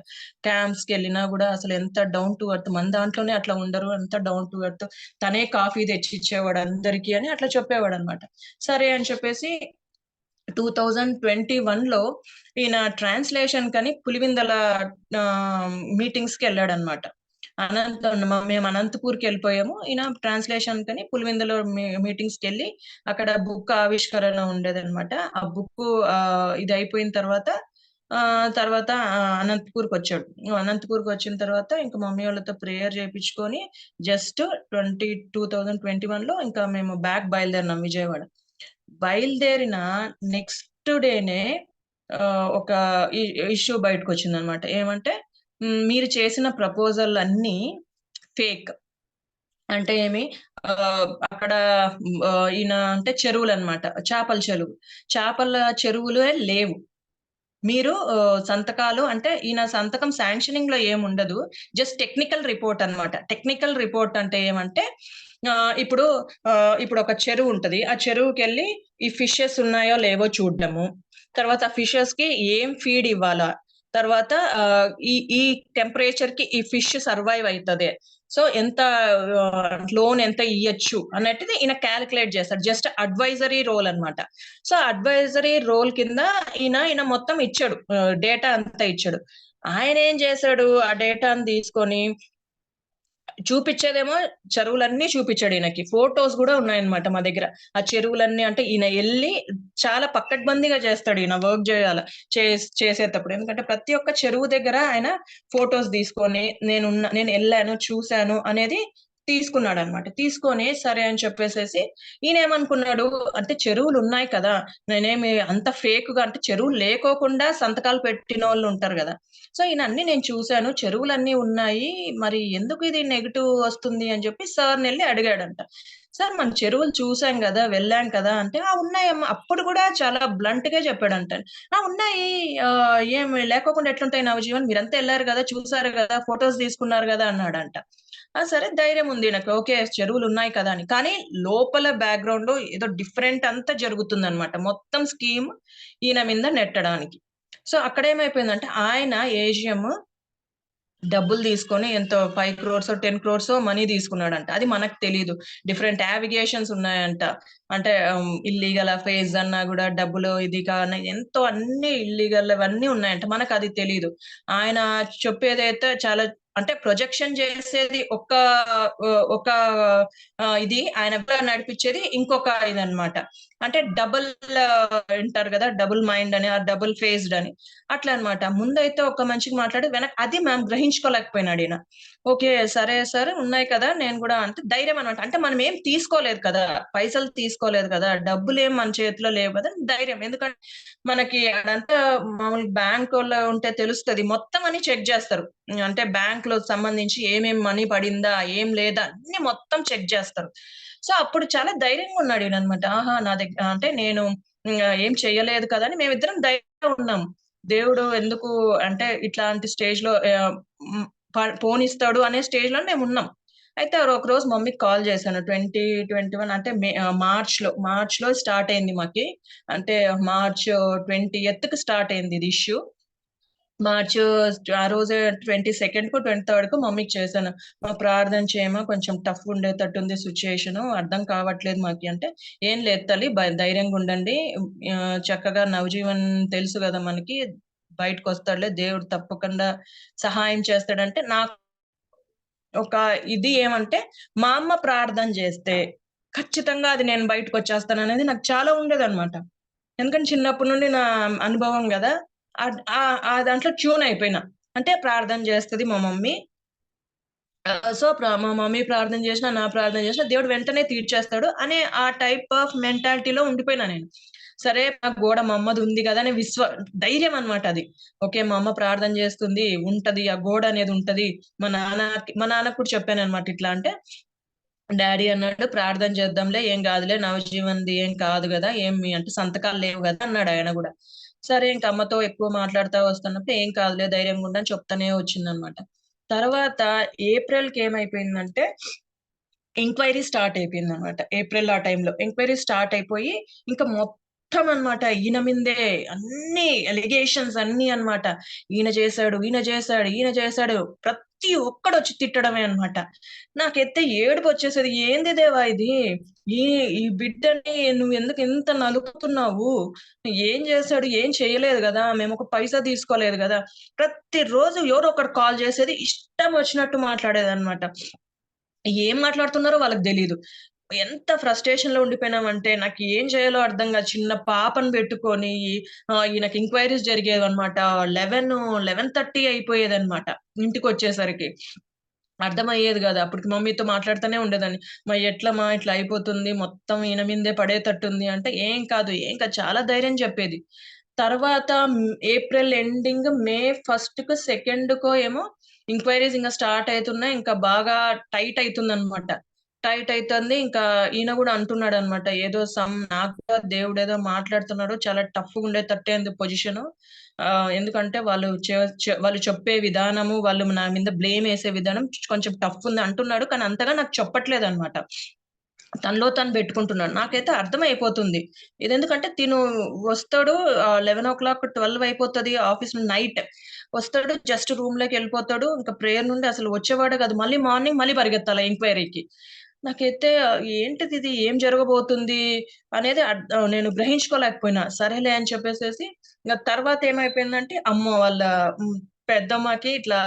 క్యాంప్స్‌కెళ్ళినా గూడా అసలెంత డౌన్ టు ఎర్త్, మన దాంట్లోనే అట్లా ఉండరు. అంత డౌన్ టు ఎర్త్. తనే కాఫీ తెచ్చిచ్చేవాడు అందరికి అని అట్లా చెప్పేవాడన్నమాట. సరే అని చెప్పేసి 2021లో ఈయన ట్రాన్స్‌లేషన్‌కని పులివెందుల మీటింగ్స్‌కెళ్ళాడన్నమాట. మేము అనంతపూర్‌కెళ్ళిపోయాము. ఈయన ట్రాన్స్‌లేషన్‌కని పులివెందుల మీటింగ్స్‌కెళ్ళి అక్కడ బుక్ ఆవిష్కరణ ఉండేదన్నమాట. ఆ బుక్కు ఇదయిపోయిన తర్వాత అనంతపూర్‌కొచ్చాడు. అనంతపూర్‌కొచ్చిన తర్వాత ఇంక మమ్మీ వాళ్ళతో ప్రేయర్ చేపించుకొని జస్ట్ 2021లో ఇంకా మేము బయలుదేరినాం విజయవాడ. బయలుదేరిన నెక్స్ట్ డేనే ఒక ఇష్యూ బయటకొచ్చిందన్నమాట. ఏమంటే మీరు చేసిన ప్రపోజల్‌లన్నీ ఫేక్. అంటే అక్కడ ఈయన అంటే చెరువులన్నమాట. చేపల చెరువు. చేపల చెరువులే లేవు. మీరు సంతకాలు అంటే ఈయన సంతకం శాంక్షనింగ్ లో ఏముండదు, జస్ట్ టెక్నికల్ రిపోర్ట్ అన్నమాట. టెక్నికల్ రిపోర్ట్ అంటే ఏమంటే ఇప్పుడు ఇప్పుడు ఒక చెరువు ఉంటది. ఆ చెరువుకెళ్ళి ఈ ఫిషెస్ ఉన్నాయో లేవో చూడడము. తర్వాత ఫిషెస్ కి ఏం ఫీడ్ ఇవ్వాలా, తర్వాత ఈ ఈ టెంపరేచర్ కి ఈ ఫిష్ సర్వైవ్ అవుతది, సో ఎంత లోన్ ఎంత ఇయ్యొచ్చు అన్నట్టుది ఈయన క్యాలిక్యులేట్ చేస్తాడు. జస్ట్ అడ్వైజరీ రోల్ అన్నమాట. సో అడ్వైజరీ రోల్ కింద ఈయన మొత్తం ఇచ్చాడు, డేటా అంతా ఇచ్చాడు. ఆయన ఏం చేశాడు, ఆ డేటాను తీసుకొని చూపిచ్చేదేమో చెరువులన్నీ చూపిచ్చాడు ఈయనకి. ఫోటోస్ గూడా ఉన్నాయన్నమాట మా దగ్గర. ఆ చెరువులన్నీ అంటే ఈయన ఎళ్లి చాలా పకడ్బందీగా చేస్తాడు ఈయన వర్క్ చేసేటప్పుడు. ఎందుకంటే ప్రతి ఒక్క చెరువు దగ్గర ఆయన ఫోటోస్ తీసుకొని నేను ఎళ్ళాను, చూసాను అనేది తీసుకున్నాడన్నమాట. తీసుకొని సరే అని చెప్పేసేసి ఈయనేమనుకున్నాడు అంటే చెరువులున్నాయి కదా! నేనేమి అంత ఫేక్‌గా అంటే చెరువులు లేకోకుండా సంతకాలు పెట్టినోళ్ళుంటారు గదా! సో ఈయన అన్ని నేను చూసాను, చెరువులన్నీ ఉన్నాయి, మరి ఎందుకు ఇది నెగెటివ్ వస్తుంది అని చెప్పి సార్‌నెళ్లి అడిగాడంట. సార్ మన చెరువులు చూసాం గదా! వెళ్ళాం కదా! అంటే ఆ! ఉన్నాయమ్మా. అప్పుడు కూడా చాలా బ్లంట్‌గా చెప్పాడంట. ఆ! ఉన్నాయి. ఏమి లేకోకుండా ఎట్లుంటాయి నవజీవన్, మీరంతా ఎళ్లారు గదా! చూసారు గదా! ఫోటోస్ తీసుకున్నారు గదా! అన్నాడంట. ఆ! సరే ధైర్యం ఉంది ఈయనకు. ఓకే. చెరువులున్నాయి కదా! అని. కానీ లోపల బ్యాక్‌గ్రౌండ్‌లో ఏదో డిఫరెంట్ అంతా జరుగుతుందన్నమాట. మొత్తం స్కీమ్ ఈయన మీద నెట్టడానికి. సో అక్కడేమైపోయిందంటే ఆయన ఏజీఎం డబ్బులు తీసుకొని ఎంతో 5 క్రోర్సో, 10 క్రోర్సో మనీ తీసుకున్నాడంట. అది మనకు తెలీదు. డిఫరెంట్ యావిగేషన్స్ ఉన్నాయంట. అంటే ఇల్లీగల్ అఫైర్స్ అన్నా గూడా డబ్బులు ఇది కాని ఎంతో అన్ని ఇల్లీగల్ అవన్నీ ఉన్నాయంట. మనకది తెలీదు. ఆయన చెప్పేదైతే చాలా అంటే ప్రొజెక్షన్ చేసేది ఒక ఇది ఆయన నడిపించేది ఇంకొక ఇదన్నమాట. అంటే డబుల్ అంటారు గదా! డబుల్ మైండ్ అని, డబుల్ ఫేస్డ్ అని. అట్లా అన్నమాట. ముందైతే ఒక మనిషికి మాట్లాడి అది మేము గ్రహించుకోలేకపోయినాడు ఈయన. ఓకే. సరే, సరే ఉన్నాయి కదా! నేను గూడా అంటే ధైర్యం అన్నమాట. అంటే మనం ఏం తీసుకోలేదు కదా! పైసలు తీసుకోలేదు కదా! డబ్బులేం మన చేతిలో లేవు కదా! ధైర్యం. ఎందుకంటే మనకి అదంతా మామూలు బ్యాంకోలో ఉంటే తెలుస్తది. మొత్తం అన్ని చెక్ జేస్తారు. అంటే బ్యాంక్‌లో సంబంధించి ఏమేం మనీ పడిందా? ఏం లేదా? అన్నీ మొత్తం చెక్ జేస్తారు. సో, అప్పుడు చాలా ధైర్యంగా ఉన్నాడు ఈయనన్నమాట. ఆహా! అంటే నేను ఏం చెయ్యలేదు కదా! అని మేమిద్దరం ధైర్యంగా ఉన్నాం. దేవుడు ఎందుకు అంటే ఇట్లాంటి స్టేజ్‌లో హ్మ్. పోనిస్తాడు అనే స్టేజ్‌లో మేమున్నాం. అయితే ఒకరోజు మమ్మీకి కాల్ చేశాను. 2021 అంటే మార్చ్‌లో స్టార్ట్ అయింది మాకి. అంటే మార్చ్ 20థ్‌కి స్టార్ట్ అయింది ఇది ఇష్యూ. మార్చ్ ఆ రోజే 22కో, 23కో మమ్మీకి చేశాను. ప్రార్థన చేయమా, కొంచెం టఫ్ ఉండేటట్టుంది సిట్యుయేషను. అర్థం కావట్లేదు మాకి అంటే, "ఏం లేదు తల్లి ధైర్యంగా ఉండండి. చక్కగా నవజీవన్ తెలుసు గదా మనకి. బయటకొస్తాడులే. దేవుడు తప్పకుండా సహాయం చేస్తాడంటే" నాకు ఒక ఇది ఏమంటే, మా అమ్మ ప్రార్థన చేస్తే ఖచ్చితంగా అది నేను బయటకొచ్చేస్తాననేది నాకు చాలా ఉండేదన్నమాట. ఎందుకంటే చిన్నప్పటి నుండి నా అనుభవం గదా! ఆ దాంట్లో ట్యూన్ అయిపోయినా. అంటే ప్రార్థన చేస్తది మా మమ్మీ. సో, మా మమ్మీ ప్రార్థన చేసినా, నా ప్రార్థన చేసినా దేవుడు వెంటనే తీర్చేస్తాడు అనే ఆ టైప్ ఆఫ్ మెంటాలిటీలో ఉండిపోయినా నేను. సరే ఆ గోడ మా అమ్మది ఉంది గదా! అనే ధైర్యం అన్నమాట అది. ఓకే. మా అమ్మ ప్రార్థన చేస్తుంది, ఉంటది. ఆ గోడ అనేది ఉంటది. మా నాన్నకి కూడా చెప్పానన్నమాట ఇట్లా అంటే, డ్యాడీ అన్నాడు, "ప్రార్థన చేద్దాంలే, ఏం గాదులే, నవజీవన్‌ది ఏం కాదు గదా! ఏమి అంటే సంతకాలు లేవు గదా!" అన్నాడు ఆయన గూడా. సరే ఇంక అమ్మతో ఎక్కువ మాట్లాడుతా వస్తున్నప్పుడు, "ఏం కాదులే, ధైర్యంగా ఉండు" అని చెప్తానే వచ్చిందన్నమాట. తర్వాత ఏప్రిల్‌కి ఏమైపోయిందంటే ఎంక్వైరీ స్టార్ట్ అయిపోయిందన్నమాట. ఏప్రిల్ ఆ టైంలో. ఎంక్వైరీ స్టార్ట్ అయిపోయి ఇంకా మొత్తం అన్నమాట ఈయన మీదే అన్ని అలిగేషన్స్ అన్నీ అన్నమాట. ఈయన చేసాడు, ఈయన చేసాడు, ఈయన చేసాడు. ప్రతి ఒక్కడొచ్చి తిట్టడమే అన్నమాట. నాకైతే ఏడుపొచ్చేసేది. ఏంది దేవా ఇది? ఈ ఈ బిడ్డని నువ్వెందుకు ఇంత నలుపుతున్నావు? ఏం చేసాడు? ఏం చేయలేదు గదా! మేమొక పైసా తీసుకోలేదు గదా! ప్రతిరోజు ఎవరో ఒకరు కాల్ చేసేది. ఇష్టం వచ్చినట్టు మాట్లాడేదన్నమాట. ఏం మాట్లాడుతున్నారో వాళ్ళకి తెలీదు. ఎంత ఫ్రస్ట్రేషన్‌లో ఉండిపోయినామంటే, నాకు ఏం చేయాలో అర్థం కాదు. చిన్న పాపను పెట్టుకొని ఈయనకి ఎంక్వైరీస్ జరిగేవన్నమాట. 11:30 అయిపోయేదన్నమాట ఇంటికొచ్చేసరికి. అర్థమయ్యేది గాదు. అప్పటికి మమ్మీతో మాట్లాడుతూనే ఉండేదాన్ని. ఎట్లమ్మా ఇట్లా అయిపోతుంది, మొత్తం ఈయన మీదే పడేటట్టుంది అంటే, "ఏం కాదు, ఏం కాదు" చాలా ధైర్యం చెప్పేది. తర్వాత ఏప్రిల్ ఎండింగ్ మే 1కో, 2కో ఏమో ఎంక్వైరీస్ ఇంక స్టార్ట్ అయితున్నాయి. ఇంకా బాగా టైట్ అయితుందన్నమాట. టైట్ అయితుంది. ఇంకా ఈయన కూడా అంటున్నాడు అనమాట, ఏదో నాకు కూడా దేవుడు ఏదో మాట్లాడుతున్నాడు, చాలా టఫ్ గా ఉండేటట్టే ఉంది పొజిషన్. ఎందుకంటే వాళ్ళు చెప్పే విధానము, వాళ్ళు నా మీద బ్లేమ్ వేసే విధానం కొంచెం టఫ్ ఉంది అంటున్నాడు, కానీ అంతగా నాకు చెప్పట్లేదు అనమాట. తనలో తను పెట్టుకుంటున్నాడు. నాకైతే అర్థమైపోతుంది. ఇదెందుకంటే తిను వస్తాడు 11:00, 12 అయిపోతది ఆఫీస్ నైట్. వస్తాడు, జస్ట్ రూమ్‌లోకెళ్ళిపోతాడు. ఇంకా ప్రేయర్ నుండి అసలు వచ్చేవాడే కాదు. మళ్ళీ మార్నింగ్ మళ్ళీ పరిగెత్తాలి ఎంక్వైరీకి. నాకైతే ఏంటిదిది? ఏం జరగబోతుంది? అనేది నేను గ్రహించుకోలేకపోయినా. సరేలే అని చెప్పేసేసి ఇంగ తర్వాత ఏమైపోయిందంటే వాళ్ళ హ్మ్, పెద్దమ్మకి ఇట్లా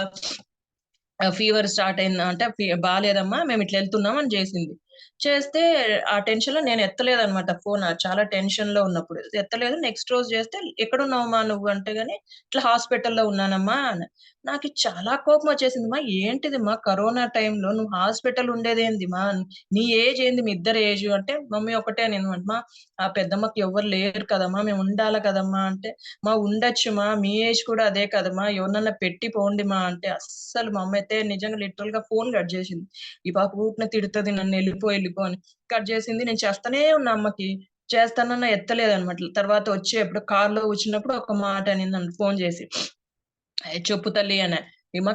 ఫీవర్ స్టార్ట్ అయింది. అంటే బాలేదమ్మా, మేమిట్లా ఎళ్తున్నాం అని జేసింది. చేస్తే ఆ టెన్షన్‌లో నేను ఎత్తలేదనమాట ఫోను. చాలా టెన్షన్‌లో ఉన్నప్పుడు. ఎత్తలేదు. నెక్స్ట్ రోజు జేస్తే, "ఎక్కడున్నావమ్మా నువ్వు?" అంటే గాని, "ఇట్లా హాస్పిటల్‌లో ఉన్నానమ్మా" అన్నా. నాకి చాలా కోపమొచ్చేసింది. ఏంటిదిమ్మా కరోనా టైంలో నువ్వు హాస్పిటల్ ఉండేదేందిమా? నీ ఏజ్ ఏంది? మీ ఇద్దరి ఏజు అంటే, మమ్మీ ఒకటే అనిందనమాట. ఆ పెద్దమ్మకి ఎవ్వరు లేరు కదమ్మా! మేము ఉండాల కదమ్మా! అంటే, ఉండొచ్చుమా, మీ ఏజ్ కూడా అదే కదమ్మా! ఎవరినన్నా పెట్టి పోండిమా అంటే, అస్సలు మా అమ్మయితే నిజంగా లిటరల్‌గా ఫోను కట్ జేసింది. ఈ పాప ఊరికనే తిడతది నన్ను, ఎళ్ళిపో అని. కట్ జేసింది. నేను చేస్తనే ఉన్నా అమ్మకి. చేస్తానన్నా ఎత్తలేదనమాట. తర్వాత వచ్చి ఎప్పుడో కార్‌లో కూర్చున్నప్పుడు ఒక మాట అనిందంట ఫోను జేసి. చెప్పు తల్లి అనా.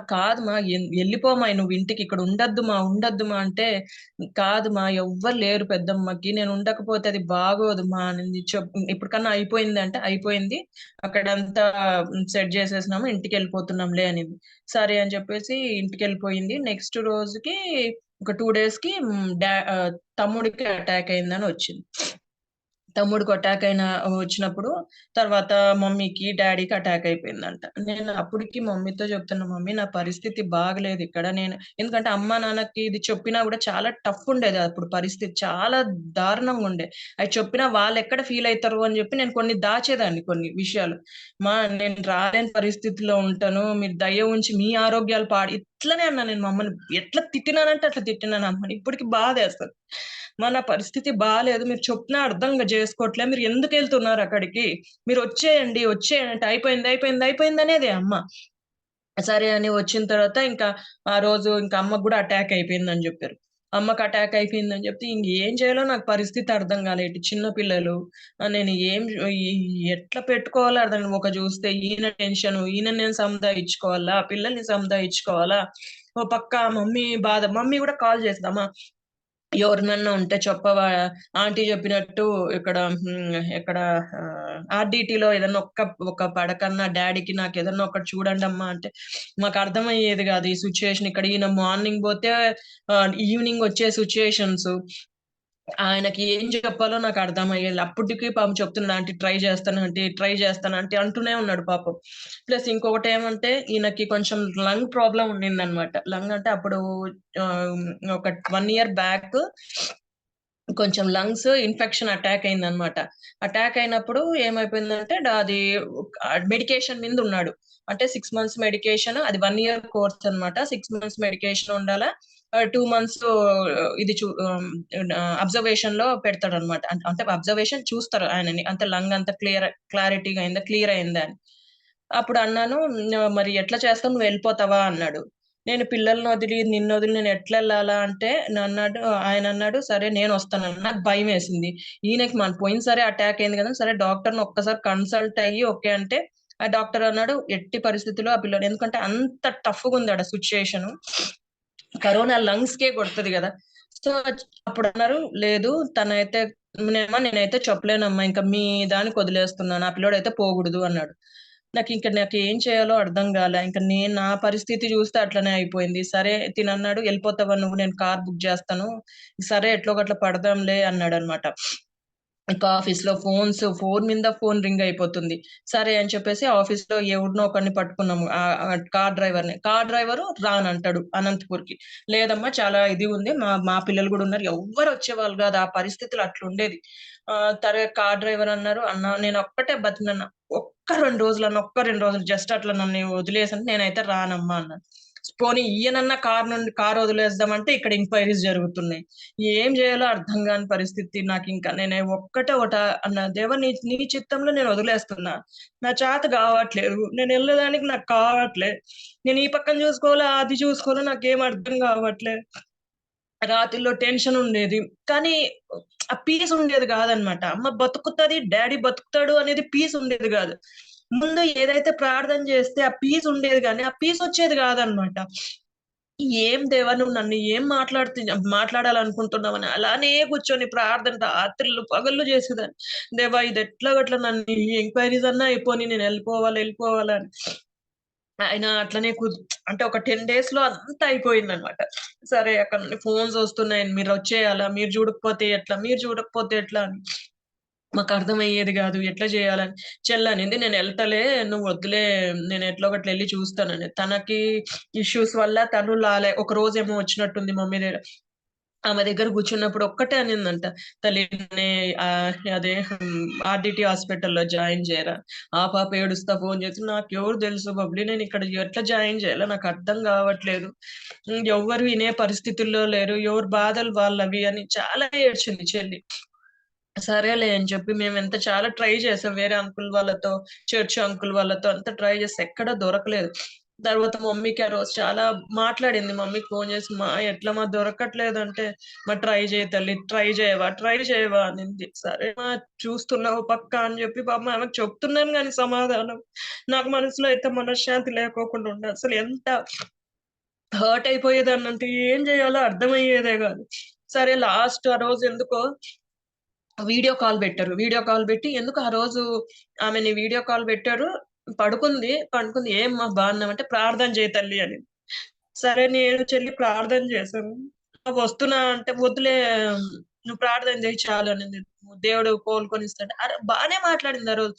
కాదుమా, ఎళ్ళిపోమా నువ్వు ఇంటికి, ఇక్కడ ఉండొద్దుమా అంటే, కాదుమా ఎవ్వరు లేరు పెద్దమ్మకి, నేను ఉండకపోతే అది బాగోదుమా అనింది. ఇప్పటికన్నా అయిపోయింది అంటే, అయిపోయింది. అక్కడంతా సెట్ జేసేసినాము, ఇంటికెళ్ళిపోతున్నాంలే అనింది. సరే అని చెప్పేసి ఇంటికెళ్ళిపోయింది. నెక్స్ట్ రోజుకి ఒక 2 డేస్‌కి తమ్ముడికి అటాక్ అయిందని వచ్చింది. తమ్ముడికి అటాక్ వచ్చినప్పుడు తర్వాత మమ్మీకి, డ్యాడీకి అటాక్ అయిపోయిందంట. నేను అప్పటికి మమ్మీతో చెప్తున్నా, "మమ్మీ నా పరిస్థితి బాగలేదు ఇక్కడ." ఎందుకంటే అమ్మ, నాన్నకి ఇది చెప్పినా గూడా చాలా టఫ్ ఉండేది అప్పుడు పరిస్థితి. చాలా దారుణంగా ఉండే. అయి చెప్పినా వాళ్ళెక్కడ ఫీల్ అయితారు అని చెప్పి నేను కొన్ని దాచేదాన్ని కొన్ని విషయాలు. నేను రాలేని పరిస్థితిలో ఉంటాను. మీరు దయ ఉంచి మీ ఆరోగ్యాలు ఇట్లనే అన్నా నేను మా అమ్మని. ఎట్లా తిట్టినానంటే అట్లా తిట్టినాను అమ్మని. ఇప్పటికి బాధేస్తది. నా పరిస్థితి బాలేదు. మీరు చెప్పినా అర్థంగా జేసుకోవట్లే. మీరు ఎందుకెళ్తున్నారక్కడికి? వచ్చేయండి అంటే, అయిపోయిందనేదే అమ్మ. సరే అని వచ్చిన తర్వాత ఇంకా ఆ రోజు ఇంకా అమ్మకు గూడా అటాక్ అయిపోయిందని జెప్పారు. అమ్మకి అటాక్ అయిపోయిందని జెప్తే ఇంగేం జేయాలో నాకు పరిస్థితి అర్థం గాలే. ఇటు చిన్న పిల్లలు, నేను ఈ ఎట్లా పెట్టుకోవాలో అర్థం ఒక జూస్తే ఈయన టెన్షను, ఈయనని నేను సముదాయించుకోవాలా? పిల్లల్ని సముదాయించుకోవాలా? ఓ పక్క మమ్మీ బాధ. మమ్మీ గూడా కాల్ చేస్తది. అమ్మ ఎవరినన్నా ఉంటే చెప్పవా? ఆంటీ చెప్పినట్టు ఇక్కడ ఆర్‌డిటీలో ఏదన్నా ఒక పడకన్నా డ్యాడీకి నాకేదన్నా ఒకటి చూడండమ్మా అంటే, మాకర్థమయ్యేది గాదు ఈ సిట్యుయేషన్. ఇక్కడ ఈయన మార్నింగ్ బోతే ఈవినింగ్ వచ్చే సిట్యుయేషన్స్. ఆయనకి ఏం చెప్పాలో నాకర్థమయ్యేది. అప్పటికి పాపం చెప్తున్నాడు, "ఆంటీ ట్రై చేస్తాను ఆంటీ" అంటూనే ఉన్నాడు పాపం. ప్లస్ ఇంకొకటేమంటే ఈయనకి కొంచెం లంగ్ ప్రాబ్లమ్ ఉండిందనమాట. లంగ్ అంటే అప్పుడు ఆహ్, ఒక 1 ఇయర్ బ్యాక్ కొంచెం లంగ్స్ ఇన్ఫెక్షన్ అటాక్ అయిందనమాట. అటాక్ అయినప్పుడు ఏమైపోయిందంటే అది మెడికేషన్ మీద ఉన్నాడు. అంటే 6 మంత్స్ మెడికేషన్, అది 1 ఇయర్ కోర్స్ అనమాట. 6 మంత్స్ మెడికేషన్ ఉండాలా. 2 మంత్స్ ఇది అబ్జర్వేషన్‌లో పెడతాడనమాట. అంటే అబ్జర్వేషన్ చూస్తారు ఆయనని. అంత లంగ్ అంతా క్లారిటీగా అయిందా? క్లియర్ అయిందా అని. అప్పుడు అన్నాను, "మరి ఎట్లా చేస్తావు? నువ్వెళ్ళిపోతావా?" అన్నాడు. నేను పిల్లలనొదిలి, నిన్నొదిలి నేనెట్లెళ్ళాలా అంటే ఆయనన్నాడు, "సరే నేనొస్తానన్నా." నాకు భయమేసింది. ఈయనకి పోయినసారి అటాక్ అయింది గదా! సరే డాక్టర్‌ని ఒక్కసారి కన్సల్ట్ అయ్యి ఓకే అంటే, ఆ డాక్టర్ అన్నాడు, "ఎట్టి పరిస్థితిలో ఆ పిల్లోడు" ఎందుకంటే అంత టఫ్‌గుందాడ సిట్యుయేషను. కరోనా లంగ్స్‌కే కొడతది గదా! సో, అప్పుడన్నారు, "లేదు తనైతే నేనైతే చెప్పలేనమ్మా. ఇంక మీ దానికి వదిలేస్తున్నాను. ఆ పిల్లోడైతే పోగూడదు" అన్నాడు. నాకేం చేయాలో అర్థం గాలే. నా పరిస్థితి జూస్తే అట్లనే అయిపోయింది. సరే తినన్నాడు, "ఎళ్ళిపోతావా నువ్వు? నేను కార్ బుక్ జేస్తాను." సరే ఎట్లో గట్ల పడదాంలే అన్నాడనమాట. ఇంకా ఆఫీస్‌లో ఫోను మీద ఫోను రింగ్ అయిపోతుంది. సరే అని చెప్పేసి ఆఫీస్‌లో ఎవడినో ఒకడిని పట్టుకున్నాము. కార్ డ్రైవర్‌ని. కార్ డ్రైవరు రానంటాడు అనంతపూర్‌కి. లేదమ్మా చాలా ఇది ఉంది. మా మా పిల్లలు గూడా ఉన్నారు. ఎవ్వరు వచ్చేవాళ్ళు గాదు. ఆ పరిస్థితులు అట్లుండేది. సరే కార్ డ్రైవర్ అన్నారు. అన్నా నేనొక్కటే బతిమిలాడిన. ఒక్క 2 రోజులన్నా, ఒక్క 2 రోజులు జస్ట్ అట్లా నన్ను వదిలేసంటే నేనైతే రానమ్మా అన్నాను. పోనీ ఈయనన్నా కార్ వదిలేద్దామంటే ఇక్కడ ఎంక్వైరీస్ జరుగుతున్నాయి. ఏం జేయాలో అర్థం గాని పరిస్థితి నాకింక. నేను ఒకటా అన్నా, దేవా నీ చిత్తంలో నేను వదిలేస్తున్నా. నా చేత గావట్లేదు. నేనెళ్ళడానికి నాకు కావట్లే. నేను ఈ పక్కన జూసుకోవాలా, అది జూసుకోవాలా నాకేం అర్థం గావట్లే. రాత్రిలో టెన్షన్ ఉండేది. కానీ ఆ పీస్ ఉండేది కాదనమాట. అమ్మ బతుకుతది, డ్యాడీ బతుకుతాడు అనేది పీస్ ఉండేది కాదు. ముందు ఏదైతే ప్రార్థన చేస్తే ఆ పీస్ ఉండేది గానీ, ఆ పీస్ వచ్చేది కాదనమాట. ఏం దేవా నువ్వు నన్ను ఏం మాట్లాడాలనుకుంటున్నావని అలానే కూర్చొని ప్రార్థన రాత్రులు పగళ్ళు చేసేదాన్ని. దేవా ఇది ఎట్లాగట్లా నన్ను ఈ ఎంక్వైరీస్ అన్నా అయిపోని నేను వెళ్ళిపోవాలని. ఆయన అట్లనే అంటే ఒక 10 డేస్ లో అంతా అయిపోయిందనమాట. సరే అక్కడ నుండి ఫోన్స్ వస్తున్నాయి. మీరొచ్చేయాలా? మీరు చూడకపోతే ఎట్లా అని. మాకర్థమయ్యేది గాదు. ఎట్లా జేయాలని. చెల్లనింది నేనెళ్తలే, నువ్వు వద్దులే, నేను ఎట్లో గట్ల ఎళ్లి చూస్తానని. తనకి ఇష్యూస్ వల్ల తను ఒక రోజేమో వచ్చినట్టుంది మమ్మీ దగ్గర. ఆమె దగ్గర కూర్చున్నప్పుడు ఒక్కటే అనిందంట. తల్లి అదే ఆర్‌డిటి హాస్పిటల్‌లో జాయిన్ చేయరా. ఆ పాప ఏడుస్తా ఫోను చేసి, నాకెవరు తెలుసు బబ్లీ, నేనిక్కడ ఎట్లా జాయిన్ చేయాలో నాకర్థం కావట్లేదు. ఎవ్వరు వినే పరిస్థితుల్లో లేరు. ఎవరి బాధలు వాళ్ళవి అని చాలా ఏడ్చింది చెల్లి. సరేలే అని చెప్పి మేమెంత చాలా ట్రై చేసాం. వేరే అంకుల్ వాళ్ళతో, చర్చ్ అంకుల్ వాళ్ళతో అంతా ట్రై చేస్తే ఎక్కడ దొరకలేదు. తర్వాత మమ్మీకి ఆ రోజు చాలా మాట్లాడింది. మమ్మీకి ఫోను చేసి, "మా ఎట్లా దొరకట్లేదంటే, ట్రై చేయి తల్లి, ట్రై చేయవా" అనింది. సరే చూస్తున్నా ఓ పక్క అని చెప్పి పాపం ఆమెకు చెప్తున్నాను గానీ సమాధానం. నాకు మనసులో అయితే మనశ్శాంతి లేకోకుండా ఉండే. అసలు ఎంత హర్ట్ అయిపోయేదాన్నంటే ఏం చేయాలో అర్థమయ్యేదే గాదు. సరే లాస్ట్ ఆ రోజు ఎందుకో వీడియో కాల్ బెట్టారు. వీడియో కాల్ బెట్టి ఎందుకో ఆ రోజు ఆమెని వీడియో కాల్ బెట్టారు. పండుకుంది. "ఏమ్మా బాన్నావంటే" "ప్రార్థన చేయి తల్లి" అనింది. సరే నేను చెల్లి ప్రార్థన చేశాను. వస్తున్నా అంటే, "వద్దులే నువ్వు ప్రార్థన చెయ్యి చాలు" అనింది. దేవుడు కోలుకొనిస్తాడు. అరె బానే మాట్లాడింది ఆ రోజు.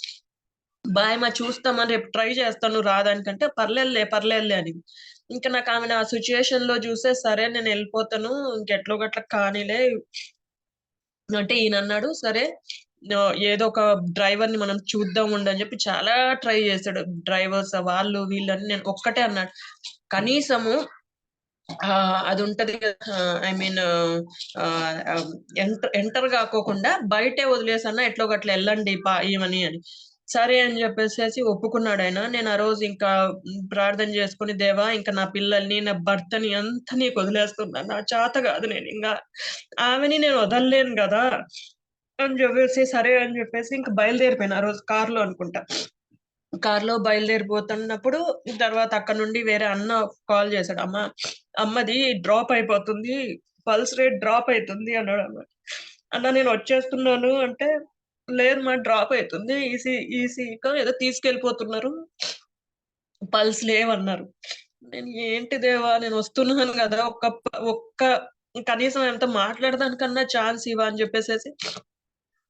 "బాయ్ మా చూస్తామా రేపు ట్రై చేస్తాను రాడానికంటే" పర్లేదులే" అనింది. ఇంక నాకు ఆమెని ఆ సిట్యుయేషన్‌లో జూస్తే సరే నేనెళ్ళిపోతాను. ఇంకెట్లో గట్ల కానీలే అంటే ఈయనన్నాడు, సరే ఏదో ఒక డ్రైవర్‌ని మనం చూద్దాం అని చెప్పి చాలా ట్రై చేసాడు. డ్రైవర్స్ వాళ్ళు వీళ్ళని నేను ఒక్కటే అన్నాడు. కనీసము అదుంటది కదా! ఐ మీన్ ఎంటర్ గాకోకుండా బయటే వదిలేసన్నా ఎట్లో గట్ల ఎళ్ళండి ఈమెని అని. సరే అని జెప్పేసేసి ఒప్పుకున్నాడాయన. నేను ఆ రోజు ఇంకా ప్రార్థన చేసుకొని, దేవా ఇంక నా పిల్లల్ని, నా భర్తని అంతా నీకు వదిలేస్తున్నా. నా చేత గాదు నేనింగా ఆమెని నేను వదలలేను గదా! అని జెప్పేసి సరే అని జెప్పేసి ఇంక బయలుదేరిపోయాను. ఆ రోజు కార్‌లో అనుకుంటా. కార్‌లో బయలుదేరిపోతున్నప్పుడు తర్వాత అక్కడి నుండి వేరే అన్న కాల్ చేసాడు. అమ్మది డ్రాప్ అయిపోతుంది. పల్స్ రేట్ డ్రాప్ అయితుంది అన్నాడన్నమాట. అన్న నేనొచ్చేస్తున్నాను అంటే, లేదు మా డ్రాప్ అయితుంది. ఈసీకో ఏదో తీసుకెళ్ళిపోతున్నారు. పల్స్ లేవన్నారు. నేను ఏంటి దేవా నేనొస్తున్నాను గదా! ఒక్క కనీసం ఆయనతో మాట్లాడడానికన్నా ఛాన్స్ ఇవ్వు అని జెప్పేసేసి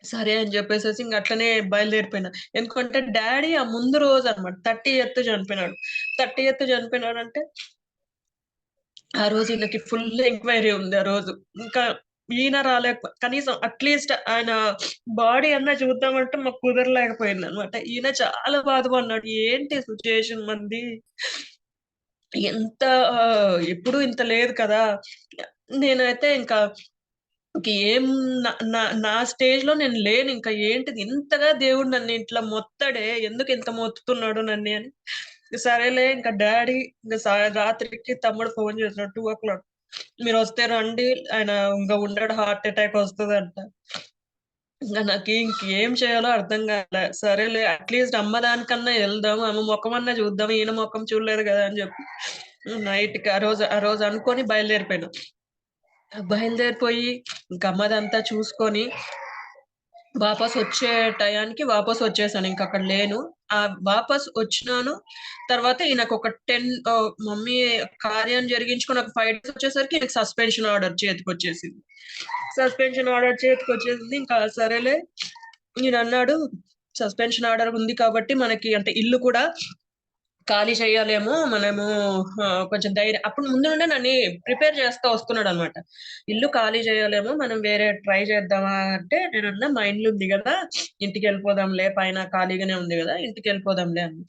సరే అని జెప్పేసేసి ఇంగ అట్లనే బయలుదేరిపోయినా. ఎందుకంటే డ్యాడీ ఆ ముందు రోజన్నమాట 30థ్ చనిపోయినాడు. 30థ్ చనిపోయినాడంటే ఆ రోజు ఈయనకి ఫుల్ ఎంక్వైరీ ఉంది ఆ రోజు. ఇంకా ఈయన కనీసం అట్‌లీస్ట్ ఆయన బాడీ అన్నా చూద్దామంటే మాకు కుదరలేకపోయిందన్నమాట. ఈయన చాలా బాధపడినాడు. ఏంటి సిట్యుయేషన్ మనది? ఎంత ఎప్పుడు ఇంత లేదు కదా! నేనైతే ఇంకా ఏం నా నా నా స్టేజ్‌లో నేను లేనింక. ఏంటిది ఇంతగా దేవుడు నన్ను ఇట్లా మొత్తాడే, ఎందుకింత మొత్తుతున్నాడు నన్ను అని. సరేలే ఇంక డ్యాడీ ఇంక రాత్రికి తమ్ముడు ఫోను చేసినాడు 2:00 మీరొస్తే రండి. ఆయన ఇంక ఉండడు హార్ట్ అటాక్ వస్తదంట. ఇంకేం చేయాలో అర్థం కాలే. సరేలే అట్‌లీస్ట్ అమ్మ దానికన్నా ఎళ్దాం. ఆమె మొఖమన్నా చూద్దాం. ఈయన మొఖం చూడలేదు గదా! అని చెప్పి నైట్‌కి ఆ రోజు అనుకోని బయలుదేరిపోయినా. బయలుదేరిపోయి ఇంక అమ్మదంతా చూసుకొని వాపసొచ్చే టయానికి వాపసొచ్చేసాను. ఇంకక్కడ లేను. వాపస్ వచ్చినాను. తర్వాత ఈయనకొక మమ్మీ కార్యం జరిగించుకొని ఒక 5 డేస్ వచ్చేసరికి ఈయనకి సస్పెన్షన్ ఆర్డర్ చేతికొచ్చేసింది. ఇంకా సరేలే ఈయనన్నాడు, సస్పెన్షన్ ఆర్డర్ ఉంది కాబట్టి మనకి అంటే ఇల్లు కూడా ఖాళీ చేయాలేమో మనము కొంచెం అప్పుడు ముందు నుండే నన్ను ప్రిపేర్ చేస్తా వస్తున్నాడన్నమాట. ఇల్లు ఖాళీ చేయాలేమో మనం వేరే ట్రై చేద్దామా అంటే నేనన్నా మా ఇల్లు ఉంది గదా! ఇంటికెళ్ళిపోదాంలే పైన ఖాళీగానే ఉంది గదా! ఇంటికెళ్ళిపోదాంలే అన్నా.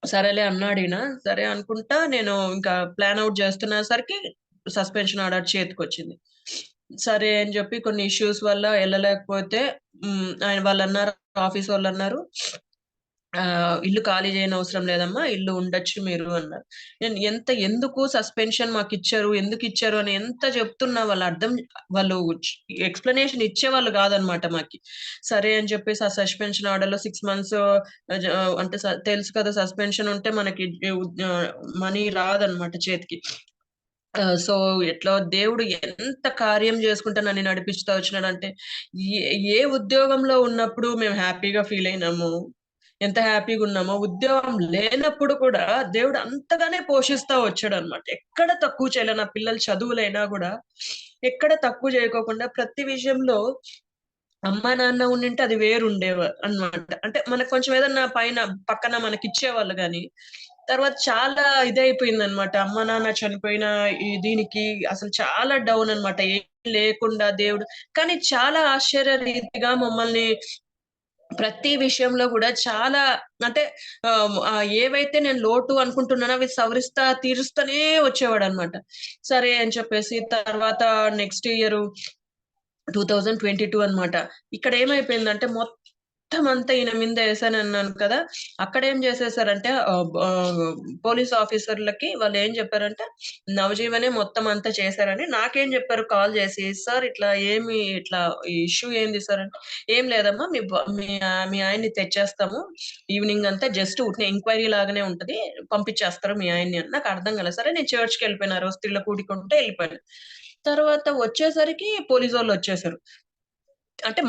సరేలే అన్నాడిన. సరే అనుకుంటా నేను ఇంకా ప్లాన్ ఔట్ చేస్తున్న సరికి సస్పెన్షన్ ఆర్డర్ చేతికొచ్చింది. సరే అని చెప్పి కొన్ని ఇష్యూస్ వల్ల ఎళ్ళలేకపోతే వాళ్ళన్నారు ఆఫీస్ వాళ్ళన్నారు ఇల్లు ఖాళీ చేయనవసరం లేదమ్మా, ఇల్లు ఉండొచ్చు మీరు అన్నారు. నేను ఎందుకు సస్పెన్షన్ మాకిచ్చారు, ఎందుకిచ్చారు అని ఎంత చెప్తున్నా వాళ్ళు ఎక్స్‌ప్లనేషన్ ఇచ్చేవాళ్ళు కాదనమాట మాకి. సరే అని చెప్పేసి ఆ సస్పెన్షన్ ఆర్డర్‌లో 6 మంత్స్ అంటే తెలుసు కదా, సస్పెన్షన్ ఉంటే మనకి మనీ రాదనమాట చేతికి. సో, ఎట్లా దేవుడు ఎంత కార్యం చేసుకుంటా నన్ను నడిపిస్తా వచ్చినాడంటే, ఏ ఏ ఉద్యోగంలో ఉన్నప్పుడు మేము హ్యాపీగా ఫీల్ అయినామో, ఎంత హ్యాపీగున్నామో, ఉద్యోగం లేనప్పుడు కూడా దేవుడు అంతగానే పోషిస్తా వచ్చాడనమాట. ఎక్కడ తక్కువ చేయలే. నా పిల్లల చదువులైనా గూడా ఎక్కడ తక్కువ చేయకోకుండా ప్రతి విషయంలో అమ్మా, నాన్న ఉండింటే అది అన్నమాట. అంటే మనకు కొంచెం ఏదన్నా పక్కన మనకిచ్చేవాళ్ళు గాని, తర్వాత చాలా ఇదయిపోయిందనమాట. అమ్మా, నాన్న చనిపోయిన దీనికి అసలు చాలా డౌన్ అనమాట. ఏం లేకుండా దేవుడు కానీ చాలా ఆశ్చర్య రీతిగా మమ్మల్ని ప్రతి విషయంలో గూడా చాలా అంటే ఏవైతే నేను లోటు అనుకుంటున్నానో అవి తీరుస్తూనే వచ్చేవాడనమాట. సరే అని చెప్పేసి తర్వాత నెక్స్ట్ ఇయరు 2022 అన్నమాట. ఇక్కడ ఏమైపోయిందంటే మొత్తం అంతా ఈయన మీద ఏసానన్నాను కదా! అక్కడేం చేసేసారంటే పోలీస్ ఆఫీసర్‌లకి వాళ్ళేం చెప్పారంటే, నవజీవనే మొత్తం అంతా చేశారని నాకేం చెప్పారు కాల్ చేసి, "సార్ ఇట్లా ఈ ఇష్యూ ఏంది సార్" అంటే, "ఏం లేదమ్మా మీ ఆయన్ని తెచ్చేస్తాము. ఈవినింగ్ అంతా జస్ట్ ఊరికే ఎంక్వైరీ లాగానే ఉంటది. పంపించేస్తారు మీ ఆయన్ని" అని. నాకు అర్థం కాలేదు. సరే నేను చర్చ్‌కెళ్ళిపోయాను. ఆ రోజు స్త్రీల కూడికుంటే ఎళ్ళిపోయాను. తర్వాత వచ్చేసరికి పోలీసోళ్ళొచ్చేసారు. అంటే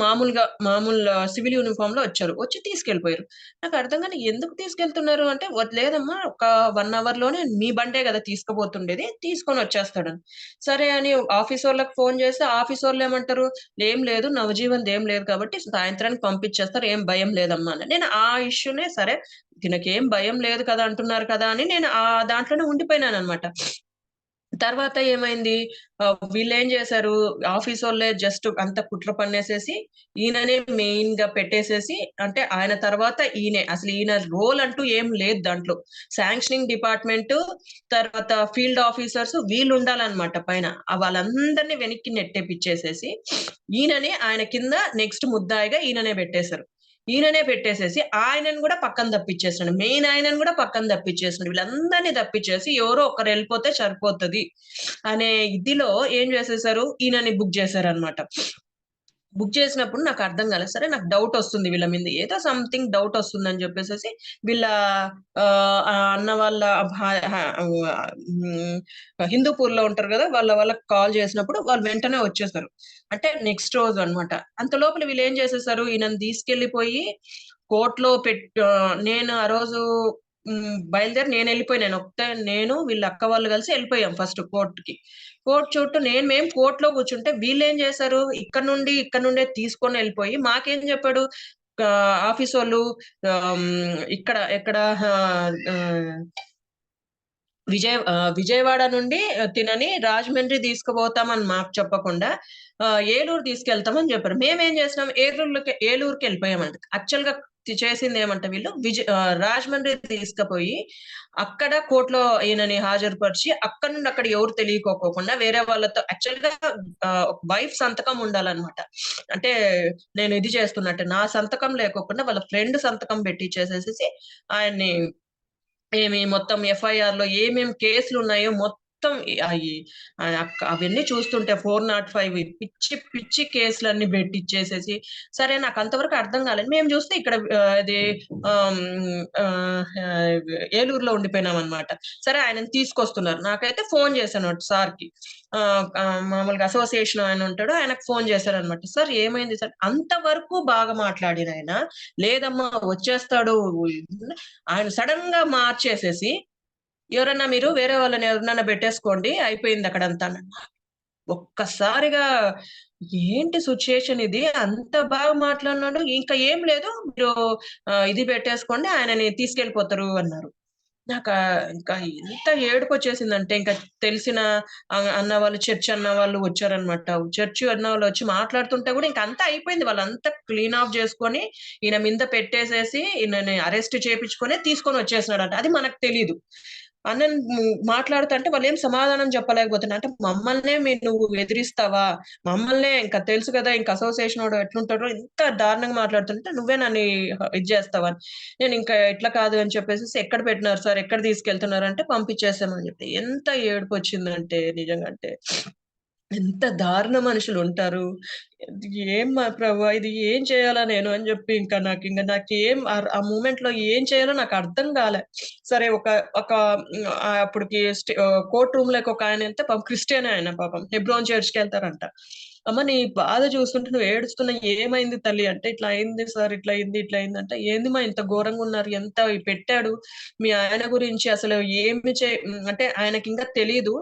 మామూలు సివిల్ యూనిఫార్మ్‌లో వచ్చారు. వచ్చి తీసుకెళ్ళిపోయారు. నాకర్థం కాలే ఎందుకు తీసుకెళ్తున్నారు అంటే, లేదమ్మా ఒక 1 అవర్‌లోనే మీ బండే గదా తీసుకుపోతుండేది. తీసుకొనొచ్చేస్తాడని. సరే అని ఆఫీసోళ్ళకి ఫోను చేస్తే ఆఫీసోళ్ళేమంటారు, "ఏం లేదు నవజీవన్‌దేం లేదు కాబట్టి సాయంత్రానికి పంపించేస్తారు. ఏం భయం లేదమ్మా" అని. నేను ఆ ఇష్యూనే సరే ఈయనకేం భయం లేదు కదా అంటున్నారు కదా అని నేను దాంట్లోనే ఉండిపోయినాననమాట. తర్వాత ఏమైంది, వీళ్ళేం చేశారు, ఆఫీసోళ్ళే జస్ట్ అంతా కుట్ర పన్నేసేసి, ఈయననే మెయిన్‌గా పెట్టేసేసి, అంటే ఆయన తర్వాత ఈయనే. అసలు ఈయన రోల్ అంటూ ఏం లేదు దాంట్లో. శాంక్షనింగ్ డిపార్ట్‌మెంటు, తర్వాత ఫీల్డ్ ఆఫీసర్స్ వీళ్ళుండాలనమాట పైన. వాళ్ళందరిని వెనక్కి నెట్టేపిచ్చేసేసి, ఈయననే ఆయన కింద నెక్స్ట్ ముద్దాయిగా ఈయననే పెట్టేశారు. ఈయననే పెట్టేసేసి ఆయనను గూడా పక్కన తప్పిచ్చేసాడు. మెయిన్ ఆయనను గూడా పక్కన తప్పిచ్చేసాడు. వీళ్ళందరిని తప్పిచ్చేసి ఎవరో ఒకరెళ్ళిపోతే సరిపోతది అనే ఇదిలో ఏం చేసేసారు, ఈయనని బుక్ చేశారనమాట. బుక్ చేసినప్పుడు నాకర్థం కాలేదు. సరే నాకు డౌటొస్తుంది వీళ్ళ మీద. ఏదో సంథింగ్ డౌటొస్తుందని చెప్పేసేసి వీళ్ళ అన్న వాళ్ళ భా హ హ్మ్. హిందూపూర్‌లో ఉంటారు గదా! వాళ్ళకి కాల్ చేసినప్పుడు వాళ్ళు వెంటనే వచ్చేసారు. అంటే నెక్స్ట్ రోజు అన్నమాట. అంత లోపల వీళ్ళేం చేసేసారు, ఈయనని తీసుకెళ్ళిపోయి కోర్ట్‌లో నేను ఆ రోజు బయలుదేరి నేనెళ్ళిపోయాను. నేను వీళ్ళ అక్క వాళ్ళు కలిసి ఎళ్ళిపోయాం ఫస్ట్ కోర్ట్‌కి. కోర్ట్ చుట్టూ మేము కోర్ట్‌లో కూర్చుంటే వీళ్ళేం చేశారు, ఇక్కడ నుండే తీసుకొనెళ్ళిపోయి మాకేం చెప్పాడు ఆఫీసోళ్ళు ఇక్కడ ఎక్కడ విజయవాడ నుండి తినని రాజమండ్రి తీసుకుపోతామని మాకు చెప్పకుండా ఏలూరు తీసుకెళ్తామని చెప్పారు. మేమేం చేసినాం ఏలూరుకెళ్ళిపోయామంట. యాక్చువల్‌గా చేసిందేమంటే వీళ్ళు రాజమండ్రి తీసుకుపోయి అక్కడ కోర్ట్‌లో ఈయనని హాజరుపరిచి అక్కడి నుండి అక్కడ ఎవరు తెలియకోకుండా వేరే వాళ్ళతో యాక్చువల్‌గా వైఫ్ సంతకం ఉండాలన్నమాట. అంటే నేను ఇది చేస్తున్నట్టు నా సంతకం లేకోకుండా వాళ్ళ ఫ్రెండ్ సంతకం పెట్టిచ్చేసేసేసి ఆయన్ని మొత్తం ఎఫ్ఐఆర్‌లో ఏమేం కేసులున్నాయో మొత్తం అయి అవన్నీ చూస్తుంటే 405 పిచ్చి పిచ్చి కేసులన్నీ పెట్టిచ్చేసేసి, సరే నాకంతవరకు అర్థం కాలేదు. మేము చూస్తే ఇక్కడ ఇది ఆహ్, ఆహ్, ఏలూరులో ఉండిపోయినామనమాట. సరే ఆయనని తీసుకొస్తున్నారు. నాకైతే ఫోను చేశాను సార్‌కి. మామూలుగా అసోసియేషన్ ఆయన ఉంటాడు. ఆయనకు ఫోను చేశారనమాట. "సార్ ఏమైంది సార్?" అంతవరకు బాగా మాట్లాడినాయన, "లేదమ్మా వచ్చేస్తాడు." ఆయన సడెన్‌గా మార్చేసేసి, "ఎవరన్నా మీరు వేరే వాళ్ళని ఎవరినన్నా పెట్టేసుకోండి. అయిపోయింది అక్కడంతా" అన్నాడు. ఒక్కసారిగా ఏంటి సిట్యుయేషన్ ఇది? అంత బాగా మాట్లాడినాడు. ఇంకా ఏం లేదు. మీరు ఇది పెట్టేసుకోండి. ఆయనని తీసుకెళ్ళిపోతారు అన్నారు. నాకా ఇంకా ఎంత ఏడుపొచ్చేసిందంటే, ఇంకా తెలిసిన అన్న వాళ్ళు, చర్చ్ అన్న వాళ్ళు వచ్చారనమాట. చర్చ్ అన్న వాళ్ళొచ్చి మాట్లాడుతుంటే గూడా ఇంక అంతా అయిపోయింది. వాళ్ళంతా క్లీన్ ఆఫ్ జేసుకొని, ఈయన మీద పెట్టేసేసి, ఈయనని అరెస్ట్ చేపిచ్చుకొని తీసుకొనొచ్చేసినాడంట. అది మనకు తెలీదు. అన్నని మాట్లాడుతుంటే వాళ్ళు ఏం సమాధానం చెప్పలేకపోతున్నారు. అంటే మమ్మల్నే నువ్వు ఎదిరిస్తావా, మమ్మల్నే ఇంకా తెలుసు కదా ఇంకా అసోసియేషన్ వాడు ఎట్లుంటాడో, ఇంత దారుణంగా మాట్లాడుతుంటే నువ్వే నన్ను ఇది చేస్తావా. నేను ఇంకా ఇట్లా కాదు అని చెప్పేసి, ఎక్కడ పెట్టినారు సార్, ఎక్కడ తీసుకెళ్తున్నారు అంటే పంపించేసామని చెప్పి. ఎంత ఏడుపు వచ్చిందంటే నిజంగా, అంటే ఎంత దారుణ మనుషులు ఉంటారు. ఏం మా ప్రభా ఇది ఏం చేయాలా నేను అని చెప్పి, ఇంకా నాకేం ఆ మూమెంట్ లో ఏం చేయాలో నాకు అర్థం కాలే. సరే ఒక ఒక అప్పటికి కోర్ట్ రూమ్ లోకి ఒక ఆయన వెళ్తే పాపం క్రిస్టియన్ ఆయన, పాపం హెబ్రోన్ చర్చ్ కి వెళ్తారంట. అమ్మ నీ బాధ చూస్తుంటే నువ్వు ఏడుస్తున్నా, ఏమైంది తల్లి అంటే, ఇట్లా అయింది సార్, ఇట్లా అయింది ఇట్లా అయింది అంటే, ఏంది మా ఇంత ఘోరంగా ఉన్నారు, ఎంత పెట్టాడు మీ ఆయన గురించి, అసలు ఏమి అంటే ఆయనకి ఇంకా తెలీదు.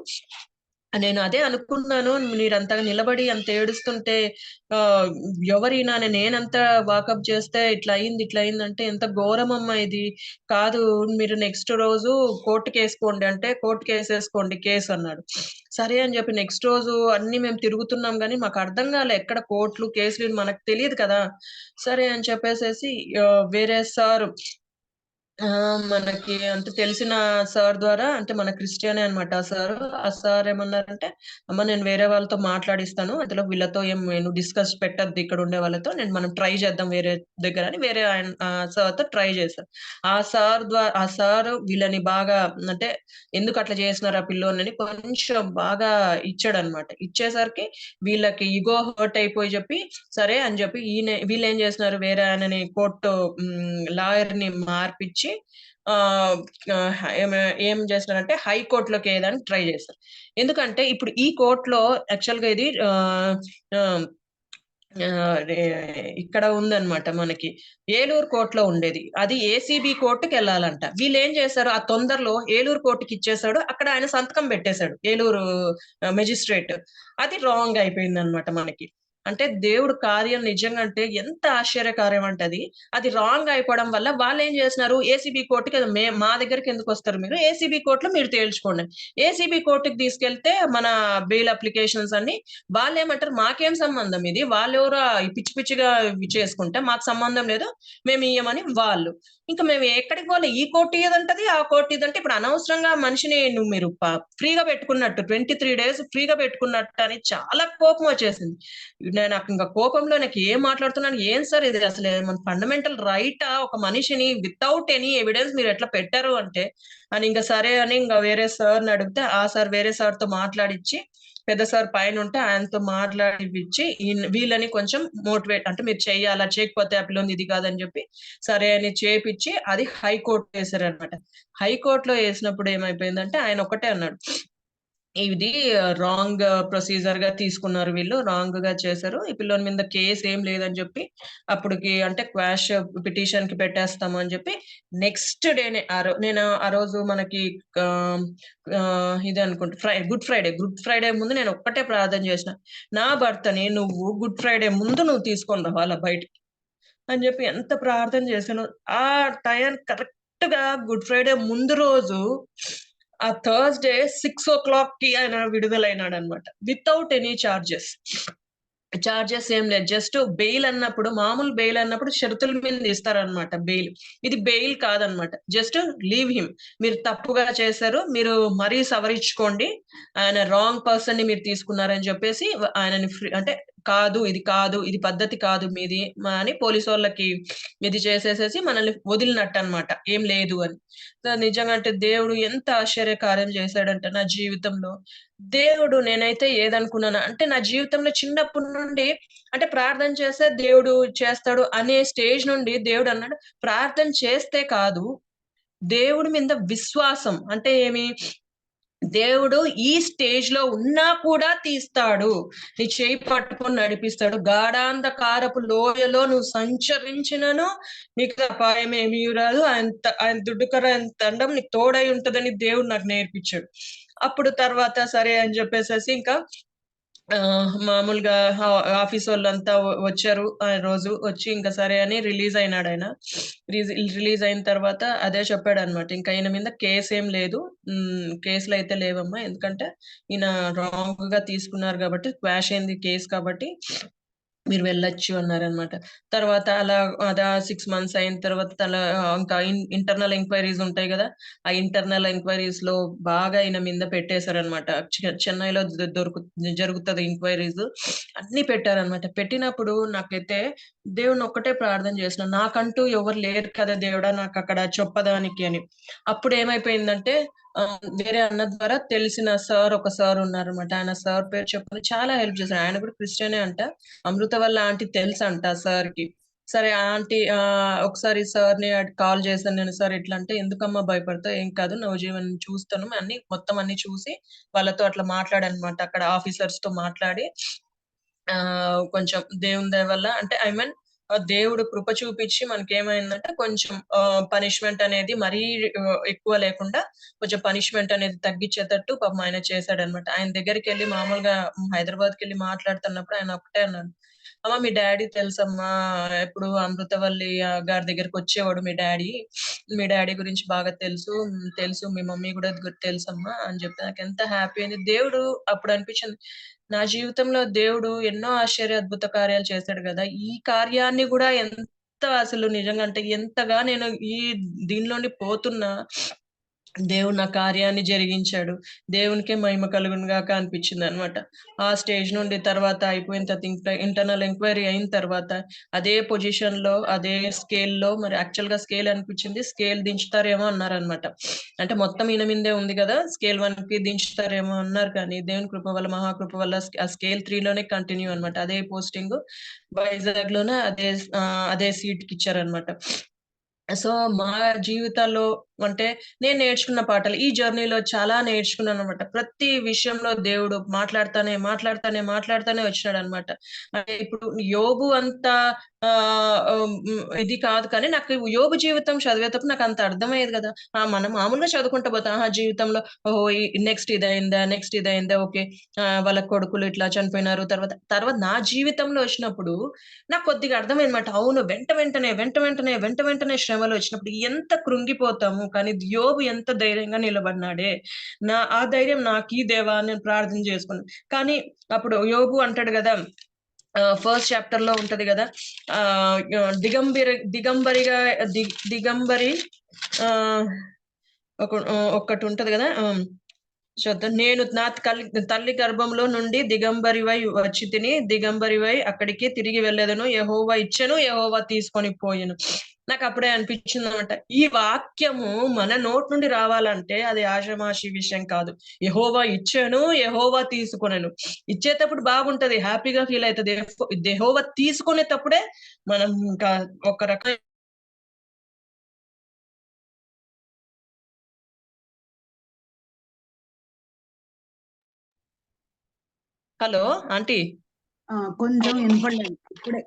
నేను అదే అనుకున్నాను, మీరంతగా నిలబడి అంత ఏడుస్తుంటే ఎవరైనా నేనంత వాకప్ చేస్తే ఇట్లా అయింది అంటే ఎంత ఘోరమమ్మా ఇది. కాదు మీరు నెక్స్ట్ రోజు కోర్టుకి వేసుకోండి అంటే, కోర్టుకి వేసేసుకోండి కేసు అన్నాడు. సరే అని చెప్పి నెక్స్ట్ రోజు అన్ని మేము తిరుగుతున్నాం గానీ మాకు అర్థం కాలే ఎక్కడ కోర్టులు కేసులు మనకు తెలియదు కదా. సరే అని చెప్పేసేసి వేరే సార్, మనకి అంటే తెలిసిన సార్ ద్వారా, అంటే మన క్రిస్టియనే అన్నమాట ఆ సార్. ఆ సార్ ఏమన్నారంటే, అమ్మ నేను వేరే వాళ్ళతో మాట్లాడిస్తాను, అందులో వీళ్ళతో ఏం నేను డిస్కస్ పెట్టద్దు, ఇక్కడ ఉండే వాళ్ళతో మనం ట్రై చేద్దాం వేరే దగ్గర అని వేరే ఆయన సార్తో ట్రై చేశారు. ఆ సార్ వీళ్ళని బాగా, అంటే ఎందుకు అట్లా చేసినారు ఆ పిల్లోని కొంచెం బాగా ఇచ్చాడనమాట. ఇచ్చేసరికి వీళ్ళకి ఈగో హర్ట్ అయిపోయి చెప్పి, సరే అని చెప్పి వీళ్ళు ఏం చేస్తున్నారు, వేరే ఆయనని కోర్టు లాయర్ ని మార్పిచ్చి ఏం చేస్తున్నారంటే హైకోర్టులోకి వేయడానికి ట్రై చేస్తారు. ఎందుకంటే ఇప్పుడు ఈ కోర్టులో యాక్చువల్ గా ఇది ఇక్కడ ఉందన్నమాట, మనకి ఏలూరు కోర్టులో ఉండేది, అది ఏసీబీ కోర్టుకి వెళ్ళాలంట. వీళ్ళు ఏం చేశారు, ఆ తొందరలో ఏలూరు కోర్టుకి ఇచ్చేసాడు, అక్కడ ఆయన సంతకం పెట్టేశాడు ఏలూరు మెజిస్ట్రేట్. అది రాంగ్ అయిపోయింది అనమాట మనకి. అంటే దేవుడు కార్యం నిజంగా అంటే ఎంత ఆశ్చర్యకార్యం అంటే అది రాంగ్ అయిపోవడం వల్ల వాళ్ళు ఏం చేస్తున్నారు, ఏసీబీ కోర్టుకి మా దగ్గరికి ఎందుకు వస్తారు, మీరు ఏసీబీ కోర్టులో మీరు తేల్చుకోండి. ఏసీబీ కోర్టుకి తీసుకెళ్తే మన బెయిల్ అప్లికేషన్స్ అన్ని వాళ్ళు ఏమంటారు, మాకేం సంబంధం, ఇది వాళ్ళెవరో పిచ్చి పిచ్చిగా చేసుకుంటే మాకు సంబంధం లేదు, మేము ఇయ్యమని వాళ్ళు. ఇంకా మేము ఎక్కడికి పోలే, ఈ కోర్టు ఇదంటది ఆ కోర్టు ఇదంటే, ఇప్పుడు అనవసరంగా మనిషిని మీరు ఫ్రీగా పెట్టుకున్నట్టు 23 days ఫ్రీగా పెట్టుకున్నట్టు అని చాలా కోపం వచ్చేసింది. నాకు ఇంకా కోపంలో నాకు ఏం మాట్లాడుతున్నాను, ఏం సార్ ఇది అసలు మన ఫండమెంటల్ రైటా, ఒక మనిషిని వితౌట్ ఎనీ ఎవిడెన్స్ మీరు ఎట్లా పెట్టారు అంటే అని. ఇంకా సరే అని ఇంకా వేరే సార్ని అడిగితే, ఆ సార్ వేరే సార్ తో మాట్లాడిచ్చి, పెద్ద సార్ పైన ఉంటే ఆయనతో మాట్లాడిపించి వీళ్ళని కొంచెం మోటివేట్, అంటే మీరు చెయ్యాలా, చేయకపోతే ఆ పిల్లలు ఇది కాదని చెప్పి సరే అని చేపించి అది హైకోర్టు వేశారనమాట. హైకోర్టులో వేసినప్పుడు ఏమైపోయిందంటే ఆయన ఒకటే అన్నాడు, ఇది రాంగ్ ప్రొసీజర్ గా తీసుకున్నారు, వీళ్ళు రాంగ్ గా చేశారు, ఈ పిల్లోని మీద కేసు ఏం లేదని చెప్పి అప్పటికి అంటే క్వాష్ పిటిషన్ కి పెట్టేస్తాము అని చెప్పి నెక్స్ట్ డేనే నేను ఆ రోజు మనకి ఇది అనుకుంటా గుడ్ ఫ్రైడే ముందు నేను ఒక్కటే ప్రార్థన చేసిన, నా భర్తని నువ్వు గుడ్ ఫ్రైడే ముందు నువ్వు తీసుకొని రావాలా బయటికి అని చెప్పి ఎంత ప్రార్థన చేశాను. ఆ టైం కరెక్ట్ గా గుడ్ ఫ్రైడే ముందు రోజు ఆ థర్స్‌డే 6:00కి ఆయన విడుదలైనాడు అనమాట. వితౌట్ ఎనీ చార్జెస్ ఏం లేదు. జస్ట్ బెయిల్ అన్నప్పుడు, మామూలు బెయిల్ అన్నప్పుడు షరతుల మీద ఇస్తారనమాట బెయిల్. ఇది బెయిల్ కాదనమాట. Just leave him. మీరు తప్పుగా చేశారు, మీరు మరీ సవరించుకోండి, ఆయన రాంగ్ పర్సన్ ని మీరు తీసుకున్నారని చెప్పేసి ఆయనని అంటే కాదు, ఇది పద్ధతి కాదు మీది అని పోలీసు వాళ్ళకి ఇది చేసేసేసి మనల్ని వదిలినట్టు అనమాట, ఏం లేదు అని. నిజంగా అంటే దేవుడు ఎంత ఆశ్చర్యకార్యం చేశాడంటే నా జీవితంలో. దేవుడు నేనైతే ఏదనుకున్నాను అంటే, నా జీవితంలో చిన్నప్పటి నుండి అంటే ప్రార్థన చేస్తే దేవుడు చేస్తాడు అనే స్టేజ్ నుండి దేవుడు అన్నాడు, ప్రార్థన చేస్తే కాదు, దేవుడి మీద విశ్వాసం అంటే ఏమి, దేవుడు ఈ స్టేజ్ లో ఉన్నా కూడా తీస్తాడు, నీ చేయి పట్టుకొని నడిపిస్తాడు, గాఢాంధకారపు లోయలో నువ్వు సంచరించినను నీకు అపాయం ఏమీ రాదు, ఆయన దుడ్డుకర దండం నీకు తోడై ఉంటదని దేవుడు నాకు నేర్పించాడు. అప్పుడు తర్వాత సరే అని చెప్పేసేసి ఇంకా మామూలుగా ఆఫీస్ వాళ్ళంతా వచ్చారు ఆ రోజు, వచ్చి ఇంకా సరే అని రిలీజ్ అయినాడు ఆయన. రిలీజ్ అయిన తర్వాత అదే చెప్పాడు అనమాట, ఇంకా ఈయన మీద కేసు ఏం లేదు, కేసులు అయితే లేవమ్మా, ఎందుకంటే ఈయన రాంగ్ గా తీసుకున్నారు కాబట్టి, క్వాష్ అయింది కేసు కాబట్టి మీరు వెళ్ళొచ్చు అన్నారనమాట. తర్వాత అలా 6 మంత్స్ అయిన తర్వాత ఇంకా ఇంటర్నల్ ఎంక్వైరీస్ ఉంటాయి గదా! ఆ ఇంటర్నల్ ఎంక్వైరీస్‌లో బాగా ఈయన మీద పెట్టేశారనమాట. చెన్నైలో జరుగుతది ఎంక్వైరీస్. అన్నీ పెట్టారనమాట. పెట్టినప్పుడు నాకైతే దేవుడిని ఒక్కటే ప్రార్థన చేసిన. నాకంటూ ఎవరు లేరు కదా దేవుడా! నాకక్కడ చెప్పడానికి అని. అప్పుడు ఏమైపోయిందంటే వేరే అన్న ద్వారా తెలిసిన ఒక సార్ ఉన్నారనమాట. ఆయన సార్ పేరు చెప్పుకొని చాలా హెల్ప్ చేశారు. ఆయన కూడా క్రిస్టియనే అంట. అమృత వాళ్ళ ఆంటీ తెలుసంట సార్‌కి. సరే ఆంటీ ఒకసారి సార్‌ని కాల్ చేశాను నేను. సార్ ఇట్లా అంటే, "ఎందుకమ్మా భయపడతావు? ఏం కాదు. నవజీవన్ చూస్తాను." మొత్తం అన్నీ చూసి వాళ్ళతో అట్లా మాట్లాడానన్నమాట. అక్కడ ఆఫీసర్స్‌తో మాట్లాడి కొంచెం దేవుని దయ వల్ల అంటే ఐ మీన్ దేవుడు కృప చూపించి మనకేమైందంటే కొంచెం పనిష్మెంట్ అనేది మరీ ఎక్కువ లేకుండా కొంచెం పనిష్మెంట్ అనేది తగ్గించేటట్టు పాపం ఆయన చేశాడన్నమాట. ఆయన దగ్గరికెళ్ళి మామూలుగా హైదరాబాద్‌కెళ్ళి మాట్లాడుతున్నప్పుడు ఆయన ఒకటే అన్నాడు. "అమ్మ మీ డ్యాడీ తెలుసమ్మా. ఎప్పుడు అమృతవల్లి గారి దగ్గరకొచ్చేవాడు మీ డ్యాడీ. మీ డ్యాడీ గురించి బాగా తెలుసు. తెలుసు మీ మమ్మీ కూడా తెలుసమ్మా" అని చెప్తే నాకెంత హ్యాపీ అయింది. దేవుడు అప్పుడు అనిపించింది. నా జీవితంలో దేవుడు ఎన్నో ఆశ్చర్య అద్భుత కార్యాలు చేశాడు గదా! ఈ కార్యాన్ని గూడా ఎంత అసలు నిజంగా అంటే ఎంతగా నేను దీనిలోని పోతున్నా దేవుడు నా కార్యాన్ని జరిగించాడు. దేవునికే మహిమ కలుగును గాక అనిపించిందనమాట. ఆ స్టేజ్ నుండి తర్వాత అయిపోయిన తర్వాత ఇంటర్నల్ ఎంక్వైరీ అయిన తర్వాత అదే పొజిషన్‌లో, అదే స్కేల్‌లో మరి యాక్చువల్‌గా స్కేల్ అనిపించింది. స్కేల్ దించుతారేమో అన్నారనమాట. అంటే మొత్తం ఈయన మీదే ఉంది గదా! స్కేల్ 1కి దించుతారేమో అన్నారు కానీ దేవుని కృప వల్ల, మహాకృప వల్ల ఆ స్కేల్ 3లోనే కంటిన్యూ అనమాట. అదే పోస్టింగు వైజాగ్‌లోనే అదే సీట్‌కిచ్చారనమాట. సో, మా జీవితాల్లో అంటే నేను నేర్చుకున్న పాఠాలు ఈ జర్నీలో చాలా నేర్చుకున్నాననమాట. ప్రతి విషయంలో దేవుడు మాట్లాడుతానే వచ్చినాడనమాట. అంటే ఇప్పుడు యోబు అంత ఇది కాదు కానీ నాకు యోబు జీవితం చదివేటప్పుడు నాకంత అర్థమయ్యేది గదా! మనం మామూలుగా చదువుకుంటూ పోతాం. జీవితంలో ఓహో! నెక్స్ట్ ఇదయిందా ఓకే. వాళ్ళ కొడుకులు ఇట్లా చనిపోయినారు. తర్వాత నా జీవితంలో వచ్చినప్పుడు నాకు కొద్దిగా అర్థమైందన్నమాట. అవును. వెంటనే శ్రమలొచ్చినప్పుడు ఎంత కృంగిపోతాము. కానీ యోబు ఎంత ధైర్యంగా నిలబడినాడే. ఆ ధైర్యం నాకీ దేవా అని నేను ప్రార్థన చేసుకున్నాను. కానీ అప్పుడు యోబు అంటాడు గదా! ఫస్ట్ చాప్టర్‌లో ఉంటది గదా! ఆహ్, ఆహ్, దిగంబరిగా దిగంబరి ఆహ్, ఒక్కటుంటది గదా! చూద్దాం. నేను నా తల్లి గర్భంలో నుండి దిగంబరివై వచ్చితిని. దిగంబరివై అక్కడికి తిరిగి వెళ్ళెదను. యెహోవా ఇచ్చెను, యెహోవా తీసుకొని పోయెను. నాకప్పుడే అనిపించిందనమాట. ఈ వాక్యము మన నోటి నుండి రావాలంటే అది ఆషామాషీ విషయం కాదు. యెహోవా ఇచ్చెను, యెహోవా తీసుకొనెను. ఇచ్చేటప్పుడు బాగుంటది. హ్యాపీగా ఫీల్ అయితది. యెహోవా తీసుకునేటప్పుడే మనం ఇంకా ఒక రకమైన హలో! ఆంటీ. కొంచెం వినపడలేదు ఇప్పుడే.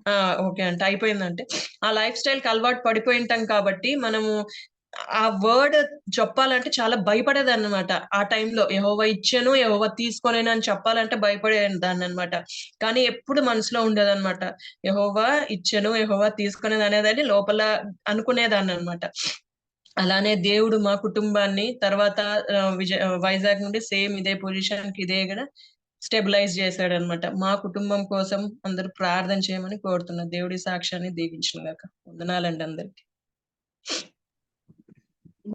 ఆ! ఓకే అంటే అయిపోయిందంటే, ఆ లైఫ్ స్టైల్‌కి అలవాటు పడిపోయుంటాం కాబట్టి, మనము ఆ వర్డ్ చెప్పాలంటే చాలా భయపడేదాన్ననమాట. ఆ టైంలో యెహోవా ఇచ్చెను, యెహోవా తీసుకొనెను అని చెప్పాలంటే భయపడేదాన్ననమాట. కానీ ఎప్పుడు మనసులో ఉండేదనమాట. యెహోవా ఇచ్చెను, యెహోవా తీసుకొనెను అనేదాన్ని లోపల అనుకునేదాన్ననమాట. అలానే దేవుడు మా కుటుంబాన్ని తర్వాత వైజాగ్ నుండి సేమ్ ఇదే పొజిషన్‌కి ఇదే గూడా స్టెబిలైజ్ చేశాడన్నమాట. మా కుటుంబం కోసం అందరూ ప్రార్థన చేయమని కోరుతున్నా. దేవుడి సాక్ష్యాన్ని దీవించును గాక. వందనాలండి అందరికి.